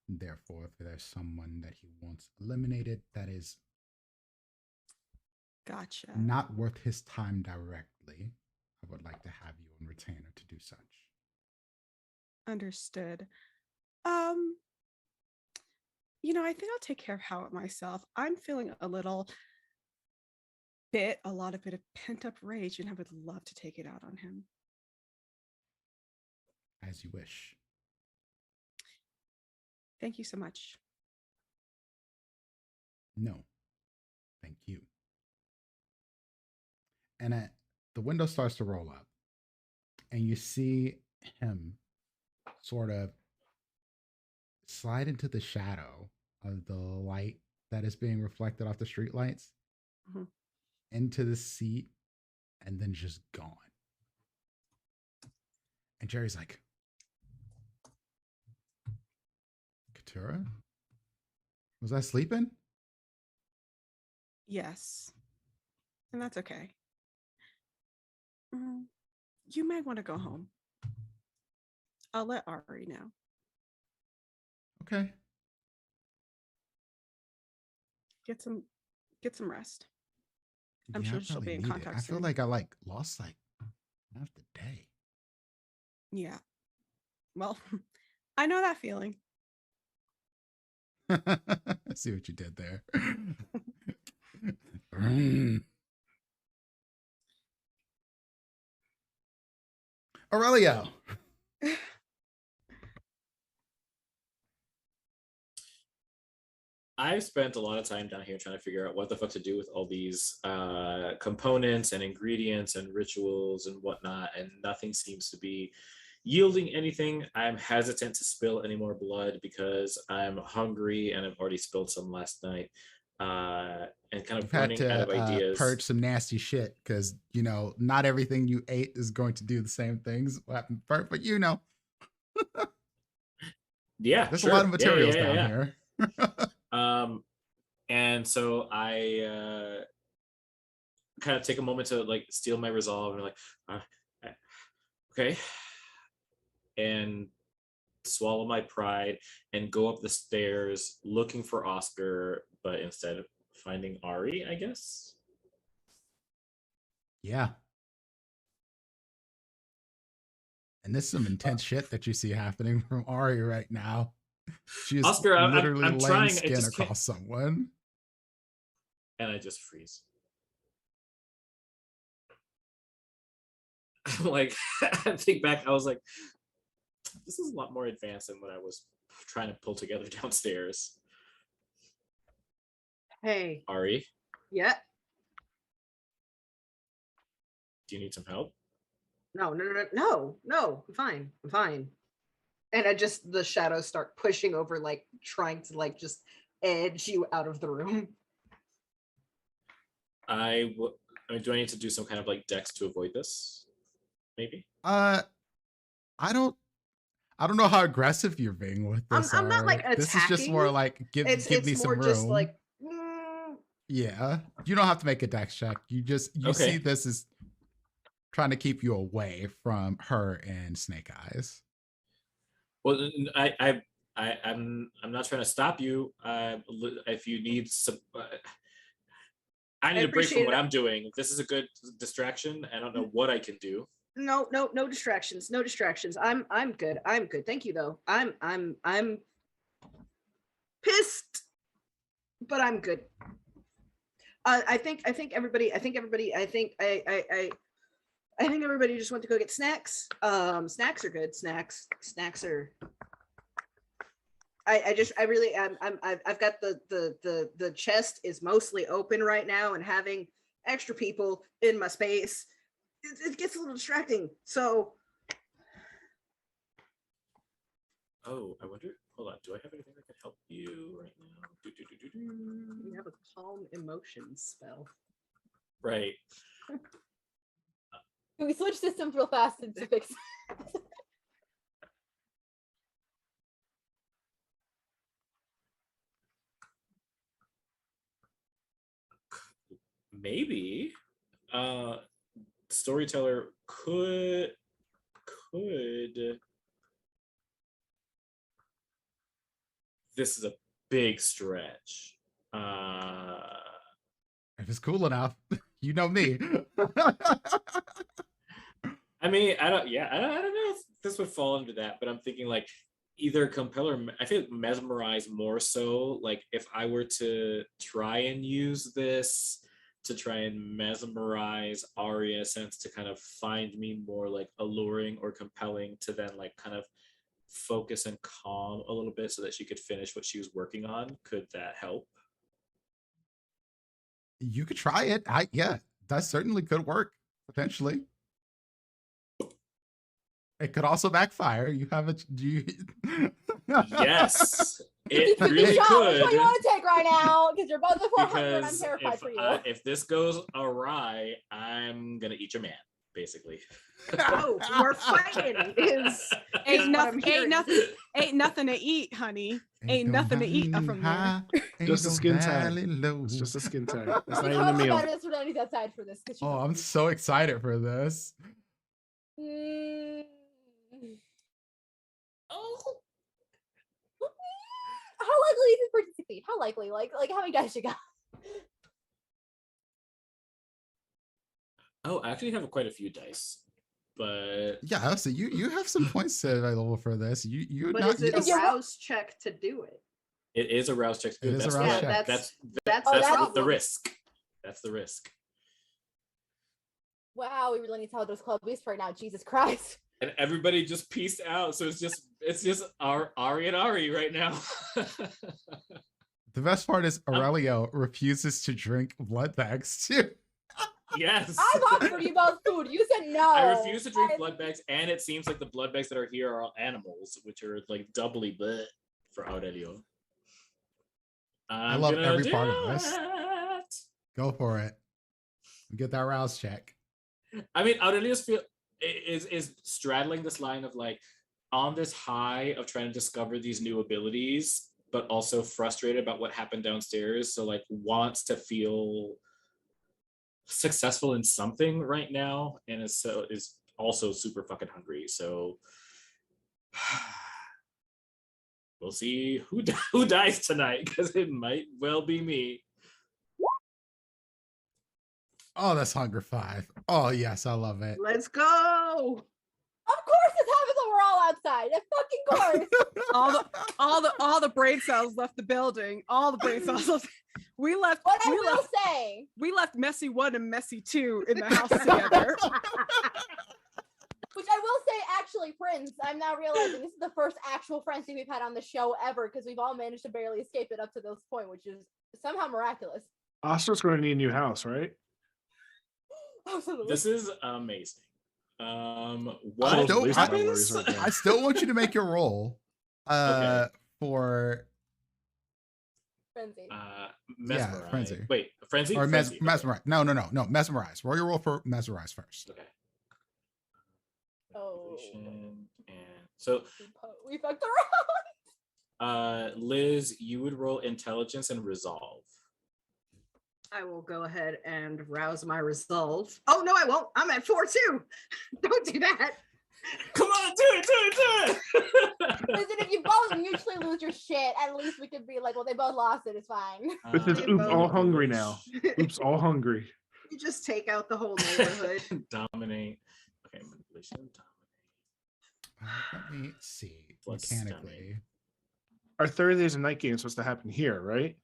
Therefore, if there's someone that he wants eliminated that is Gotcha. not worth his time directly, I would like to have you on retainer to do such. Understood. I think I'll take care of Howard myself. I'm feeling a lot of pent-up rage, and I would love to take it out on him. As you wish. Thank you so much. No, thank you. And the window starts to roll up, and you see him sort of slide into the shadow of the light that is being reflected off the street lights into the seat, and then just gone. And Jerry's like, Katura? Was I sleeping? Yes. And that's okay. You might want to go home. I'll let Ari know. Okay. Get some rest. I'm sure she'll be in contact I feel soon. like I lost half the day. Yeah. Well, I know that feeling. I see what you did there. Aurelio. I've spent a lot of time down here trying to figure out what the fuck to do with all these components and ingredients and rituals and whatnot, and nothing seems to be yielding anything. I'm hesitant to spill any more blood because I'm hungry and I've already spilled some last night, and kind of running out of ideas. Purge some nasty shit because not everything you ate is going to do the same things. What happened first, but yeah, there's sure. a lot of materials down yeah. here. And so I kind of take a moment to steal my resolve and okay, and swallow my pride and go up the stairs looking for Oscar, but instead of finding Ari, I guess. Yeah. And this is some intense shit that you see happening from Ari right now. She's Oscar, literally I'm laying trying, skin across someone. And I just freeze. I think back, I was like, this is a lot more advanced than what I was trying to pull together downstairs. Hey. Ari? Yeah. Do you need some help? No. I'm fine. And the shadows start pushing over, trying to just edge you out of the room. do I need to do some kind of dex to avoid this? Maybe. I don't know how aggressive you're being with this. I'm not attacking. This is just more give me some room. Just Yeah, you don't have to make a dex check. You see this as trying to keep you away from her and Snake Eyes. Well, I'm not trying to stop you. If you need some, I need a break from what I'm doing. This is a good distraction. I don't know what I can do. No distractions. No distractions. I'm good. I'm good. Thank you though. I'm pissed, but I'm good. I think everybody just went to go get snacks. Snacks are good. Snacks are. I've got the chest is mostly open right now, and having extra people in my space, it gets a little distracting. So. Oh, I wonder. Hold on. Do I have anything that can help you right now? You have a calm emotions spell. Right. Can we switch systems real fast to fix it? Maybe. Storyteller could. This is a big stretch. If it's cool enough, you know me. I mean, I don't know if this would fall under that, but I'm thinking like either compel or I feel like mesmerize more so. Like if I were to try and use this to try and mesmerize Arya sense to kind of find me more like alluring or compelling to then like kind of focus and calm a little bit so that she could finish what she was working on. Could that help? You could try it. Yeah, that certainly could work potentially. It could also backfire. You have a Yes, it Pick a really shot. could. Which one you want to take right now? Because you're both before 400 and I'm Because terrified for you. if this goes awry, I'm gonna eat your man, basically. Oh, we're fighting. Ain't nothing to eat, honey. Ain't no nothing to eat valley from there. high, ain't Just a no skin tag. valley low. It's just a skin tag. That's We not even a talked meal. about this when Andy's outside for this. 'cause she Oh, knows. I'm so excited for this. Oh. How likely is it for it to succeed? How likely? Like how many guys you got? Oh, I actually have quite a few dice, but Yeah, so you have some points available for this. You But not is it Is a your- rouse check to do it? it is a rouse check. It is a That's rouse the- check. That's Oh, the that's- the problem. risk. That's the risk. Wow, we really need to tell those club beasts right now. Jesus Christ. And everybody just pieced out, so it's just Ari and Ari right now. The best part is Aurelio refuses to drink blood bags too. Yes. I've offered you both food. You said no. I refuse to drink blood bags, and it seems like the blood bags that are here are all animals, which are like doubly bleh for Aurelio. I love gonna every do part of this. it. Go for it. Get that rouse check. I mean, Aurelio's is straddling this line of like on this high of trying to discover these new abilities, but also frustrated about what happened downstairs. So like wants to feel successful in something right now, and is also super fucking hungry. So we'll see who dies tonight, because it might well be me. Oh, that's Hunger 5. Oh yes, I love it. Let's go. Of course this happens when we're all outside. Of fucking course. all the brain cells left the building. All the brain cells left. We left. What I we will left. say. We left Messy 1 and Messy 2 in the house together. Which I will say, actually, Prince, I'm now realizing this is the first actual friendship we've had on the show ever, because we've all managed to barely escape it up to this point, which is somehow miraculous. Oscar's going to need a new house, right? Absolutely. This is amazing. I What don't- happens? Right there. I still want you to make your roll. Okay. For Frenzy. Mesmerize. frenzy. Wait, frenzy or Frenzy. mesmerize. No, mesmerize. Roll your roll for mesmerize first. Okay. Oh. And so We fucked around. Liz, you would roll intelligence and resolve. I will go ahead and rouse my resolve. Oh no, I won't. I'm at 4 too. Don't do that. Come on, do it. Listen, if you both mutually lose your shit, at least we could be like, well, they both lost it. It's fine. This is Oops all hungry now. Oops all hungry. You just take out the whole neighborhood. Dominate. Okay, I'm gonna do Manipulation, Let me see Plus mechanically. Our Thursdays and night game supposed to happen here, right?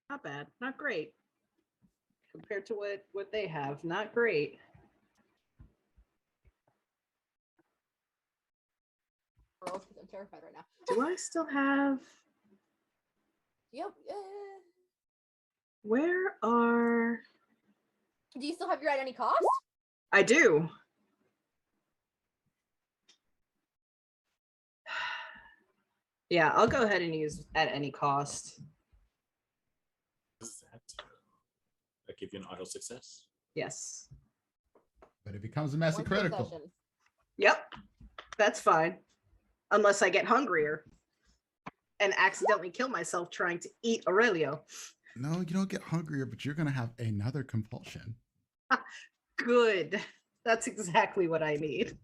Not bad, not great. Compared to what they have, not great. Girls, because I'm terrified right now. Do I still have? Yep. Where are? Do you still have your at any cost? I do. Yeah, I'll go ahead and use at any cost. what does that do? That give you an auto success? Yes. But it becomes a messy One per critical. session. Yep. That's fine. Unless I get hungrier and accidentally kill myself trying to eat Aurelio. No, you don't get hungrier, but you're gonna have another compulsion. Good. That's exactly what I need.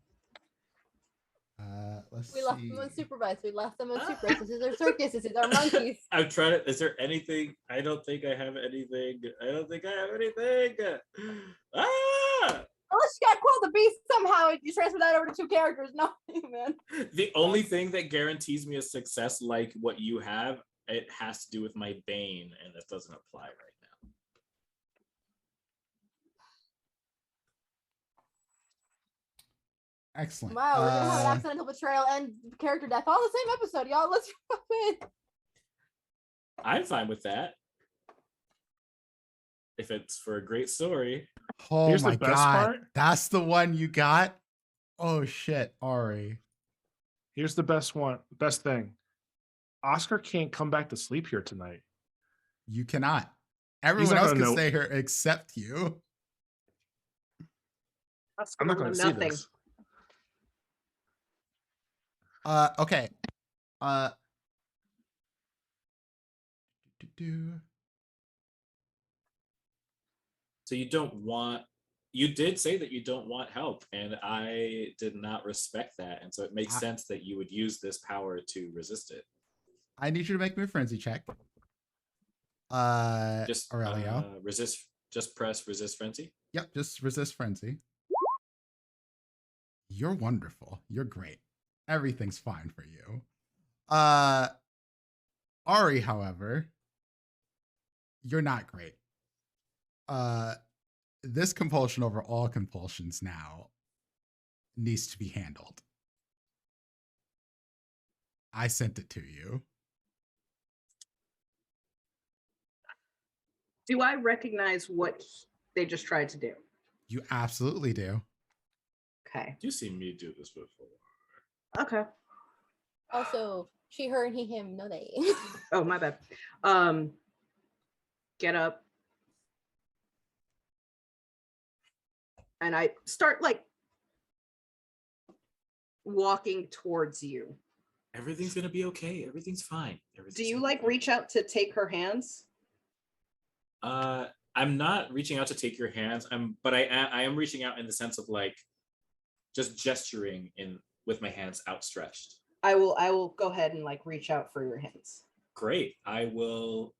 Let's We see. left them unsupervised. We left them unsupervised. This is our circus. This is our monkeys. I'm trying to. Is there anything? I don't think I have anything. I don't think I have anything. Ah! Unless you got Quill the Beast somehow, and you transfer that over to 2 characters. No, man. The only thing that guarantees me a success like what you have, it has to do with my Bane, and that doesn't apply right now. Excellent. Wow, we're gonna have an accidental betrayal and character death all the same episode, y'all. Let's go in. I'm fine with that. If it's for a great story. Oh Here's the my best god, part. that's the one you got. Oh shit, Ari. Here's the best thing. Oscar can't come back to sleep here tonight. You cannot. Everyone not else gonna can know. stay here except you. I'm not going to see Nothing. this. Okay. Do-do-do. So you don't want, you did say that you don't want help, and I did not respect that. And so it makes sense that you would use this power to resist it. I need you to make me a frenzy check. Just Aurelio. Just press resist frenzy. Yep, just resist frenzy. You're wonderful. You're great. Everything's fine for you. Ari, however, you're not great. This compulsion over all compulsions now needs to be handled. I sent it to you. Do I recognize what they just tried to do? You absolutely do. Okay. You see me do this before. Okay. Also, she, her, and he, him, no they. Oh, my bad. Get up. And I start like walking towards you. Everything's gonna be okay. Everything's fine. Do you like reach out to take her hands? I'm not reaching out to take your hands. But I am reaching out in the sense of like just gesturing with my hands outstretched. I will go ahead and like reach out for your hands. Great. I will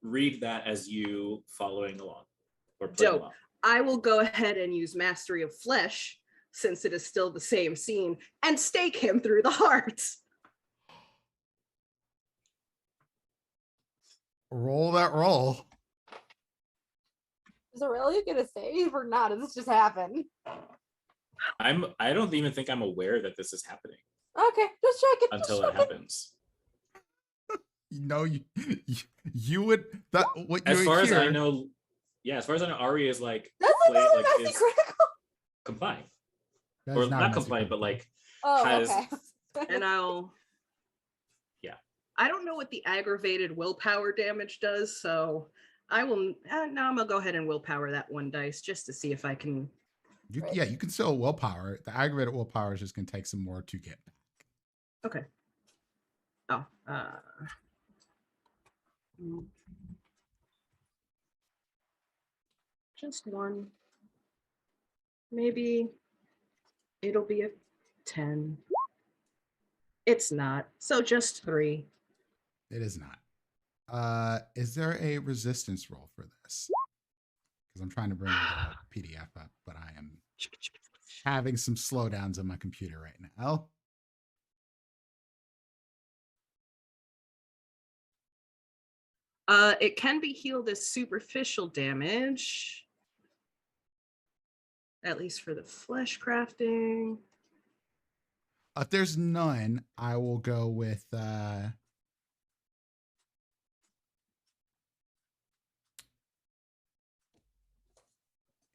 read that as you following along or playing Dope. along. I will go ahead and use Mastery of Flesh, since it is still the same scene, and stake him through the heart. Roll that roll. Is Aurelia gonna save or not? Does this just happen? I don't even think I'm aware that this is happening Okay, just check it. until it happens. No, you would that what you As would far as I hear- know, as far as I know, Ari is like That's another messy is critical. complying. That Or is not a messy complying, but critical. like Oh, has okay. And I'll... Yeah. I don't know what the aggravated willpower damage does, so I will... now I'm going to go ahead and willpower that 1 dice just to see if I can... Right. Yeah, you can still willpower. The aggravated willpower is just going to take some more to get back. Okay. Oh. Just 1. Maybe it'll be a 10. It's not. So just 3. It is not. Is there a resistance roll for this? because I'm trying to bring the PDF up, but I am having some slowdowns on my computer right now. It can be healed as superficial damage, at least for the flesh crafting. If there's none, I will go with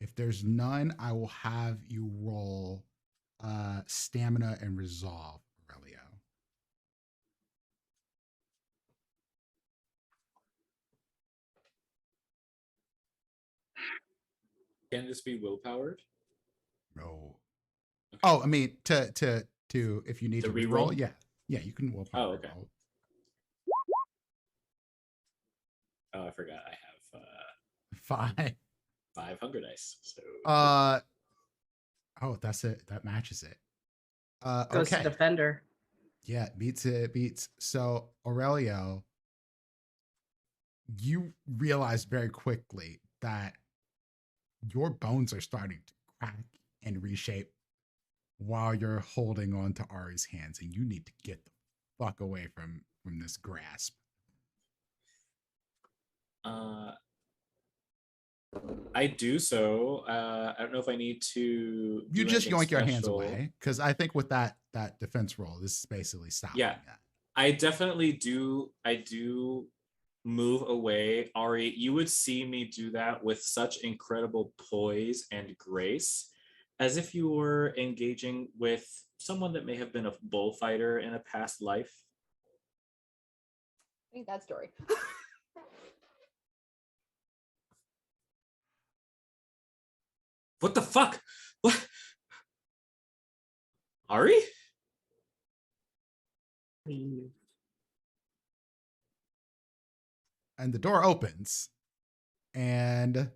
if there's none, I will have you roll stamina and resolve, Aurelio. Can this be willpowered? No. Okay. Oh, I mean to if you need To to re-roll, reroll? yeah. Yeah, you can willpower. Oh, okay. Roll. Oh, I forgot. I have 5. 5 hunger dice. So Oh, that's it. That matches it. Goes to Okay. defender. Yeah, it beats. So Aurelio, you realize very quickly that your bones are starting to crack and reshape while you're holding on to Ari's hands, and you need to get the fuck away from this grasp. I do so. I don't know if I need to. You do just anything yoink your hands special. away, because I think with that defense roll, this is basically stopping Yeah. that. I definitely do. I do move away. Ari, you would see me do that with such incredible poise and grace, as if you were engaging with someone that may have been a bullfighter in a past life. I think that story. What the fuck? What? Ari? And the door opens, and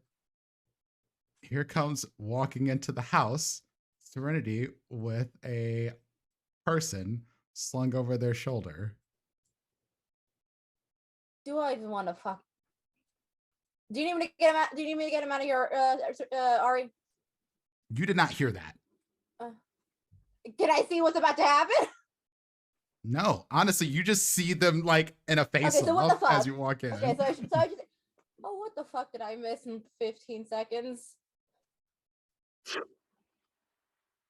here comes walking into the house Serenity with a person slung over their shoulder. Do I even want to fuck? Do you need me to get him out? Do you need me to get him out of here, Ari? You did not hear that. Can I see what's about to happen? No, honestly, you just see them like in a face Okay, so what the off fuck? as you walk in. Okay, so I just. Oh, what the fuck did I miss in 15 seconds?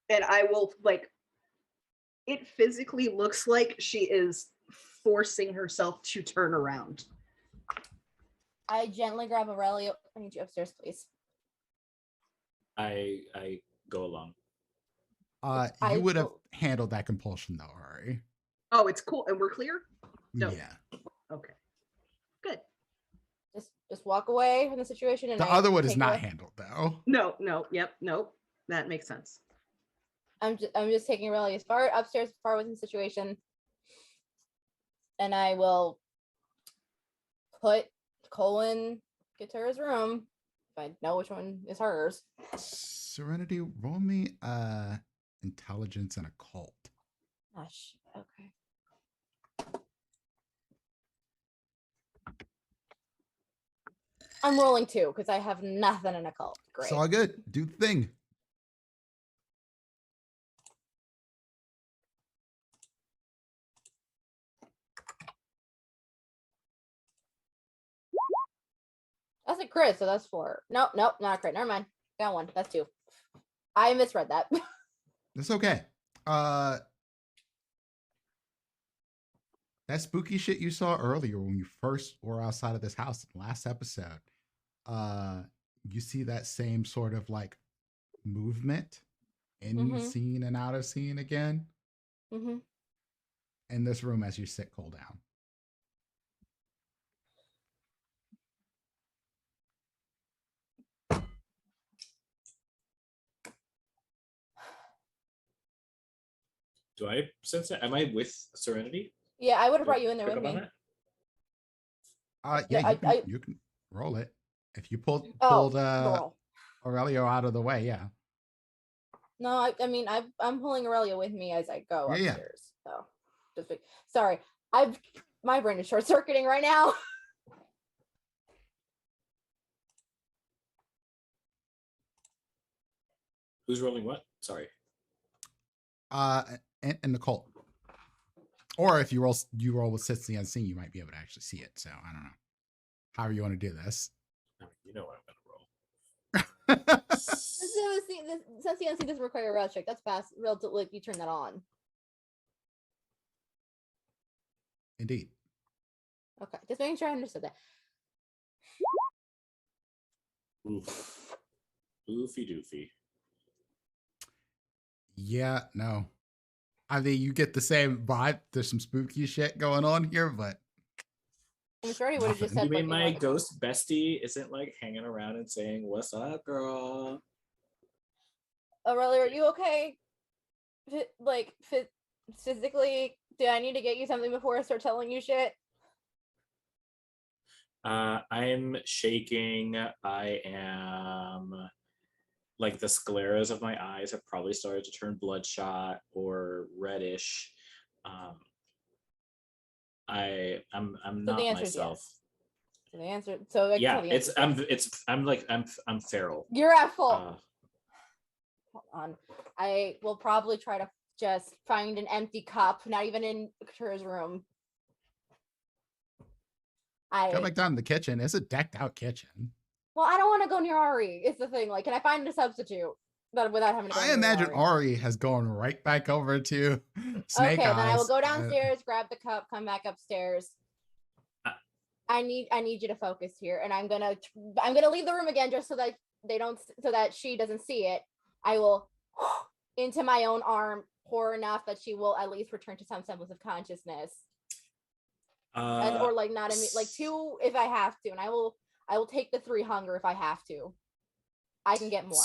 And I will it physically looks like she is forcing herself to turn around. I gently grab Aurelio. I need you upstairs, please. I go along. You would have handled that compulsion though, Ari. Oh, it's cool. And we're clear? No. Yeah. Okay. Good. Just walk away from the situation. And The other one is not handled though. No. Yep. Nope. That makes sense. I'm just taking Aurelio as far upstairs, far within the situation, and I will put Colin Guitar's room if I know which one is hers. Serenity, roll me intelligence and occult. Gosh, okay. I'm rolling 2 because I have nothing in occult. Great. It's all good. Do the thing. That's a crit, so that's 4. Nope, not a crit. Never mind. Got 1. That's 2. I misread that. That's okay. That spooky shit you saw earlier when you first were outside of this house in the last episode, you see that same sort of like movement in scene and out of scene again in this room as you sit cool down. Do I sense it? Am I with Serenity? Yeah, I would have brought you in there Pick with up on me. that? Yeah, you can roll it. If you pulled Aurelio out of the way, yeah. No, I mean I'm pulling Aurelio with me as I go upstairs. So sorry. My brain is short circuiting right now. Who's rolling what? Sorry. In the cult. Or if you roll with Sense the Unseen, you might be able to actually see it. So I don't know. However you want to do this. I mean, you know what I'm gonna roll. Since the unseen doesn't require a route check, that's fast. Relative, like you turn that on. Indeed. Okay, just making sure I understood that. Oof. Oofy doofy. Yeah, no. I mean, you get the same vibe. There's some spooky shit going on here, but I'm sure he would have just Nothing. said. You mean like, my ghost bestie isn't like hanging around and saying, "What's up, girl?" Aurelia, are you okay? Like physically, do I need to get you something before I start telling you shit? I'm shaking. I am like the scleras of my eyes have probably started to turn bloodshot or reddish. I'm So not the answer is myself. yes. So the answer. So like, Yeah, the answer is yes. I'm feral. You're at fault. Hold on. I will probably try to just find an empty cup, not even in Kura's room. go back down to the kitchen. It's a decked out kitchen. Well, I don't want to go near Ari. It's the thing. Like, can I find a substitute that without having to go I near imagine Ari? Ari has gone right back over to Snake Okay, Eyes. then I will go downstairs, grab the cup, come back upstairs. I need you to focus here, and I'm gonna leave the room again just so that so that she doesn't see it. I will into my own arm, pour enough that she will at least return to some semblance of consciousness, or like not like 2 if I have to, and I will take the 3 hunger if I have to. I can get more.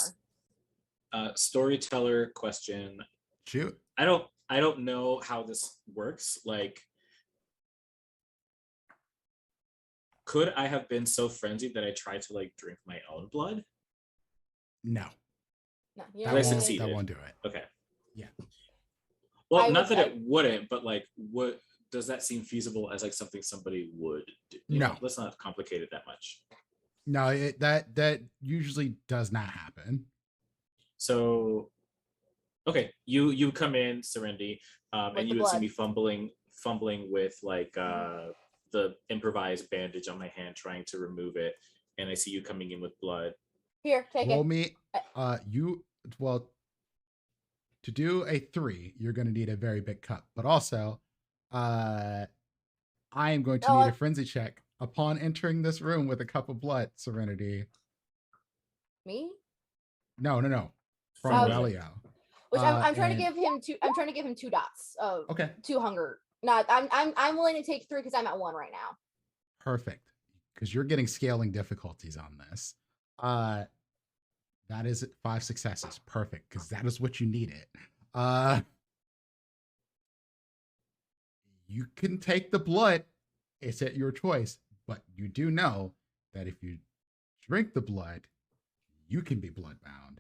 Storyteller question. Shoot. I don't know how this works. Like, could I have been so frenzied that I tried to like drink my own blood? No. No, I succeeded. That won't do it. Okay. Yeah. Well, not that it wouldn't, but like, what does that seem feasible as like something somebody would do? No. Let's not complicate it that much. No, that usually does not happen. So, okay, you come in, Serenity, and you would see me fumbling with like the improvised bandage on my hand, trying to remove it, and I see you coming in with blood. Here, take it. Roll me. To do a 3, you're going to need a very big cup, but also, I am going to need a frenzy check upon entering this room with a cup of blood. Serenity. Me? No. From Aurelio. Which I'm trying to give him 2. I'm trying to give him 2 dots of 2 hunger. Not I'm willing to take 3 because I'm at 1 right now. Perfect, because you're getting scaling difficulties on this. That is 5 successes. Perfect, because that is what you needed. You can take the blood. It's at your choice, but you do know that if you drink the blood, you can be bloodbound.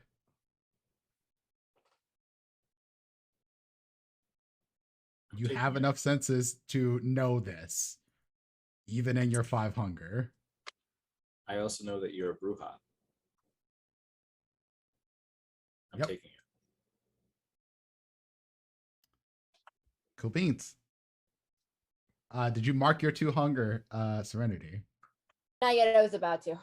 You have enough senses to know this, even in your 5 hunger. I also know that you're a bruja. I'm taking it. Cool beans. Did you mark your 2 hunger, Serenity? Not yet. I was about to.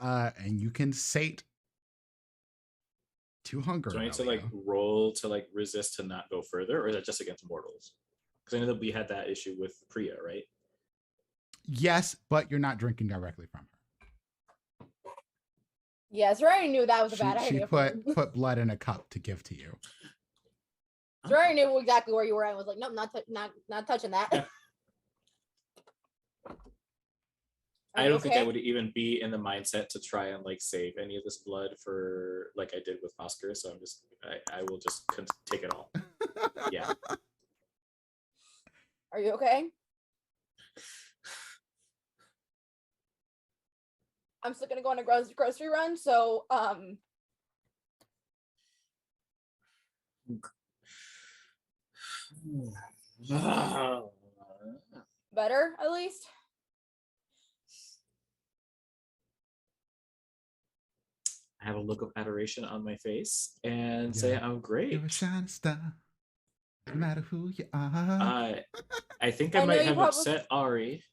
And you can sate 2 hunger. Do I need to like roll to like resist to not go further, or is that just against mortals? Because I know that we had that issue with Priya, right? Yes, but you're not drinking directly from her. Yes, I already knew that was a bad idea. She put blood in a cup to give to you. So I already knew exactly where you were. I was like, nope, not touching that. I don't think I would even be in the mindset to try and like save any of this blood for like I did with Oscar. So I will just take it all. Yeah. Are you okay? I'm still gonna go on a grocery run, so better at least. I have a look of adoration on my face and say Yeah. I'm great. You're a shining star, no matter who you are. I think I I know might you have probably- upset Ari.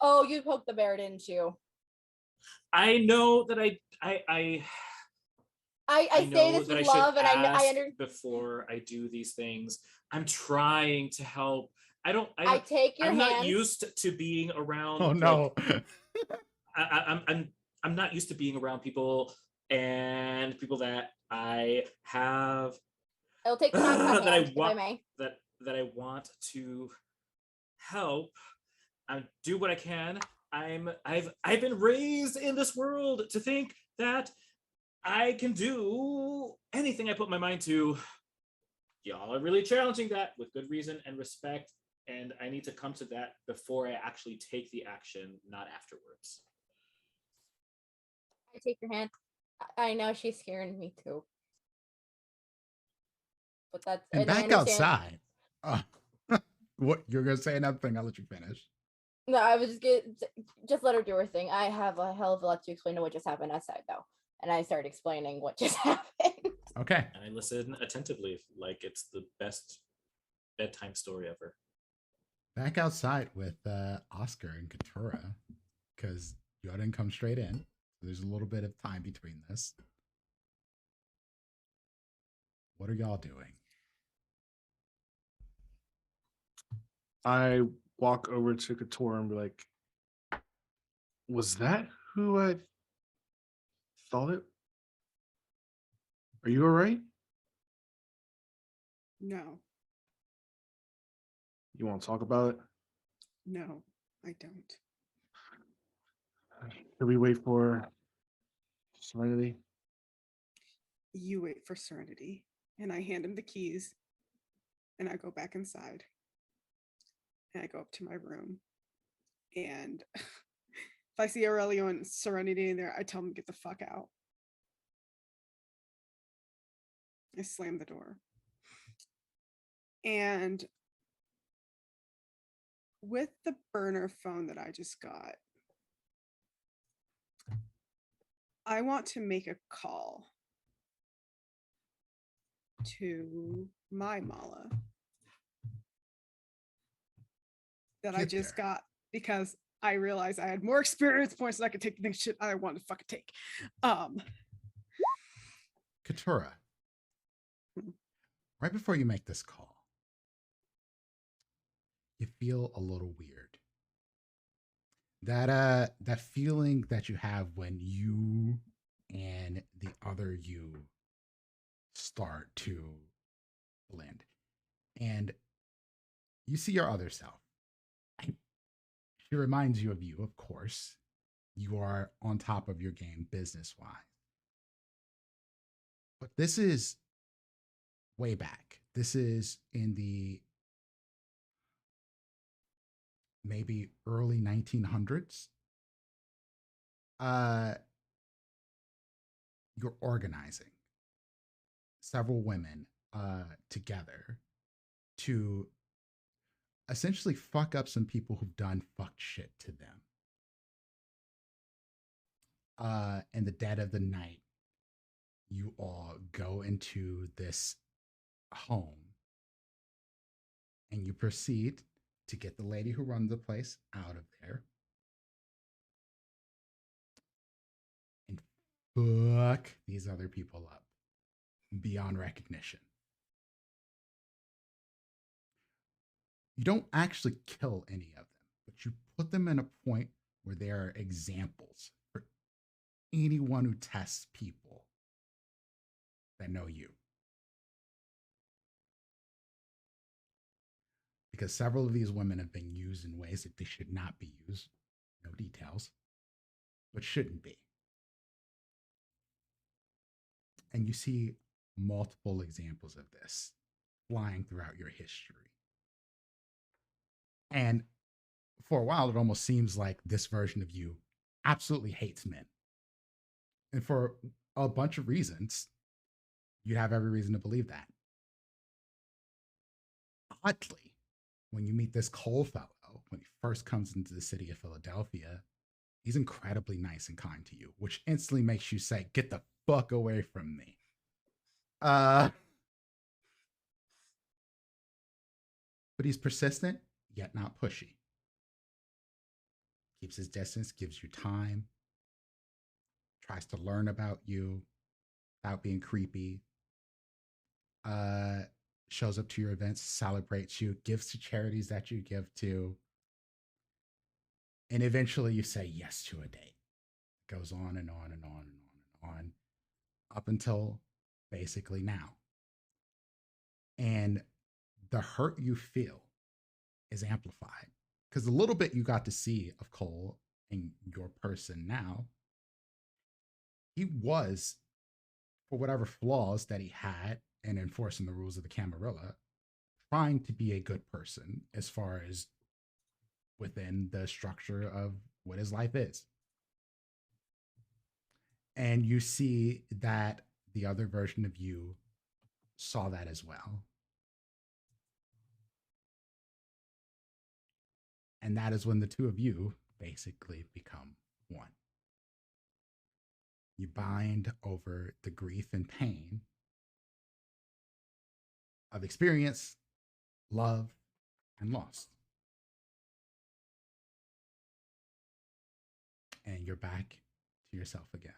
Oh, you poked the bear, didn't you? I know that I I say know this that with I should love, and I ask under. before I do these things. I'm trying to help. I take your I'm hand. not used to being around. Oh no. I'm not used to being around people and people that I have It'll take the non-cut that hand, I if I want may. that I want to help. I do what I can. I've been raised in this world to think that I can do anything I put my mind to. Y'all are really challenging that with good reason and respect, and I need to come to that before I actually take the action, not afterwards. I take your hand. I know she's scaring me too. But that's And I back understand. outside. What you're gonna say another thing? I'll let you finish. No, I was just let her do her thing. I have a hell of a lot to explain to what just happened outside though. And I started explaining what just happened. Okay. And I listen attentively, like it's the best bedtime story ever. Back outside with Oscar and Katura, because y'all didn't come straight in. There's a little bit of time between this. What are y'all doing? I walk over to Couture and be like, was that who I thought it? Are you all right? No, You want to talk about it? no, I don't. Should we wait for Serenity? You wait for Serenity. And I hand him the keys. And I go back inside. And I go up to my room. And if I see Aurelio and Serenity in there, I tell them to get the fuck out. I slam the door. And with the burner phone that I just got, I want to make a call to my Mala that I Get just there. got because I realized I had more experience points than I could take the shit I wanted to fucking take. Katura, right before you make this call, you feel a little weird. That feeling that you have when you and the other you start to blend. And you see your other self. She reminds you of you, of course. You are on top of your game business-wise. But this is way back. This is in the maybe early 1900s. You're organizing several women together to essentially fuck up some people who've done fucked shit to them. In the dead of the night, you all go into this home and you proceed to get the lady who runs the place out of there and fuck these other people up beyond recognition. You don't actually kill any of them, but you put them in a point where they are examples for anyone who tests people that know you. Because several of these women have been used in ways that they should not be used. No details, but shouldn't be. And you see multiple examples of this flying throughout your history. And for a while, it almost seems like this version of you absolutely hates men. And for a bunch of reasons, you'd have every reason to believe that. Oddly, when you meet this Cole fellow, when he first comes into the city of Philadelphia, He's incredibly nice and kind to you, which instantly makes you say, "Get the fuck away from me." But he's persistent, yet not pushy. Keeps his distance, gives you time, tries to learn about you without being creepy. Shows up to your events, celebrates you, gives to charities that you give to, and eventually you say yes to a date. It goes on and on and on and on and on up until basically now. And the hurt you feel is amplified because the little bit you got to see of Cole and your person now, he was, for whatever flaws that he had in enforcing the rules of the Camarilla, trying to be a good person as far as within the structure of what his life is. And you see that the other version of you saw that as well. And that is when the two of you basically become one. You bind over the grief and pain of experience, love, and loss. And you're back to yourself again.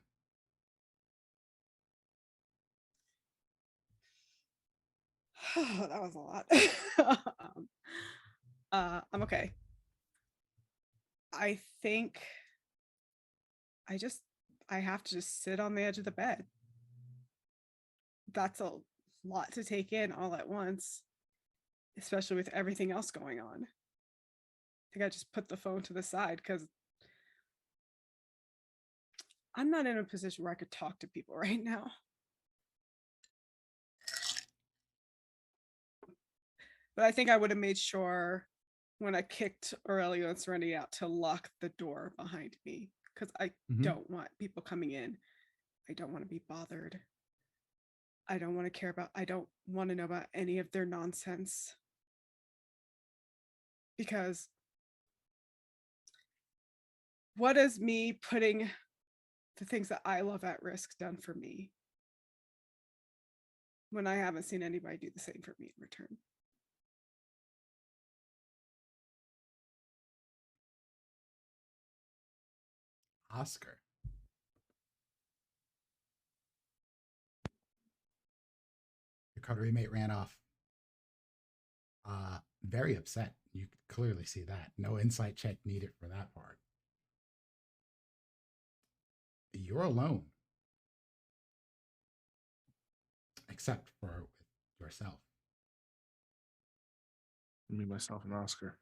That was a lot. I'm okay. I think I have to just sit on the edge of the bed. That's a lot to take in all at once, especially with everything else going on. I think I just put the phone to the side because I'm not in a position where I could talk to people right now. But I think I would have made sure when I kicked Aurelio and Serenity out to lock the door behind me because I don't want people coming in. I don't want to be bothered. I don't want to know about any of their nonsense. Because what has me putting the things that I love at risk done for me when I haven't seen anybody do the same for me in return? Oscar. Your coterie mate ran off. Very upset. You could clearly see that. No insight check needed for that part. You're alone. Except for with yourself. Me, myself, and Oscar.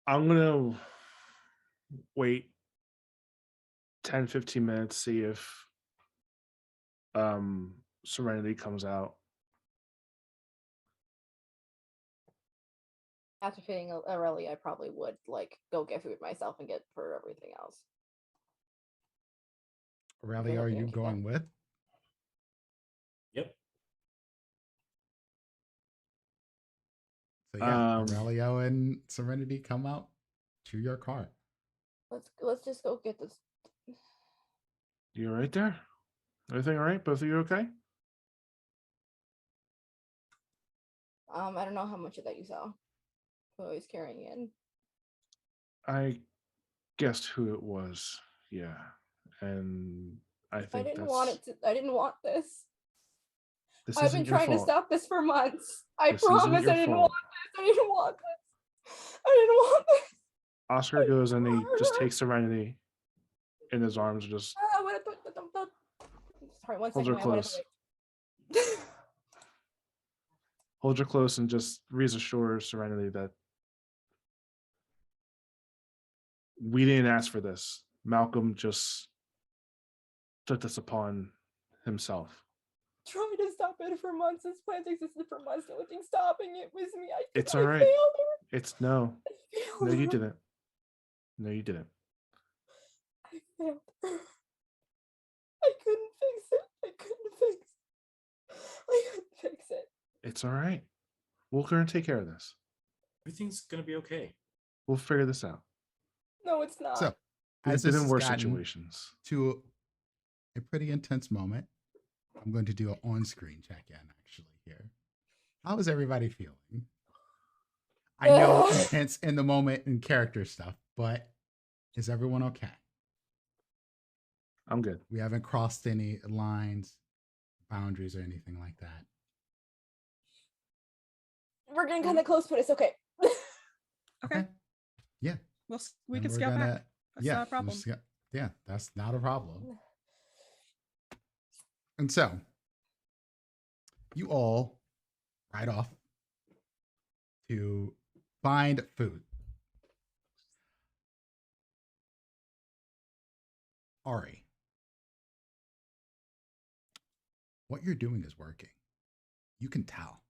I'm gonna wait 10-15 minutes, see if Serenity comes out. After feeding Aurelia, I probably would like go get food myself and get for everything else. Aurelia, are you going with? Yep. So yeah, Aurelio and Serenity come out to your car. Let's just go get this. You all right there? Everything all right? Both of you okay? I don't know how much of that you saw. Who I was carrying in. I guessed who it was. Yeah, and I think I didn't want this. This I've been trying to stop this for months. I promise I didn't want this. I didn't want this. I didn't want this. Oscar goes and he just takes Serenity in his arms, just sorry, one holds second. her close. Holds her close and just reassures Serenity that we didn't ask for this. Malcolm just took this upon himself. Tried to stop it for months. This plan existed for months. The only thing stopping it was me. It's all right. It's no. No, you didn't. No, you didn't. I failed her. I couldn't fix it. I couldn't fix it. It's all right. We're going to take care of this. Everything's gonna be okay. We'll figure this out. No, it's not. So, We've as been this in has worse gotten situations. to a pretty intense moment, I'm going to do an on-screen check-in actually here. How is everybody feeling? I know intense in the moment and character stuff, but is everyone okay? I'm good. We haven't crossed any lines, boundaries, or anything like that. We're getting kind of close, but it's okay. Okay. Yeah. We And can we're scale gonna- back. That's yeah, not a problem. Yeah, that's not a problem. And so, you all ride off to find food. Ari, what you're doing is working. You can tell.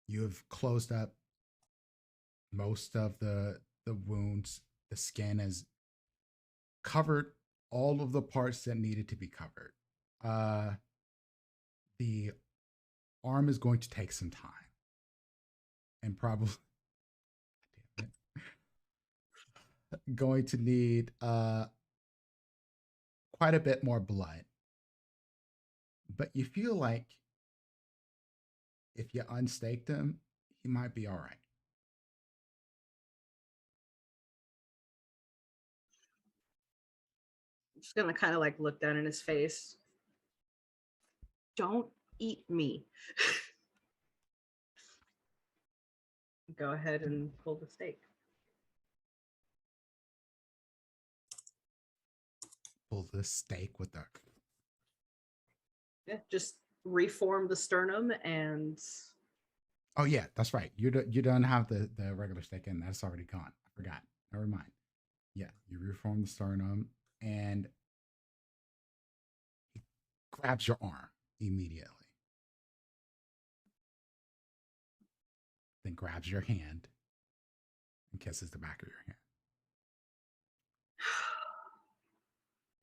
You have closed up most of the wounds. The skin has covered all of the parts that needed to be covered. The arm is going to take some time, and probably going to need quite a bit more blood. But you feel like if you unstake him, he might be all right. I'm just gonna kind of like look down in his face. Don't eat me. Go ahead and pull the stake. Pull the stake with the. Yeah, just reform the sternum and. Oh yeah, that's right. You don't have the regular stake in. That's already gone. I forgot. Never mind. Yeah, you reform the sternum and he grabs your arm immediately. Then grabs your hand and kisses the back of your hand.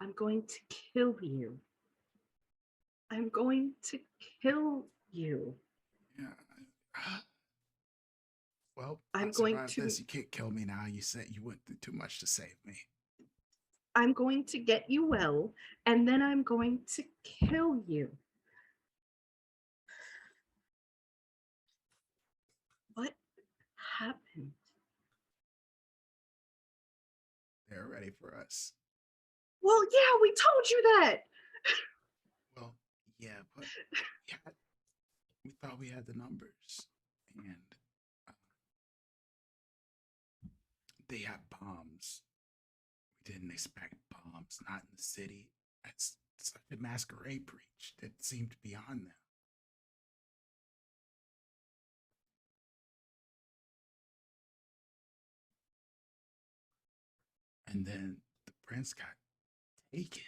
I'm going to kill you. I'm going to kill you. Yeah. Well, I'm I going survived to. this. You can't kill me now. You said you went through too much to save me. I'm going to get you well, and then I'm going to kill you. What happened? They're ready for us. Well, yeah, we told you that. Well, yeah, but yeah, we thought we had the numbers, and they had bombs. We didn't expect bombs, not in the city. That's such a masquerade breach that seemed beyond them. And then the prince got taken,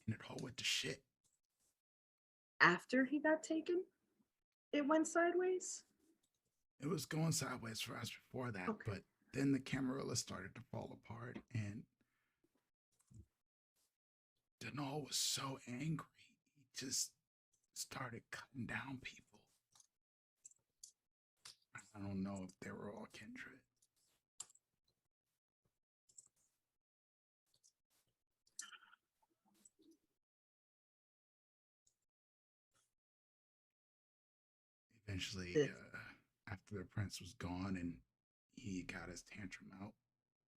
and it all went to shit. After he got taken, it went sideways. It was going sideways for us before that, Okay. but then the Camarilla started to fall apart, and Denal was so angry, he just started cutting down people. I don't know if they were all kindred. Eventually, after the prince was gone and he got his tantrum out,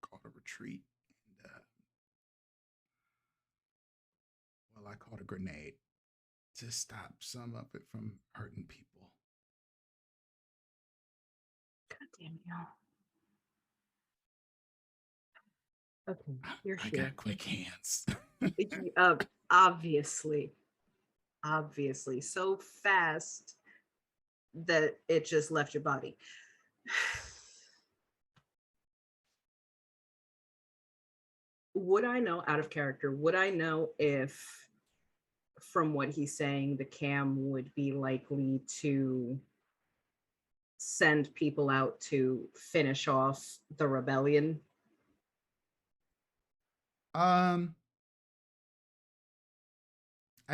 called a retreat, and I called a grenade to stop some of it from hurting people. God damn you. Okay, you're I here. got quick hands. Obviously, so fast that it just left your body. Would I know, out of character, would I know if, from what he's saying, the cam would be likely to send people out to finish off the rebellion? As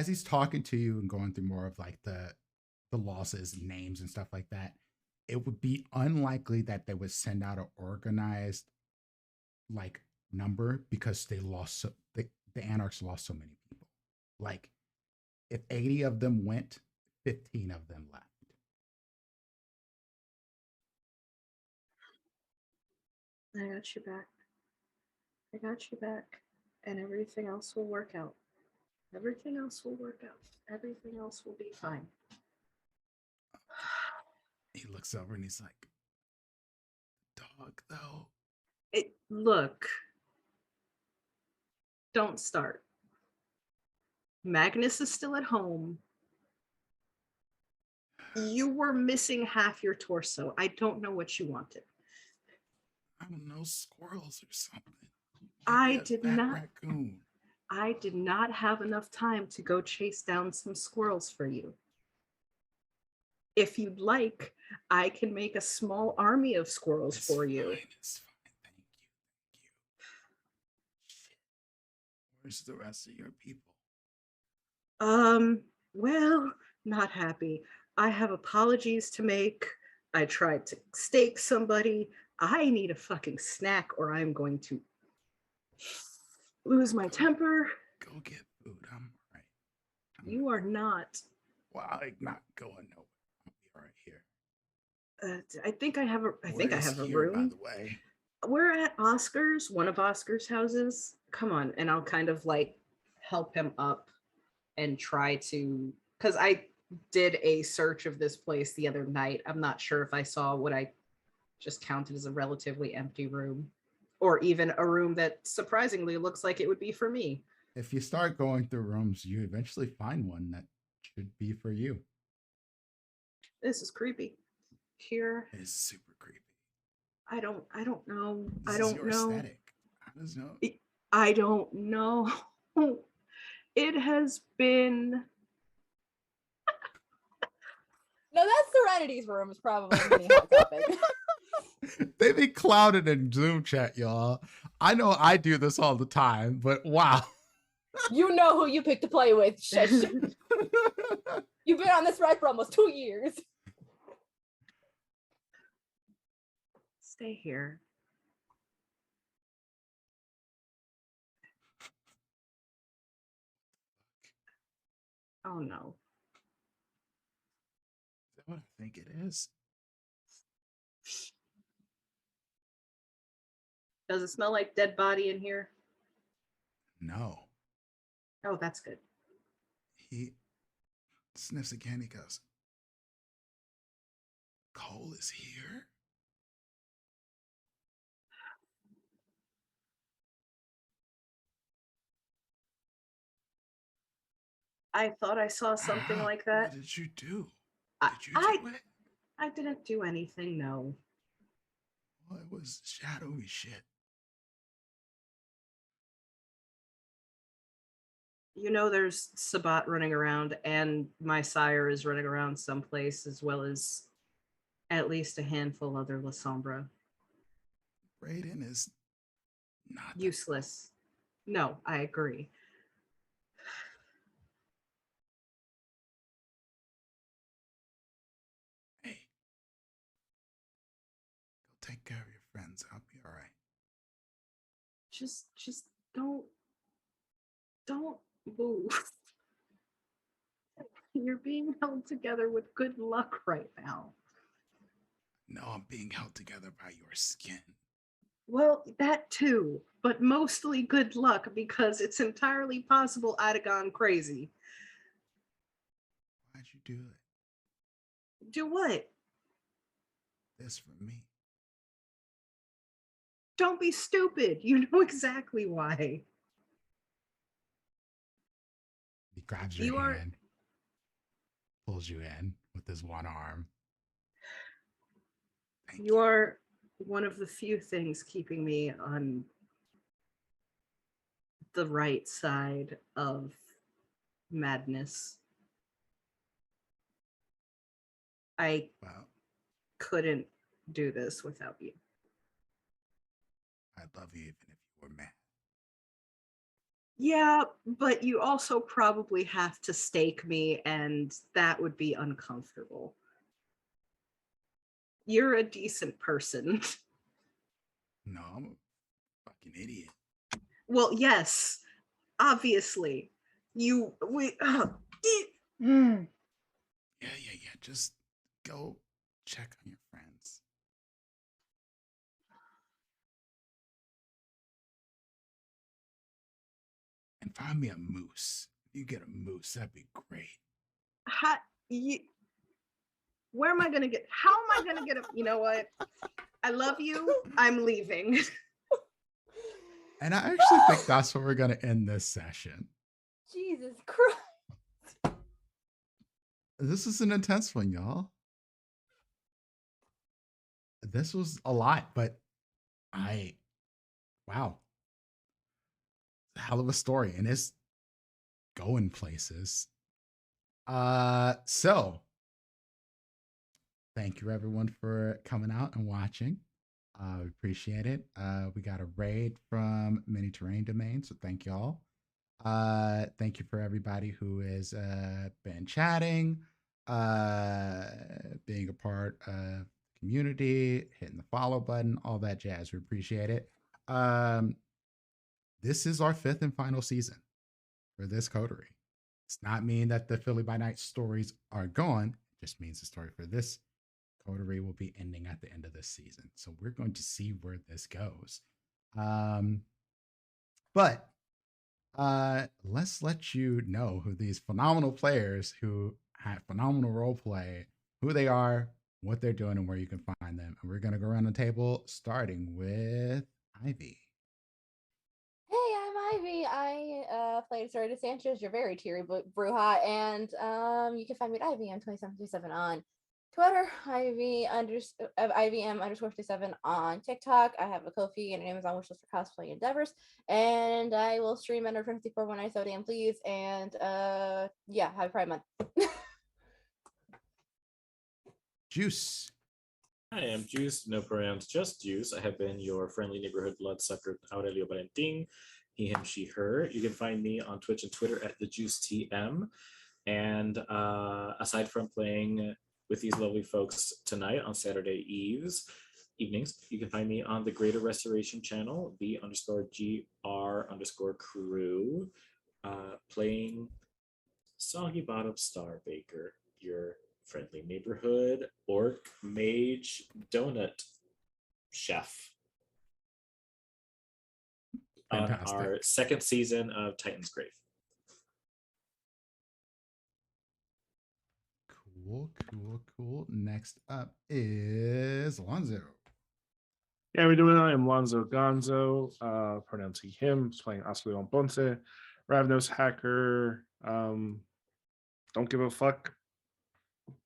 he's talking to you and going through more of like the losses and names and stuff like that, it would be unlikely that they would send out an organized like number because they lost the anarchs lost so many people. Like if 80 of them went, 15 of them left. I got you back. I got you back. And everything else will work out. Everything else will work out. Everything else will be fine. He looks over and he's like, dog, though. Look. Don't start. Magnus is still at home. You were missing half your torso. I don't know what you wanted. I don't know, squirrels or something. I Maybe a did fat not. Raccoon. I did not have enough time to go chase down some squirrels for you. If you'd like, I can make a small army of squirrels It's for you. fine, it's fine. Thank you. Shit. Where's the rest of your people? Well, not happy. I have apologies to make. I tried to stake somebody. I need a fucking snack or I'm going to lose my temper. Go get food. I'm all right. You are not. Well, I'm not going nowhere. I'll be all right here. I think I have a Where's here, room. by the way. We're at Oscar's, one of Oscar's houses. Come on, and I'll kind of like help him up and try to, because I did a search of this place the other night. I'm not sure if I saw what I just counted as a relatively empty room, or even a room that surprisingly looks like it would be for me. If you start going through rooms, you eventually find one that should be for you. This is creepy. Here, It's super creepy. I don't know. This I is don't your know. aesthetic. How does no? I don't know. It has been. No, that's Serenity's room is probably a mini hot topic. They be clouded in Zoom chat, y'all. I know I do this all the time, but wow. You know who you picked to play with. Shush. You've been on this ride for almost 2 years. Stay here. Oh no. Is that what I think it is? Does it smell like dead body in here? No. Oh, that's good. He sniffs again. He goes, Cole is here? I thought I saw something How? like that. What did you do? I- Did you do it? I didn't do anything, no. Well, it was shadowy shit. You know, there's Sabat running around, and my sire is running around someplace, as well as at least a handful other La Sombra. Brayden is not Useless. No, I agree. Hey, go take care of your friends. I'll be all right. Just don't move. You're being held together with good luck right now. No, I'm being held together by your skin. Well, that too, but mostly good luck because it's entirely possible I'd have gone crazy. Why'd you do it? Do what? This for me. Don't be stupid. You know exactly why. He grabs your hand, pulls you in with his one arm. You are one of the few things keeping me on the right side of madness. I couldn't do this without you. I'd love you even if you were mad. Yeah, but you also probably have to stake me, and that would be uncomfortable. You're a decent person. No, I'm a fucking idiot. Well, yes, obviously. Yeah. Just go check on your friends. And find me a moose. If you get a moose, that'd be great. Where am I gonna get? How am I gonna get a? You know what? I love you. I'm leaving. And I actually think that's where we're gonna end this session. Jesus Christ. This is an intense one, y'all. This was a lot, but wow. Hell of a story, and it's going places. So thank you everyone for coming out and watching. We appreciate it. We got a raid from Mini Terrain Domain, so thank y'all. Thank you for everybody who has been chatting, being a part of the community, hitting the follow button, all that jazz. We appreciate it. This is our 5th and final season for this coterie. It's not mean that the Philly by Night stories are gone. It just means the story for this coterie will be ending at the end of this season. So we're going to see where this goes. But let's let you know who these phenomenal players who have phenomenal role play, who they are, what they're doing, and where you can find them. And we're going to go around the table starting with Ivy. Hey, I'm Ivy. I played Sorita Sanchez, your very teary Bruja, and you can find me at IVM2737 on Twitter, IVM_57 on TikTok. I have a Ko-fi and an Amazon wishlist for cosplay endeavors, and I will stream under 54 when I so damn please. And yeah, happy Pride Month. Juice. I am Juice, no pronouns, just Juice. I have been your friendly neighborhood bloodsucker, Aurelio Valentin, he, him, she, her. You can find me on Twitch and Twitter at TheJuiceTM. And aside from playing with these lovely folks tonight on Saturday evenings, you can find me on the Greater Restoration channel, the_GR_crew, playing Soggy Bottom Star Baker, your friendly neighborhood orc mage donut chef Fantastic. On our 2nd season of Titan's Grave. Cool. Next up is Alonzo. Yeah, we're doing. I am Lonzo Gonzo, pronouns he, him, playing Oscar Leon Ponce, Ravnos hacker, don't give a fuck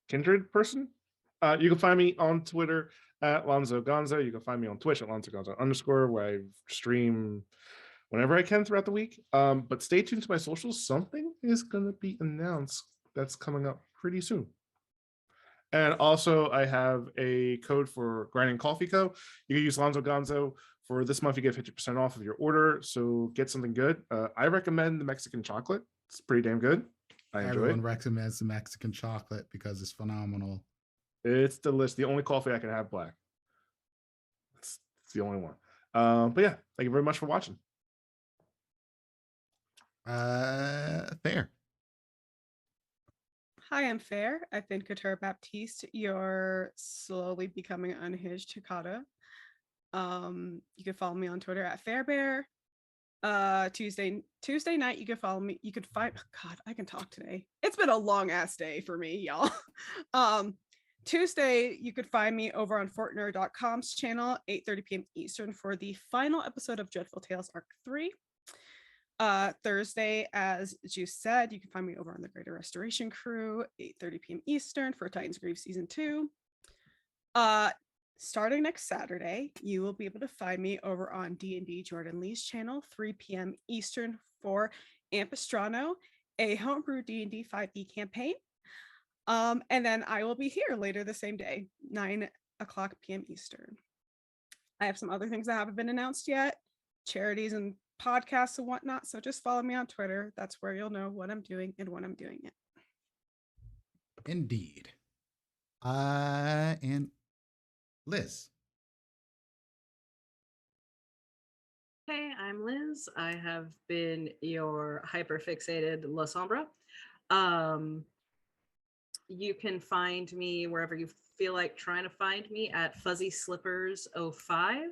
kindred person. You can find me on Twitter at Lonzo Gonzo. You can find me on Twitch at Lonzo Gonzo_, where I stream whenever I can throughout the week. But stay tuned to my socials. Something is gonna be announced that's coming up pretty soon. And also, I have a code for Grinding Coffee Co. You can use Lonzo Gonzo. For this month, you get 50% off of your order. So get something good. I recommend the Mexican chocolate. It's pretty damn good. I enjoy Everyone it. recommends the Mexican chocolate because it's phenomenal. It's delicious. The only coffee I can have black. It's the only one. But yeah, thank you very much for watching. Fair. Hi, I'm Fair. I've been Couture Baptiste, your slowly becoming unhinged Hikata. You can follow me on Twitter at Fairbear. Tuesday night, you can follow me. You could find, God, I can talk today. It's been a long ass day for me, y'all. Tuesday, you could find me over on Fortner.com's channel, 8:30 p.m. Eastern, for the final episode of Dreadful Tales Arc 3. Thursday, as Juice said, you can find me over on the Greater Restoration Crew, 8:30 p.m. Eastern for Titan's Grave Season 2. Starting next Saturday, you will be able to find me over on D&D Jordan Lee's channel, 3 p.m. Eastern for Ampistrano, a homebrew D&D 5e campaign. And then I will be here later the same day, 9 o'clock p.m. Eastern. I have some other things that haven't been announced yet, charities and podcasts and whatnot. So just follow me on Twitter. That's where you'll know what I'm doing and when I'm doing it. Indeed. And Liz. Hey, I'm Liz. I have been your hyperfixated La Sombra. You can find me wherever you feel like trying to find me at Fuzzy Slippers 05.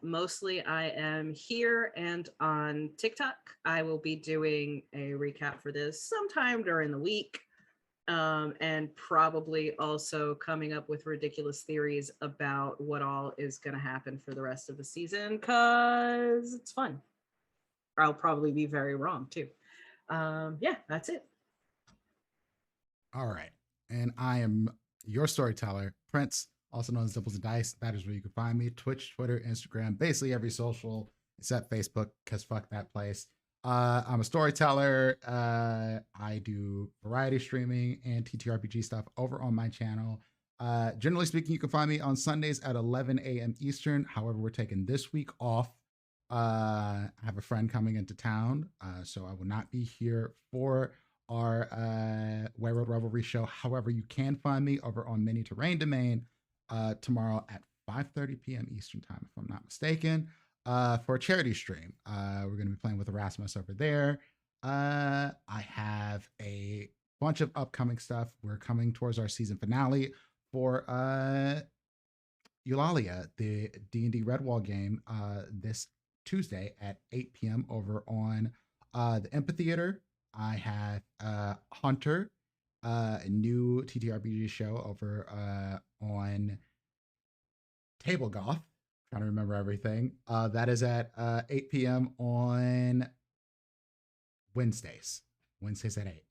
Mostly I am here and on TikTok. I will be doing a recap for this sometime during the week. And probably also coming up with ridiculous theories about what all is going to happen for the rest of the season because it's fun. I'll probably be very wrong too. Yeah, that's it. All right. And I am your storyteller, Prince, also known as Dimples and Dice. That is where you can find me. Twitch, Twitter, Instagram, basically every social except Facebook, because fuck that place. I'm a storyteller. I do variety streaming and TTRPG stuff over on my channel. Generally speaking, you can find me on Sundays at 11 a.m. Eastern. However, we're taking this week off. I have a friend coming into town, so I will not be here for our Railroad Revelry show. However, you can find me over on Mini Terrain Domain tomorrow at 5:30 p.m. Eastern time, if I'm not mistaken, for a charity stream. We're going to be playing with Erasmus over there. I have a bunch of upcoming stuff. We're coming towards our season finale for Eulalia, the D&D Redwall game, this Tuesday at 8 p.m. over on the Amphitheater. I have Hunter, a new TTRPG show over on Table Golf. Trying to remember everything. That is at 8 p.m. on Wednesdays. Wednesdays at 8.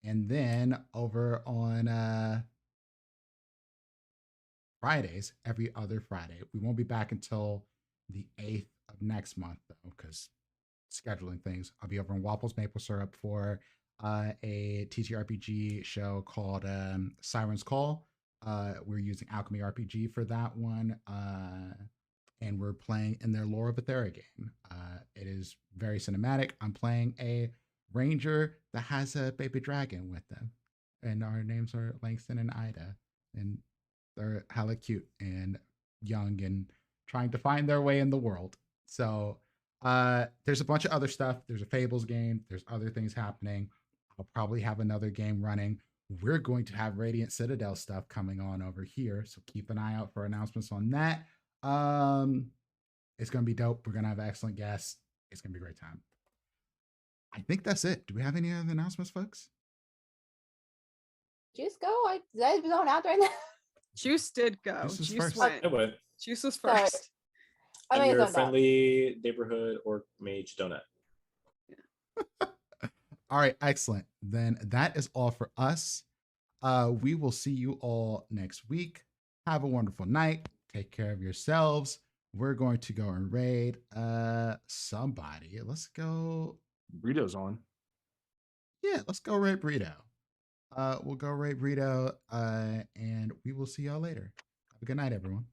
And then over on Fridays, every other Friday. We won't be back until the 8th of next month, though, because scheduling things. I'll be over in Waffles Maple Syrup for a TTRPG show called Siren's Call. We're using Alchemy RPG for that one. And we're playing in their Lore of Ethera game. It is very cinematic. I'm playing a ranger that has a baby dragon with them. And our names are Langston and Ida. And they're hella cute and young and trying to find their way in the world. So there's a bunch of other stuff. There's a Fables game. There's other things happening. I'll probably have another game running. We're going to have Radiant Citadel stuff coming on over here. So keep an eye out for announcements on that. It's going to be dope. We're going to have excellent guests. It's going to be a great time. I think that's it. Do we have any other announcements, folks? Juice go? Is that going out right now? Juice did go. Juice was Juice first. went. I went. Juice was Sorry. first. I I'm mean, your it's not friendly neighborhood orc mage donut. All right, excellent. Then that is all for us. We will see you all next week. Have a wonderful night. Take care of yourselves. We're going to go and raid somebody. Let's go. Burrito's on. Yeah, let's go raid Burrito. We'll go raid Burrito, and we will see y'all later. Have a good night, everyone.